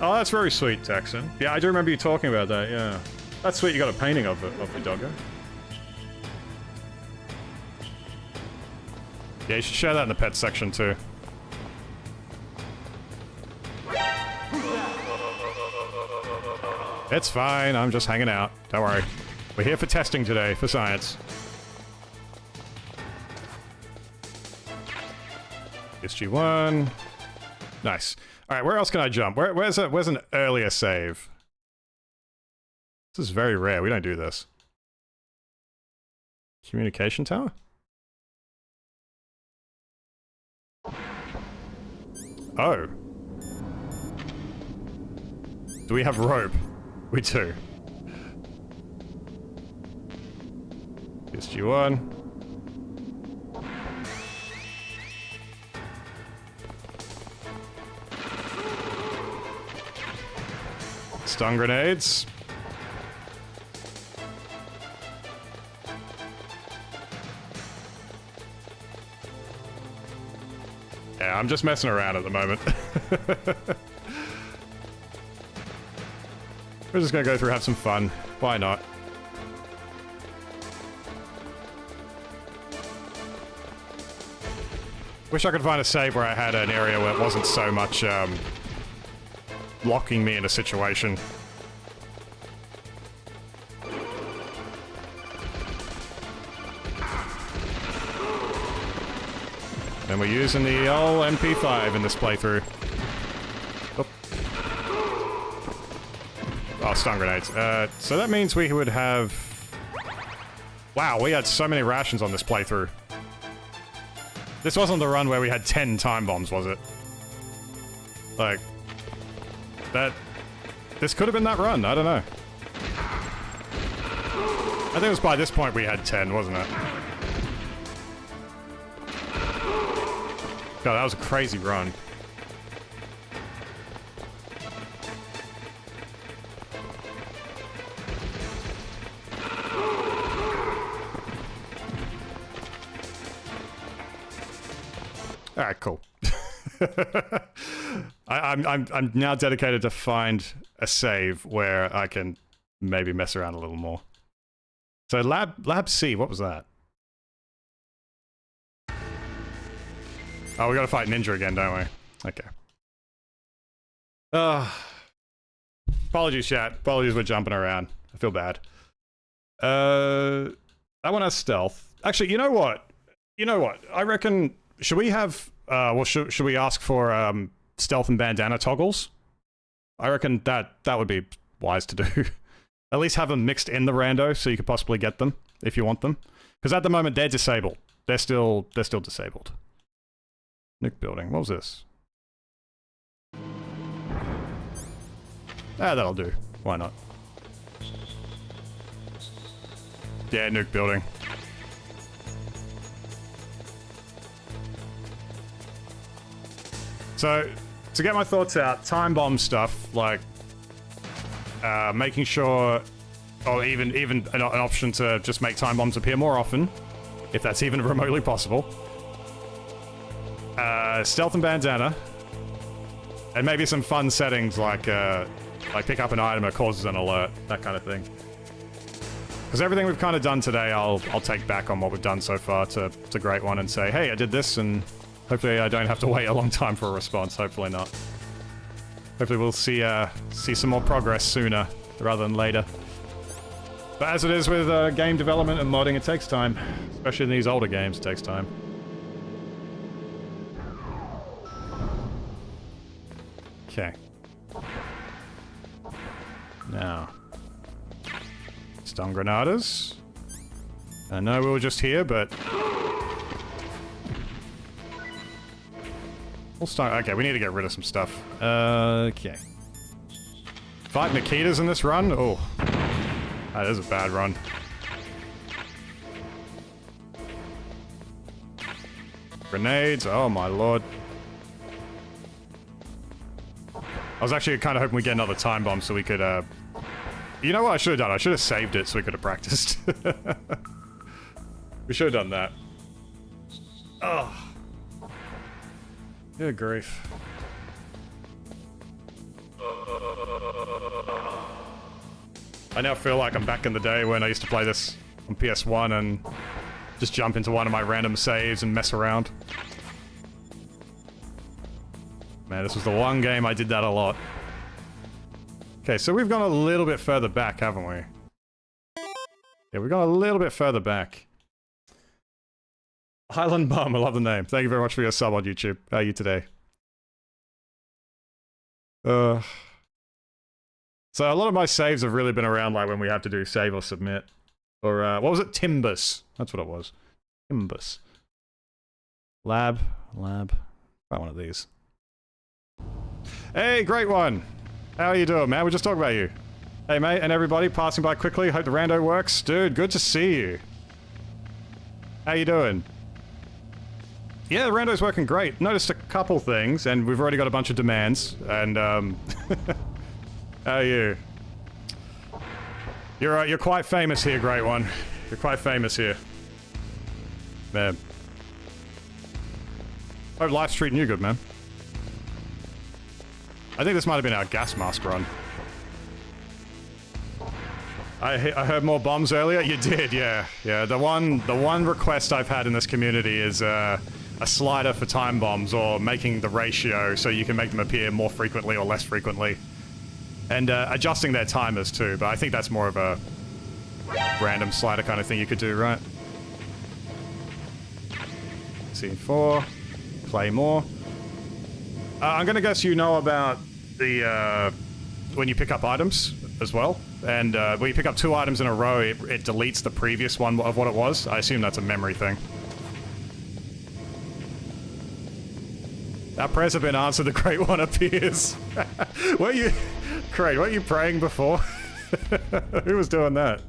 Oh, that's very sweet, Texan. Yeah, I do remember you talking about that, yeah. That's sweet, you got a painting of the doggo. Yeah, you should share that in the pet section too. It's fine, I'm just hanging out. Don't worry. We're here for testing today, for science. SG1. Nice. Alright, where else can I jump? Where's an earlier save? This is very rare, we don't do this. Communication tower? Oh. Do we have rope? We do. SG1. Stun grenades. Yeah, I'm just messing around at the moment. We're just gonna go through, have some fun. Why not? Wish I could find a save where I had an area where it wasn't so much, locking me in a situation. And we're using the old MP5 in this playthrough. Oh, oh, stun grenades. So that means we would have... Wow, we had so many rations on this playthrough. This wasn't the run where we had 10 time bombs, was it? Like... That... This could have been that run, I don't know. I think it was by this point we had 10, wasn't it? God, that was a crazy run. All right, cool. I'm now dedicated to find a save where I can maybe mess around a little more. So Lab C, what was that? Oh, we gotta fight Ninja again, don't we? Okay. Apologies, chat. Apologies, we're jumping around. I feel bad. That one has stealth. Actually, you know what? You know what? I reckon... Should we have... well, should we ask for stealth and bandana toggles? I reckon that would be wise to do. At least have them mixed in the rando so you could possibly get them if you want them. Because at the moment, they're disabled. They're still disabled. Nuke building. What was this? Ah, that'll do. Why not? Yeah, nuke building. So, to get my thoughts out, time bomb stuff, like making sure, or even an option to just make time bombs appear more often, if that's even remotely possible. Stealth and bandana, and maybe some fun settings like pick up an item that causes an alert, that kind of thing. Because everything we've kind of done today, I'll take back on what we've done so far to Great One and say, hey, I did this, and hopefully I don't have to wait a long time for a response. Hopefully not. Hopefully we'll see some more progress sooner rather than later. But as it is with game development and modding, it takes time. Especially in these older games, it takes time. Okay. Now. Stun granadas. I know we were just here, but... We'll start. Okay, we need to get rid of some stuff. Okay. 5 Nikitas in this run? Oh. That is a bad run. Grenades, oh my lord. I was actually kind of hoping we'd get another time bomb so we could, You know what I should have done? I should have saved it so we could have practiced. We should have done that. Oh. Good grief. I now feel like I'm back in the day when I used to play this on PS1 and just jump into one of my random saves and mess around. Man, this was the one game I did that a lot. Okay, so we've gone a little bit further back, haven't we? Yeah, we've gone a little bit further back. Highland Bum, I love the name. Thank you very much for your sub on YouTube. How are you today? So a lot of my saves have really been around like when we have to do save or submit. Or, what was it? Timbus. That's what it was. Timbus. Lab. Try one of these. Hey, great one! How are you doing, man? We're just talking about you. Hey, mate, and everybody passing by quickly. Hope the rando works. Dude, good to see you. How you doing? Yeah, the rando's working great. Noticed a couple things, and we've already got a bunch of demands, and, how are you? You're quite famous here, great one. You're quite famous here. Man. Hope life's treating you good, man. I think this might have been our gas mask run. I heard more bombs earlier. You did, yeah. Yeah, the one request I've had in this community is a slider for time bombs, or making the ratio so you can make them appear more frequently or less frequently. And adjusting their timers too, but I think that's more of a random slider kind of thing you could do, right? Scene 4. Play more. I'm gonna guess you know about the, when you pick up items as well. And when you pick up 2 items in a row, it deletes the previous one of what it was. I assume that's a memory thing. Our prayers have been answered, the great one appears. Were you... Great, weren't you praying before? Who was doing that?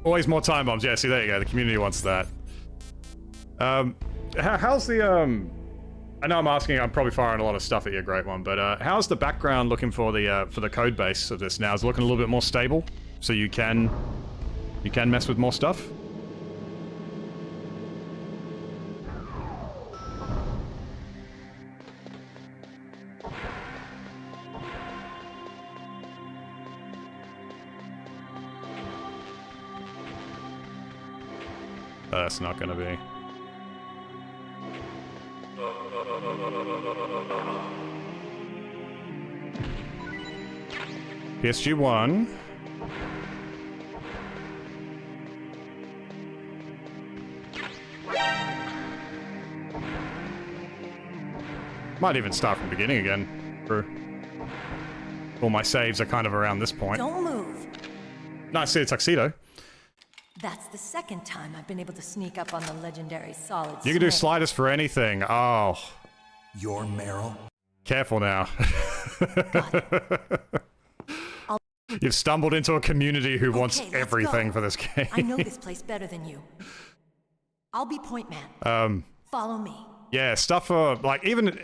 Always more time bombs. Yeah, see, there you go. The community wants that. How's the, I know I'm asking, I'm probably firing a lot of stuff at you, great one, but how's the background looking for the code base of this now? Is it looking a little bit more stable? So you can mess with more stuff? That's not gonna be. PSG1. Might even start from the beginning again. All my saves are kind of around this point. Don't move. Nice to see a tuxedo. That's the second time I've been able to sneak up on the legendary solid You can do snake. sliders for anything. Oh. You're Meryl? Careful now. You've stumbled into a community who wants everything for this game. I know this place better than you. I'll be point man. Follow me. Yeah, stuff for, like, even...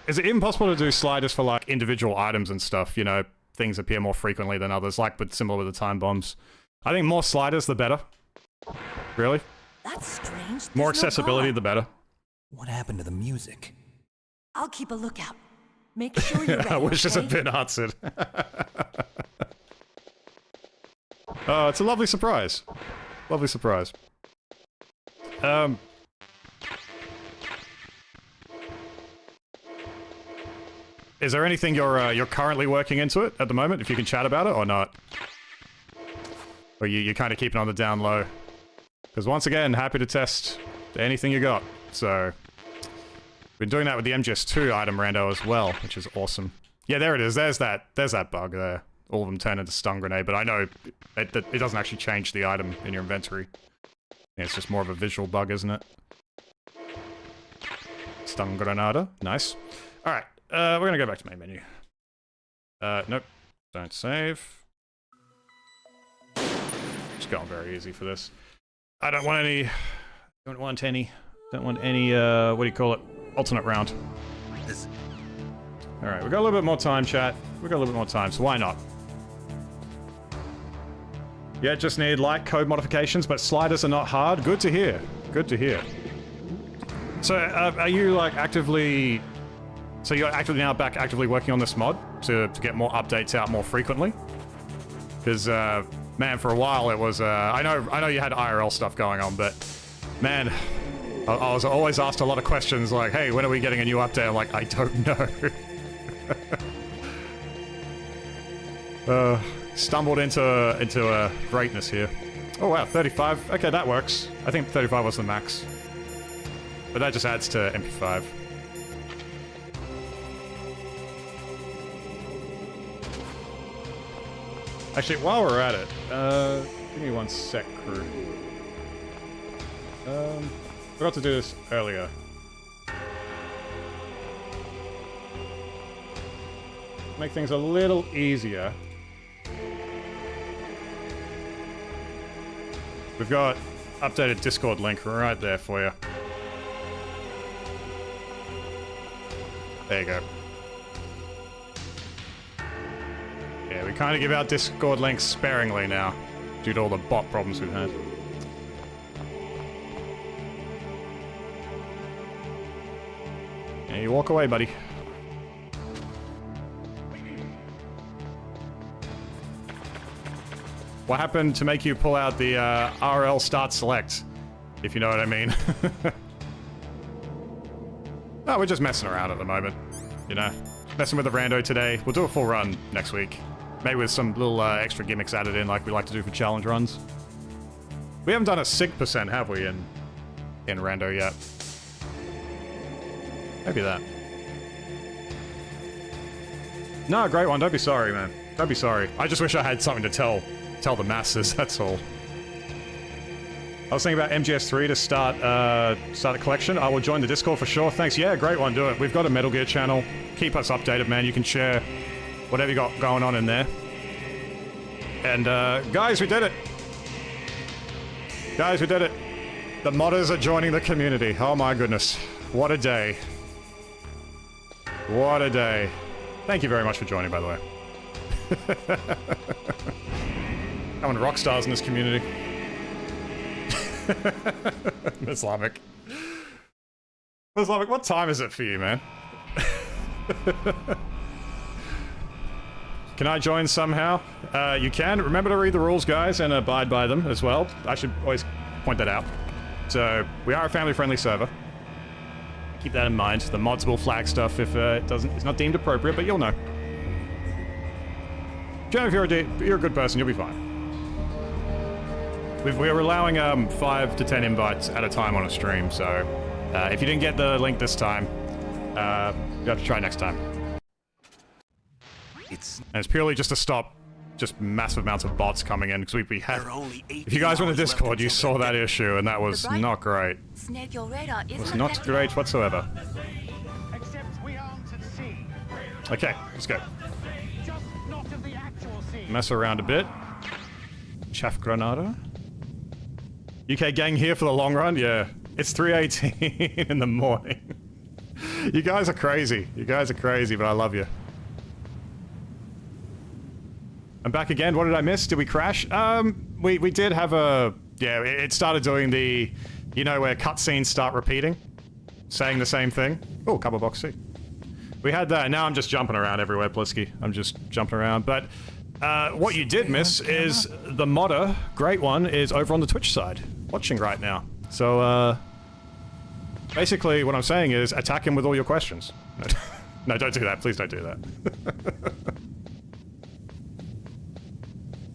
Is it even possible to do sliders for, like, individual items and stuff? You know, things appear more frequently than others, like, but similar with the time bombs. I think more sliders, the better. Really? That's strange. More There's no accessibility, bar. the better. What happened to the music? I'll keep a lookout. Make sure you're ready, I wish this had okay? been answered. Oh, it's a lovely surprise. Lovely surprise. Is there anything you're currently working into it at the moment, if you can chat about it or not? Or you're kind of keeping on the down low? Because once again, happy to test anything you got. So, been doing that with the MGS2 item rando as well, which is awesome. Yeah, there it is. There's that bug there. All of them turn into stun grenade, but I know it doesn't actually change the item in your inventory. Yeah, it's just more of a visual bug, isn't it? Stun Granada. Nice. Alright, we're gonna go back to main menu. Nope. Don't save. Just going very easy for this. I don't want any... Don't want any, what do you call it? Alternate round. Alright, we got a little bit more time, chat. We got a little bit more time, so why not? Yeah, just need light code modifications, but sliders are not hard. Good to hear. Good to hear. So, are you, like, actively... So you're actively now back actively working on this mod to get more updates out more frequently? Because, man, for a while it was, I know you had IRL stuff going on, but, man, I was always asked a lot of questions like, hey, when are we getting a new update? I'm like, I don't know. Stumbled into greatness here. Oh wow, 35. Okay, that works. I think 35 was the max. But that just adds to MP5. Actually, while we're at it, give me one sec, crew. Forgot to do this earlier. Make things a little easier. We've got updated Discord link right there for you. There you go. Yeah, we kind of give out Discord links sparingly now, due to all the bot problems we've had. Yeah, you walk away, buddy. What happened to make you pull out the RL start select, if you know what I mean? Oh, we're just messing around at the moment, you know. Messing with the rando today. We'll do a full run next week. Maybe with some little extra gimmicks added in like we like to do for challenge runs. We haven't done a sig %, have we, in rando yet? Maybe that. No, great one. Don't be sorry, man. Don't be sorry. I just wish I had something to tell the masses, that's all. I was thinking about MGS3 to start the collection. I will join the Discord for sure. Thanks. Yeah, great one. Do it. We've got a Metal Gear channel. Keep us updated, man. You can share whatever you got going on in there. And, guys, we did it. Guys, we did it. The modders are joining the community. Oh my goodness. What a day. What a day. Thank you very much for joining, by the way. Having rock stars in this community. Islamic. Islamic, what time is it for you, man? Can I join somehow? You can. Remember to read the rules, guys, and abide by them as well. I should always point that out. So, we are a family-friendly server. Keep that in mind. The mods will flag stuff if it's not deemed appropriate, but you'll know. Jen, if you're a good person, you'll be fine. We're allowing 5 to 10 invites at a time on a stream, so if you didn't get the link this time, you have to try next time. And it's purely just to stop just massive amounts of bots coming in, because we had... If you guys were in the Discord, you saw that issue, and that was not great. It was not great whatsoever. Okay, let's go. Mess around a bit. Chaff Granada. UK gang here for the long run? Yeah. It's 3:18 in the morning. You guys are crazy. You guys are crazy, but I love you. I'm back again. What did I miss? Did we crash? We did have a... Yeah, it started doing the... You know, where cutscenes start repeating? Saying the same thing? Oh, couple box C. We had that. Now I'm just jumping around everywhere, Plisky. I'm just jumping around, but... what you did miss is the modder, great one, is over on the Twitch side, watching right now. So, basically what I'm saying is attack him with all your questions. No, don't do that. Please don't do that.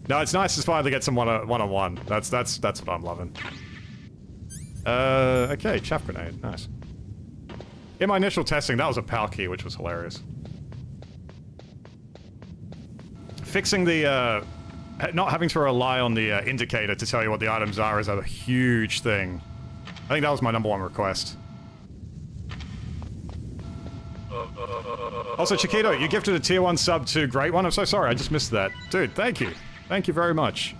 No, it's nice to finally get some one-on-one. That's what I'm loving. Okay, chaff grenade. Nice. In my initial testing, that was a PAL key, which was hilarious. Fixing the, not having to rely on the indicator to tell you what the items are is a huge thing. I think that was my #1 request. Also, Chiquito, you gifted a tier 1 sub to Great One. I'm so sorry, I just missed that. Dude, thank you. Thank you very much.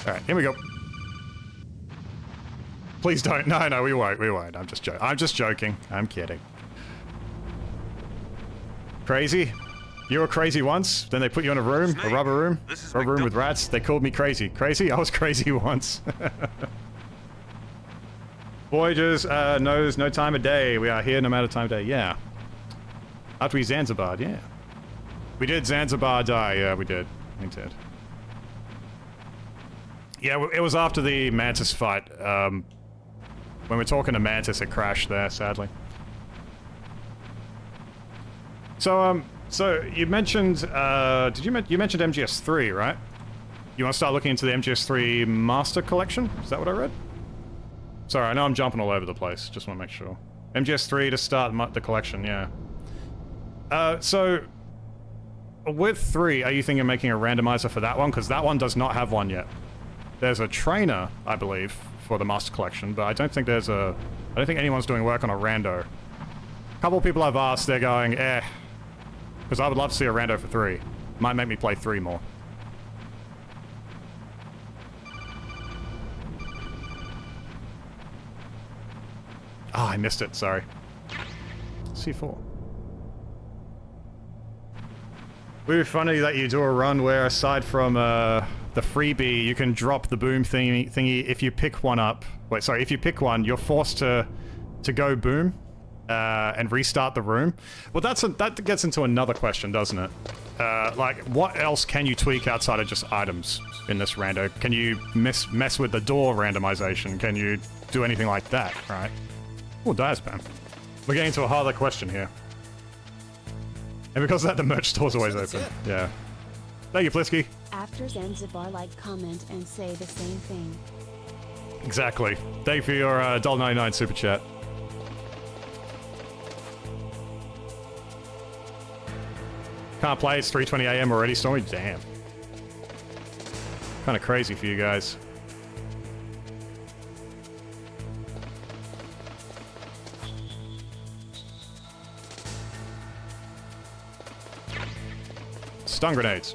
Alright, here we go. Please don't. No, no, we won't. We won't. I'm just joking. I'm kidding. Crazy? You were crazy once, then they put you in a room, a rubber room with rats. They called me crazy. Crazy? I was crazy once. Voyagers knows no time of day. We are here no matter time of day. Yeah. After we Zanzibar, yeah. We did Zanzibar die. Yeah, we did. We did. Yeah, it was after the Mantis fight. When we're talking to Mantis, it crashed there, sadly. So, so you mentioned, you mentioned MGS3, right? You want to start looking into the MGS3 Master Collection? Is that what I read? Sorry, I know I'm jumping all over the place. Just want to make sure. MGS3 to start the collection, yeah. So, with 3, are you thinking of making a randomizer for that one? Because that one does not have one yet. There's a trainer, I believe, for the Master Collection, but I don't think there's a... I don't think anyone's doing work on a rando. A couple of people I've asked, they're going, eh. Because I would love to see a rando for 3. Might make me play 3 more. Oh, I missed it, sorry. C4. Would be funny that you do a run where, aside from the freebie, you can drop the boom thingy if you pick one up. Wait, sorry, if you pick one, you're forced to go boom and restart the room. Well, that gets into another question, doesn't it? Like, what else can you tweak outside of just items in this rando? Can you mess with the door randomization? Can you do anything like that, right? Oh, Diaspam. We're getting into a harder question here. And because of that, the merch store's always open. Yeah. Thank you, Plisky. After Zanzibar, like, comment, and say the same thing. Exactly. Thank you for your $1.99 super chat. Can't play, it's 3:20 AM already, Stormy? Damn. Kind of crazy for you guys. Stun grenades.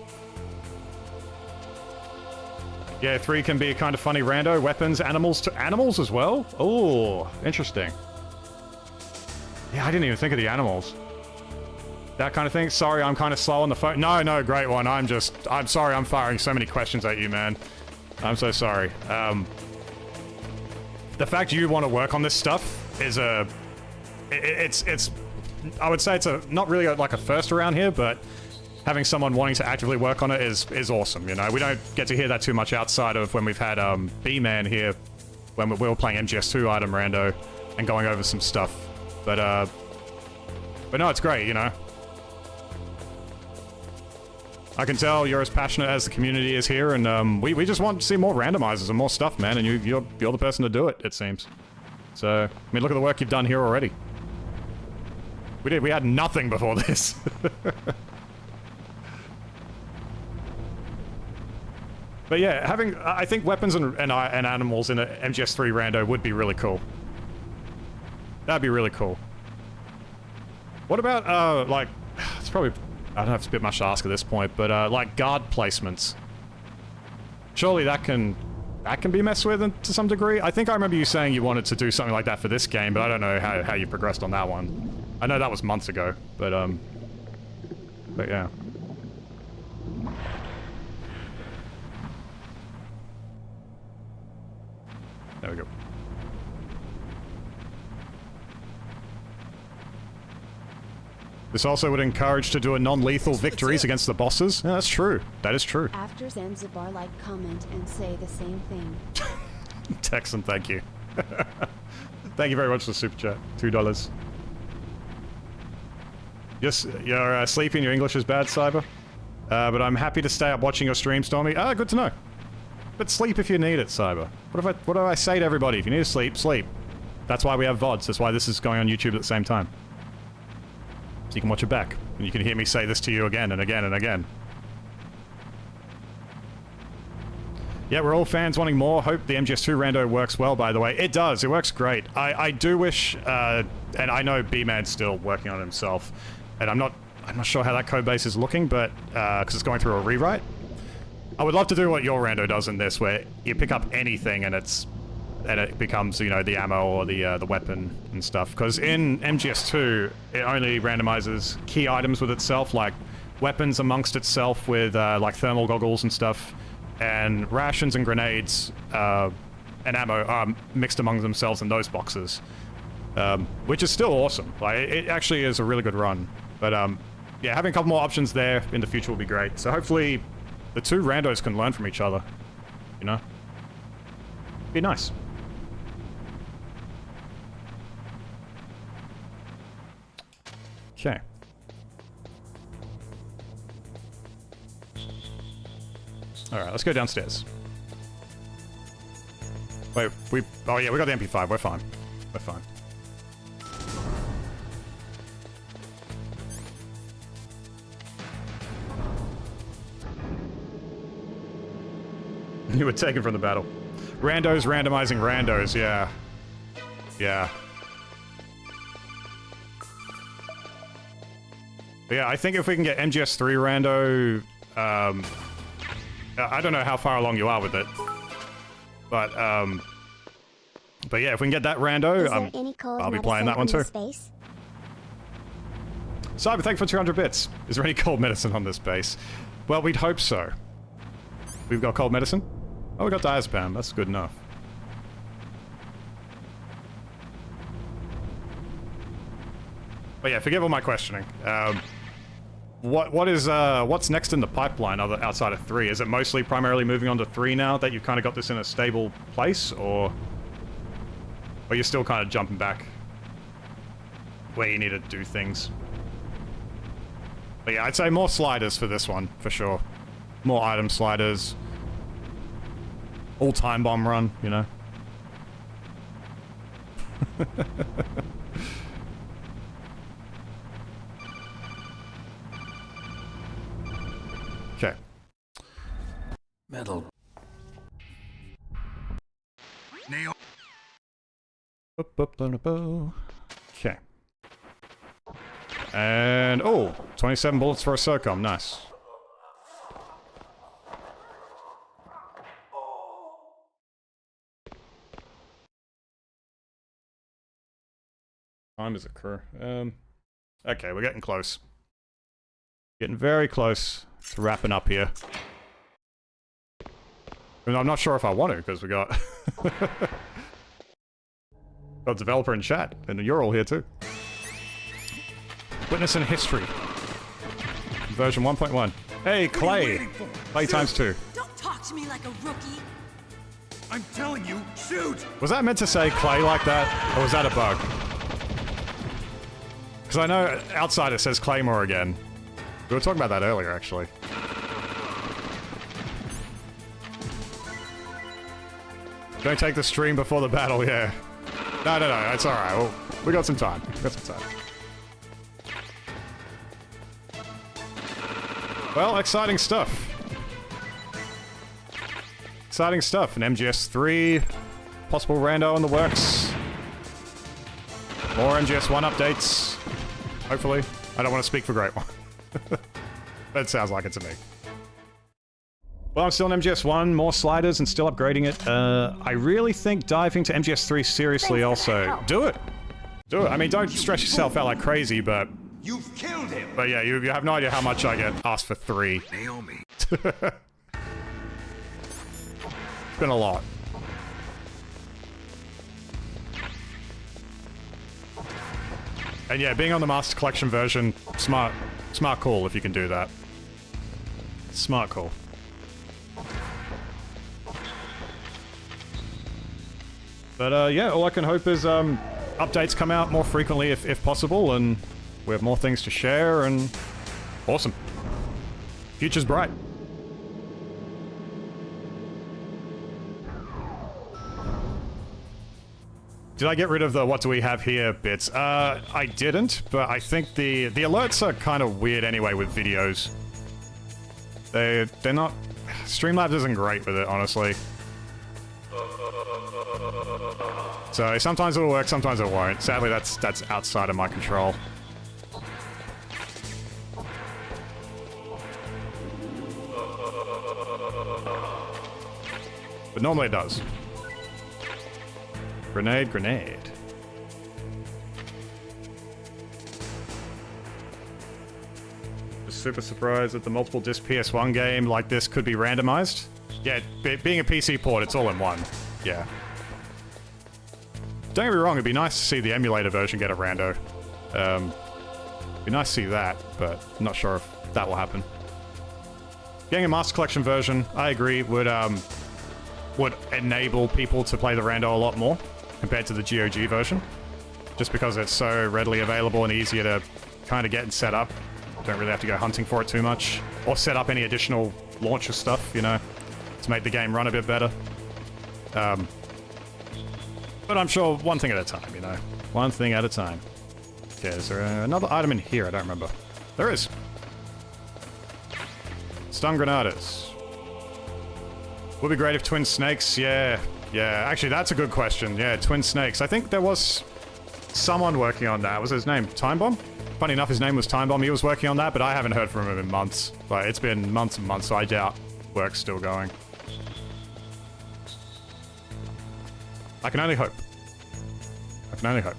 Yeah, 3 can be a kind of funny rando. Weapons, animals to animals as well? Oh, interesting. Yeah, I didn't even think of the animals. That kind of thing. Sorry, I'm kind of slow on the phone. No, no, great one. I'm sorry I'm firing so many questions at you, man. I'm so sorry. The fact you want to work on this stuff is it's I would say it's not really like a first around here, but having someone wanting to actively work on it is awesome, you know? We don't get to hear that too much outside of when we've had B-Man here, when we were playing MGS2 item rando and going over some stuff. But no, it's great, you know? I can tell you're as passionate as the community is here, and we just want to see more randomizers and more stuff, man, and you're the person to do it, it seems. So, I mean, look at the work you've done here already. We had nothing before this. But yeah, I think weapons and animals in an MGS3 rando would be really cool. That'd be really cool. What about, like, it's probably, I don't know if it's a bit much to ask at this point, but, like, guard placements. Surely that can be messed with to some degree? I think I remember you saying you wanted to do something like that for this game, but I don't know how you progressed on that one. I know that was months ago, but yeah. There we go. This also would encourage to do a non-lethal victories against the bosses. Yeah, that's true. That is true. After Zanzibar, like, comment, and say the same thing. Texan, thank you. Thank you very much for the super chat. $2. Yes, you're sleeping. Your English is bad, Cyber. But I'm happy to stay up watching your stream, Stormy. Ah, good to know. But sleep if you need it, Cyber. What do I say to everybody? If you need to sleep, sleep. That's why we have VODs. That's why this is going on YouTube at the same time. So you can watch it back. And you can hear me say this to you again and again and again. Yeah, we're all fans wanting more. Hope the MGS2 rando works well, by the way. It does. It works great. I do wish, and I know B-Man's still working on it himself, and I'm not sure how that code base is looking, but, because it's going through a rewrite. I would love to do what your rando does in this, where you pick up anything and it becomes, you know, the ammo or the weapon and stuff. Because in MGS2, it only randomizes key items with itself, like weapons amongst itself with, like thermal goggles and stuff. And rations and grenades and ammo are mixed among themselves in those boxes, which is still awesome. Like, it actually is a really good run. But yeah, having a couple more options there in the future will be great. So hopefully the two randos can learn from each other, you know? Be nice. Okay. Alright, let's go downstairs. Wait, oh yeah, we got the MP5, we're fine. We're fine. You were taken from the battle. Randos randomizing randos, yeah. Yeah. But yeah, I think if we can get MGS3 rando, I don't know how far along you are with it, but yeah, if we can get that rando, I'll be playing that one too. Cyber, thank you for 200 bits. Is there any cold medicine on this base? Well, we'd hope so. We've got cold medicine? Oh, we got diazepam. That's good enough. But yeah, forgive all my questioning. What's next in the pipeline outside of 3? Is it mostly primarily moving on to 3 now that you've kind of got this in a stable place, or you're still kind of jumping back where you need to do things? But yeah, I'd say more sliders for this one, for sure. More item sliders. All time bomb run, you know? Okay. Metal. Nail. Okay. And, oh, 27 bullets for a SOCOM, nice. Time does it occur? Okay, we're getting close. Getting very close to wrapping up here. I mean, I'm not sure if I want to, because we got... got a developer in chat, and you're all here too. Witness in history. Version 1.1. Hey, Clay! Clay times 2. Don't talk to me like a rookie. I'm telling you, shoot! Was that meant to say Clay like that, or was that a bug? Because I know outside it says Claymore again. We were talking about that earlier, actually. Don't take the stream before the battle, yeah. No, it's alright. We got some time. Well, exciting stuff. Exciting stuff. An MGS3, possible rando in the works. More MGS1 updates. Hopefully. I don't want to speak for Great One. That sounds like it to me. Well, I'm still in MGS1, more sliders and still upgrading it. I really think diving to MGS3 seriously also. Do it! Do it. I mean, don't stress yourself out like crazy, but... You've killed him! But yeah, you have no idea how much I get asked for 3. Naomi. It's been a lot. And yeah, being on the Master Collection version, smart call if you can do that. Smart call. But yeah, all I can hope is updates come out more frequently if possible, and we have more things to share, and awesome. Future's bright. Did I get rid of the what do we have here bits? I didn't, but I think the alerts are kind of weird anyway with videos. They're not... Streamlabs isn't great with it, honestly. So sometimes it'll work, sometimes it won't. Sadly, that's outside of my control. But normally it does. Grenade, grenade. Just super surprised that the multiple disc PS1 game like this could be randomized. Yeah, being a PC port, it's all in one. Yeah. Don't get me wrong, it'd be nice to see the emulator version get a rando. Be nice to see that, but I'm not sure if that will happen. Getting a Master Collection version, I agree, would enable people to play the rando a lot more compared to the GOG version. Just because it's so readily available and easier to kind of get and set up. Don't really have to go hunting for it too much. Or set up any additional launcher stuff, you know, to make the game run a bit better. But I'm sure one thing at a time, you know. One thing at a time. Okay, is there another item in here? I don't remember. There is. Stun Granadas. Would be great if Twin Snakes, yeah. Yeah, actually that's a good question. Yeah, Twin Snakes. I think there was someone working on that. Was his name Time Bomb? Funny enough, his name was Time Bomb. He was working on that, but I haven't heard from him in months. Like, it's been months and months, so I doubt work's still going. I can only hope. I can only hope.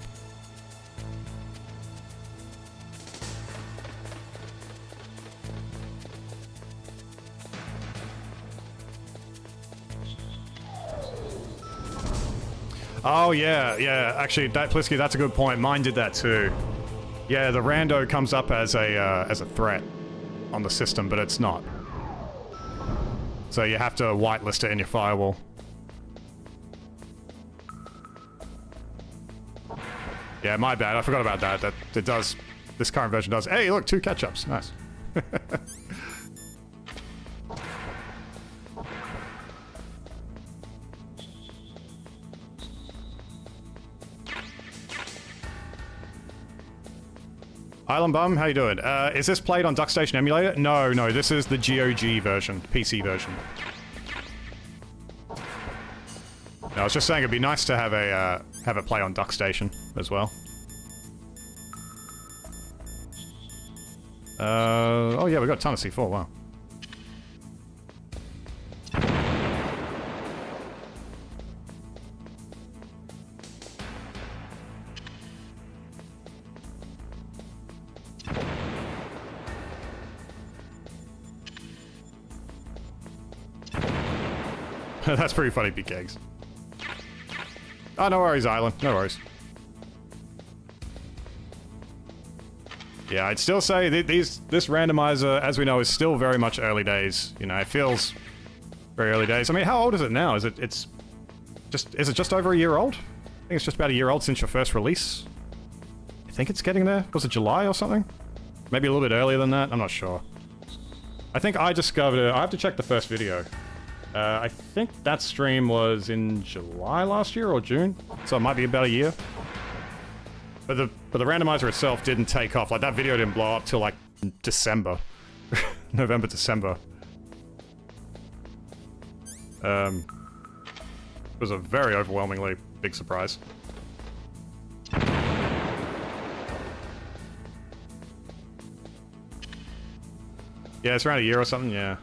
Oh yeah, yeah. Actually, that Plisky, that's a good point. Mine did that too. Yeah, the rando comes up as a threat on the system, but it's not. So you have to whitelist it in your firewall. Yeah, my bad. I forgot about that. That it does. This current version does. Hey, look, 2 catch-ups. Nice. Island Bum, how you doing? Is this played on DuckStation emulator? No, no, this is the GOG version, PC version. No, I was just saying it'd be nice to have it play on DuckStation as well. Oh yeah, we got a ton of C4, wow. That's pretty funny, Big Eggs. Oh, no worries, Island. No worries. Yeah, I'd still say this randomizer, as we know, is still very much early days. You know, it feels very early days. I mean, how old is it now? Is it just over a year old? I think it's just about a year old since your first release. I think it's getting there. Was it July or something? Maybe a little bit earlier than that. I'm not sure. I think I discovered it. I have to check the first video. I think that stream was in July last year or June, so it might be about a year. But the randomizer itself didn't take off. Like, that video didn't blow up till like December. November, December. It was a very overwhelmingly big surprise. Yeah, it's around a year or something, yeah.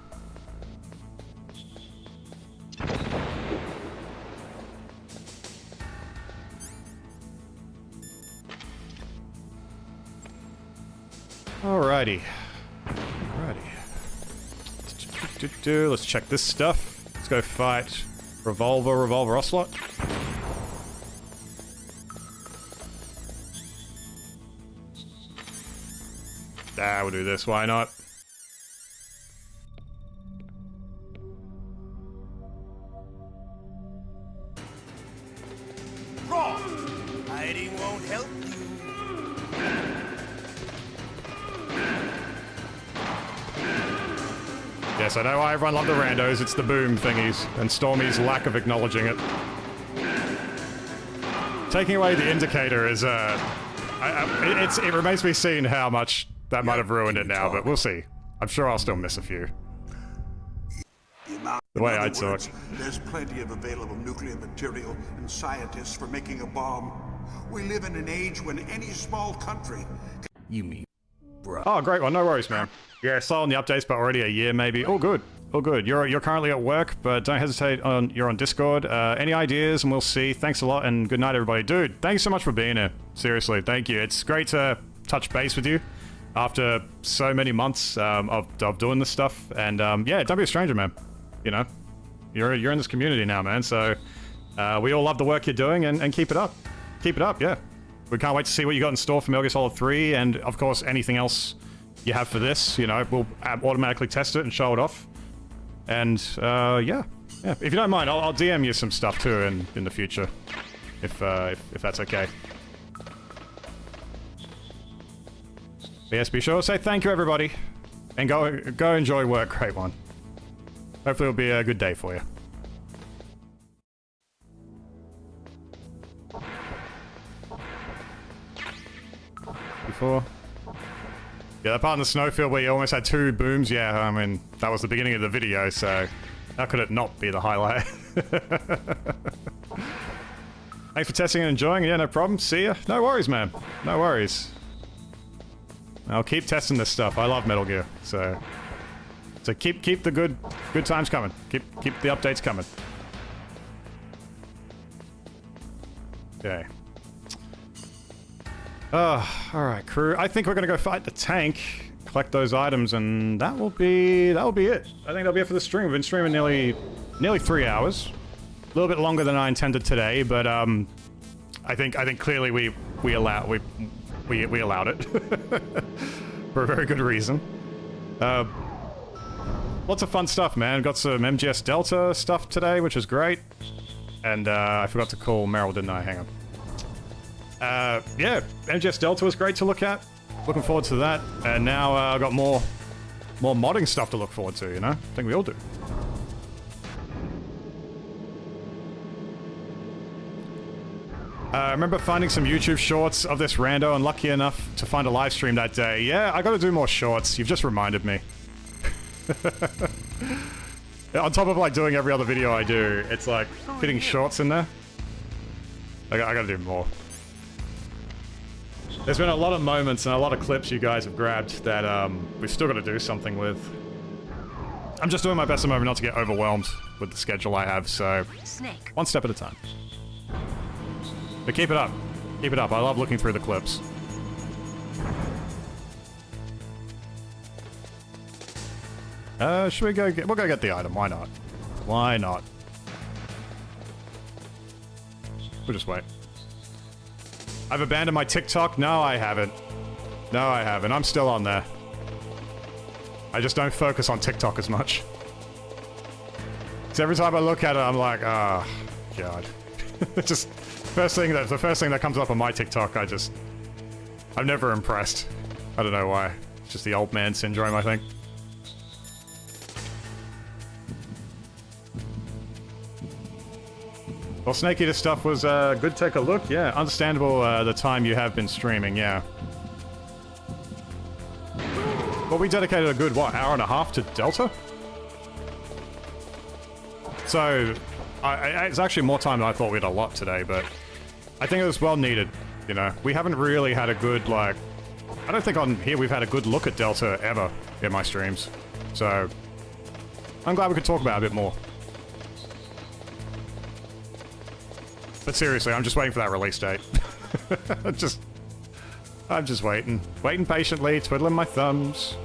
Alrighty. Alrighty. Let's check this stuff. Let's go fight Revolver Ocelot. Ah, we'll do this, why not? Wrong! Hiding won't help you. Yes, I know why everyone loved the randos. It's the boom thingies, and Stormy's lack of acknowledging it. Taking away the indicator is, it remains to be seen how much that might have ruined it now, but we'll see. I'm sure I'll still miss a few. You The way In I other talk. words, there's plenty of available nuclear material and scientists for making a bomb. We live in an age when any small country... You mean, bro. Oh, great one. No worries, man. Yeah, slow on the updates, but already a year maybe. All good. All good. You're currently at work, but don't hesitate. You're on Discord. Any ideas, and we'll see. Thanks a lot, and good night, everybody. Dude, thanks so much for being here. Seriously, thank you. It's great to touch base with you after so many months of doing this stuff. And yeah, don't be a stranger, man. You know, you're in this community now, man. So we all love the work you're doing, and keep it up. Keep it up, yeah. We can't wait to see what you got in store for Metal Gear Solid 3, and of course anything else you have for this. You know, we'll automatically test it and show it off. And yeah. If you don't mind, I'll DM you some stuff too in the future, if that's okay. But yes, be sure to say thank you, everybody, and go enjoy work. Great one. Hopefully, it'll be a good day for you. Before. Yeah, that part in the snowfield where you almost had 2 booms, yeah, I mean, that was the beginning of the video, so how could it not be the highlight? Thanks for testing and enjoying. Yeah, no problem. See ya. No worries, man. No worries. I'll keep testing this stuff. I love Metal Gear, so keep the good times coming. Keep the updates coming. Okay. Alright, crew. I think we're gonna go fight the tank, collect those items, and that'll be it. I think that'll be it for the stream. We've been streaming nearly 3 hours. A little bit longer than I intended today, but I think clearly we allowed it for a very good reason. Lots of fun stuff, man. Got some MGS Delta stuff today, which is great. And I forgot to call Meryl, didn't I? Hang on. Yeah, MGS Delta was great to look at. Looking forward to that. And now I've got more modding stuff to look forward to, you know? I think we all do. I remember finding some YouTube shorts of this rando and lucky enough to find a live stream that day. Yeah, I gotta do more shorts. You've just reminded me. On top of like doing every other video I do, it's like fitting shorts in there. I gotta do more. There's been a lot of moments and a lot of clips you guys have grabbed that we've still got to do something with. I'm just doing my best at the moment not to get overwhelmed with the schedule I have, so one step at a time. But keep it up. Keep it up. I love looking through the clips. Should we go get... We'll go get the item. Why not? Why not? We'll just wait. I've abandoned my TikTok? No, I haven't. No, I haven't. I'm still on there. I just don't focus on TikTok as much. So every time I look at it, I'm like, oh, God. Just... the first thing that comes up on my TikTok, I'm never impressed. I don't know why. It's just the old man syndrome, I think. Well, Snake Eater stuff was good to take a look. Yeah, understandable the time you have been streaming, yeah. Well, we dedicated a good, what, hour and a half to Delta? So, it's actually more time than I thought we'd allot today, but I think it was well needed, you know. We haven't really had a good, like... I don't think on here we've had a good look at Delta ever in my streams. So, I'm glad we could talk about it a bit more. But seriously, I'm just waiting for that release date. I'm just waiting. Waiting patiently, twiddling my thumbs.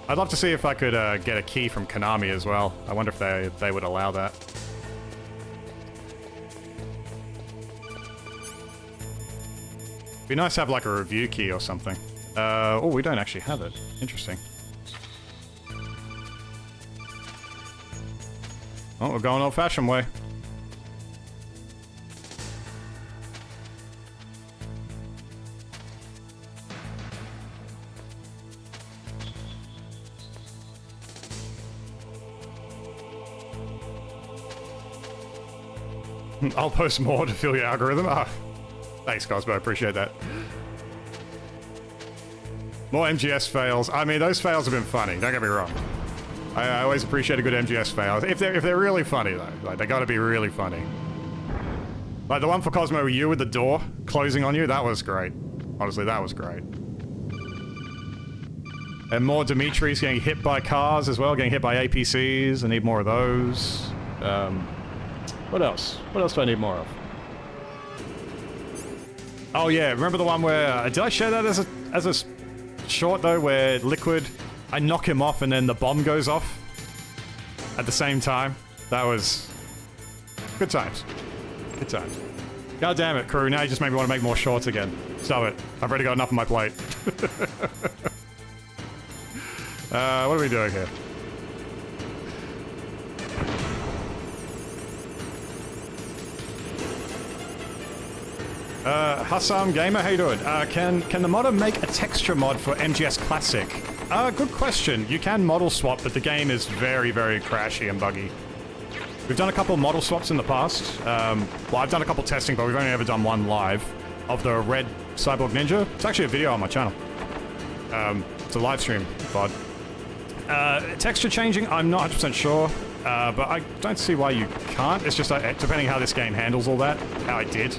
I'd love to see if I could get a key from Konami as well. I wonder if they would allow that. Be nice to have like a review key or something. Oh, we don't actually have it. Interesting. Oh, we're going old-fashioned way. I'll post more to fill your algorithm. Ah, thanks, Cosmo. Appreciate that. More MGS fails. I mean, those fails have been funny. Don't get me wrong. I always appreciate a good MGS fail. If they're really funny though, like they gotta be really funny. Like the one for Cosmo U with the door closing on you, that was great. Honestly, that was great. And more Dimitri's getting hit by cars as well, getting hit by APCs. I need more of those. What else? What else do I need more of? Oh yeah, remember the one where... did I share that as a short though, where Liquid... I knock him off and then the bomb goes off at the same time? That was... good times. Good times. God damn it, crew, now you just made me want to make more shorts again. Stop it. I've already got enough on my plate. What are we doing here? Hassam Gamer, how you doing? Can the modder make a texture mod for MGS Classic? Good question. You can model swap, but the game is very, very crashy and buggy. We've done a couple model swaps in the past. Well, I've done a couple testing, but we've only ever done one live of the red Cyborg Ninja. It's actually a video on my channel. It's a live stream VOD. Texture changing, I'm not 100% sure, but I don't see why you can't. It's just depending how this game handles all that, how it did.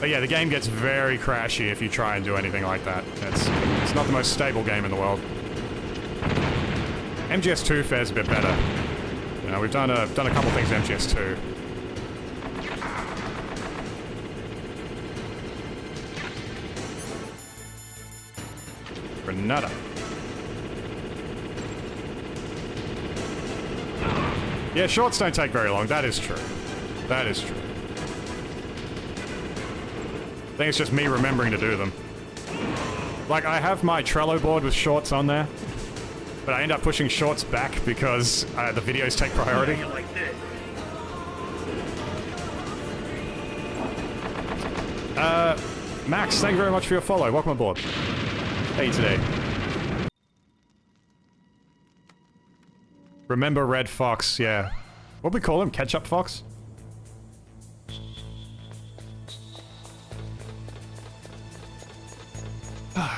But yeah, the game gets very crashy if you try and do anything like that. It's not the most stable game in the world. MGS2 fares a bit better. You know, we've done a couple things in MGS2. Granada. Yeah, shorts don't take very long. That is true. That is true. I think it's just me remembering to do them. Like, I have my Trello board with shorts on there, but I end up pushing shorts back because the videos take priority. Max, thank you very much for your follow. Welcome aboard. Hey today. Remember Red Fox, yeah. What do we call him? Ketchup Fox?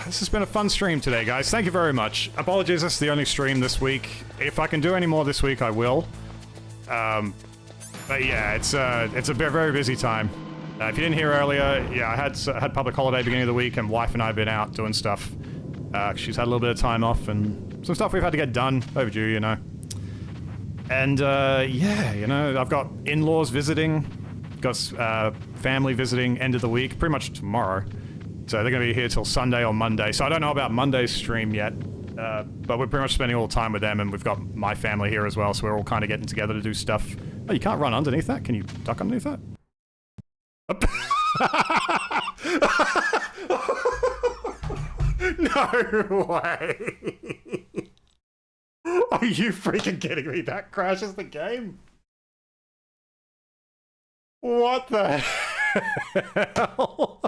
This has been a fun stream today, guys. Thank you very much. Apologies, this is the only stream this week. If I can do any more this week, I will. But yeah, it's a very busy time. If you didn't hear earlier, yeah, I had public holiday beginning of the week, and wife and I have been out doing stuff. She's had a little bit of time off, and some stuff we've had to get done. Overdue, you know. And, yeah, you know, I've got in-laws visiting, got family visiting end of the week, pretty much tomorrow. So they're going to be here till Sunday or Monday. So I don't know about Monday's stream yet, but we're pretty much spending all the time with them, and we've got my family here as well, so we're all kind of getting together to do stuff. Oh, you can't run underneath that? Can you duck underneath that? No way! Are you freaking kidding me? That crashes the game? What the hell?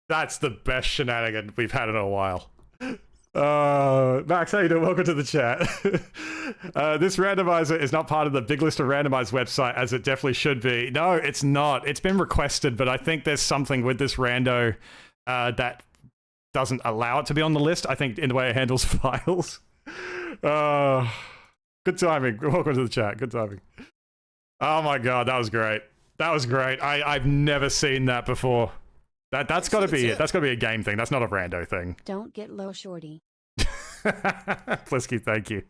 That's the best shenanigan we've had in a while. Max, how you doing? Welcome to the chat. This randomizer is not part of the big list of randomized website, as it definitely should be. No, it's not. It's been requested, but I think there's something with this rando that doesn't allow it to be on the list, I think, in the way it handles files. Good timing. Welcome to the chat. Good timing. Oh my god, that was great. That was great. I've never seen that before. That's gotta be it. That's gotta be a game thing. That's not a rando thing. Don't get low, shorty. Plisky, thank you.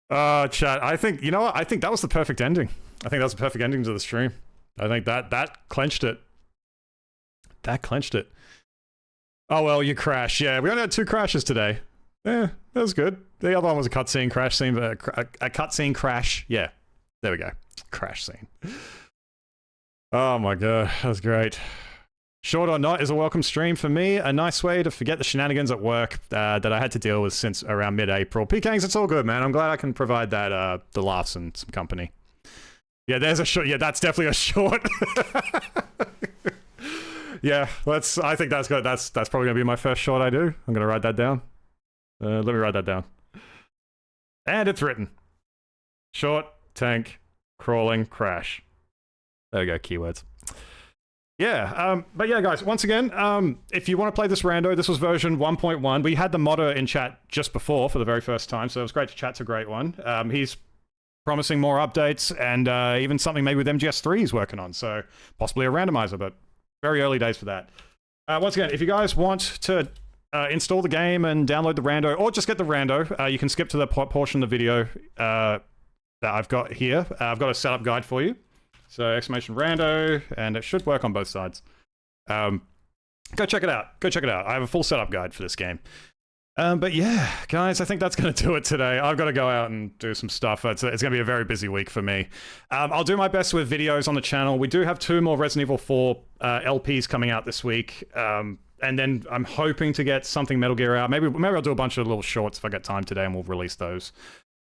Chat, I think, you know what? I think that was the perfect ending. I think that was the perfect ending to the stream. I think that clenched it. That clenched it. Oh well, you crashed. Yeah, we only had 2 crashes today. Yeah, that was good. The other one was a cutscene crash scene, a cutscene crash. Yeah, there we go. Crash scene. Oh my god, that was great. Short or not is a welcome stream for me. A nice way to forget the shenanigans at work that I had to deal with since around mid-April. PKings, it's all good, man. I'm glad I can provide that the laughs and some company. Yeah, there's a short. Yeah, that's definitely a short. Yeah, I think that's good. That's probably gonna be my first short I do. I'm gonna write that down. Let me write that down. And it's written. Short, tank, crawling, crash. There we go, keywords. yeah, but yeah, guys, once again, if you want to play this rando, this was version 1.1. We had the modder in chat just before for the very first time, so it was great to chat to Great One. He's promising more updates and even something maybe with MGS3 he's working on, so possibly a randomizer, but very early days for that. Once again, if you guys want to install the game and download the rando, or just get the rando, you can skip to the portion of the video that I've got here. I've got a setup guide for you. So exclamation rando, and it should work on both sides. Go check it out. Go check it out. I have a full setup guide for this game. But yeah, guys, I think that's going to do it today. I've got to go out and do some stuff. It's going to be a very busy week for me. I'll do my best with videos on the channel. We do have 2 more Resident Evil 4 LPs coming out this week. And then I'm hoping to get something Metal Gear out. Maybe I'll do a bunch of little shorts if I get time today, and we'll release those.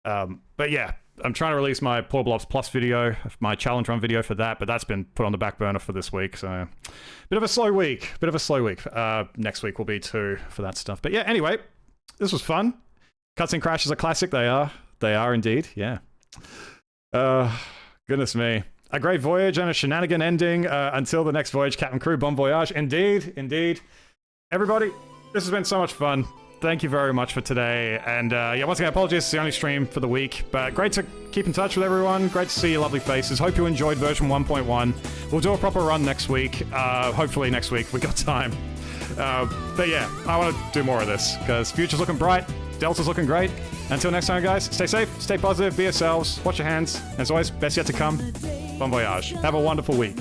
But yeah, I'm trying to release my Portable Ops Plus video, my challenge run video for that, but that's been put on the back burner for this week, so bit of a slow week. Next week will be 2 for that stuff. But yeah, anyway, this was fun. Cutscene Crash is a classic. They are indeed, yeah. Goodness me. A great voyage and a shenanigan ending. Until the next voyage, Captain Crew, bon voyage. Indeed. Everybody, this has been so much fun. Thank you very much for today. And yeah, once again, apologies, it's the only stream for the week. But great to keep in touch with everyone. Great to see your lovely faces. Hope you enjoyed version 1.1. We'll do a proper run next week. Hopefully next week. We got time. But yeah, I want to do more of this because future's looking bright. Delta's looking great. Until next time, guys, stay safe, stay positive, be yourselves, watch your hands. As always, best yet to come. Bon voyage. Have a wonderful week.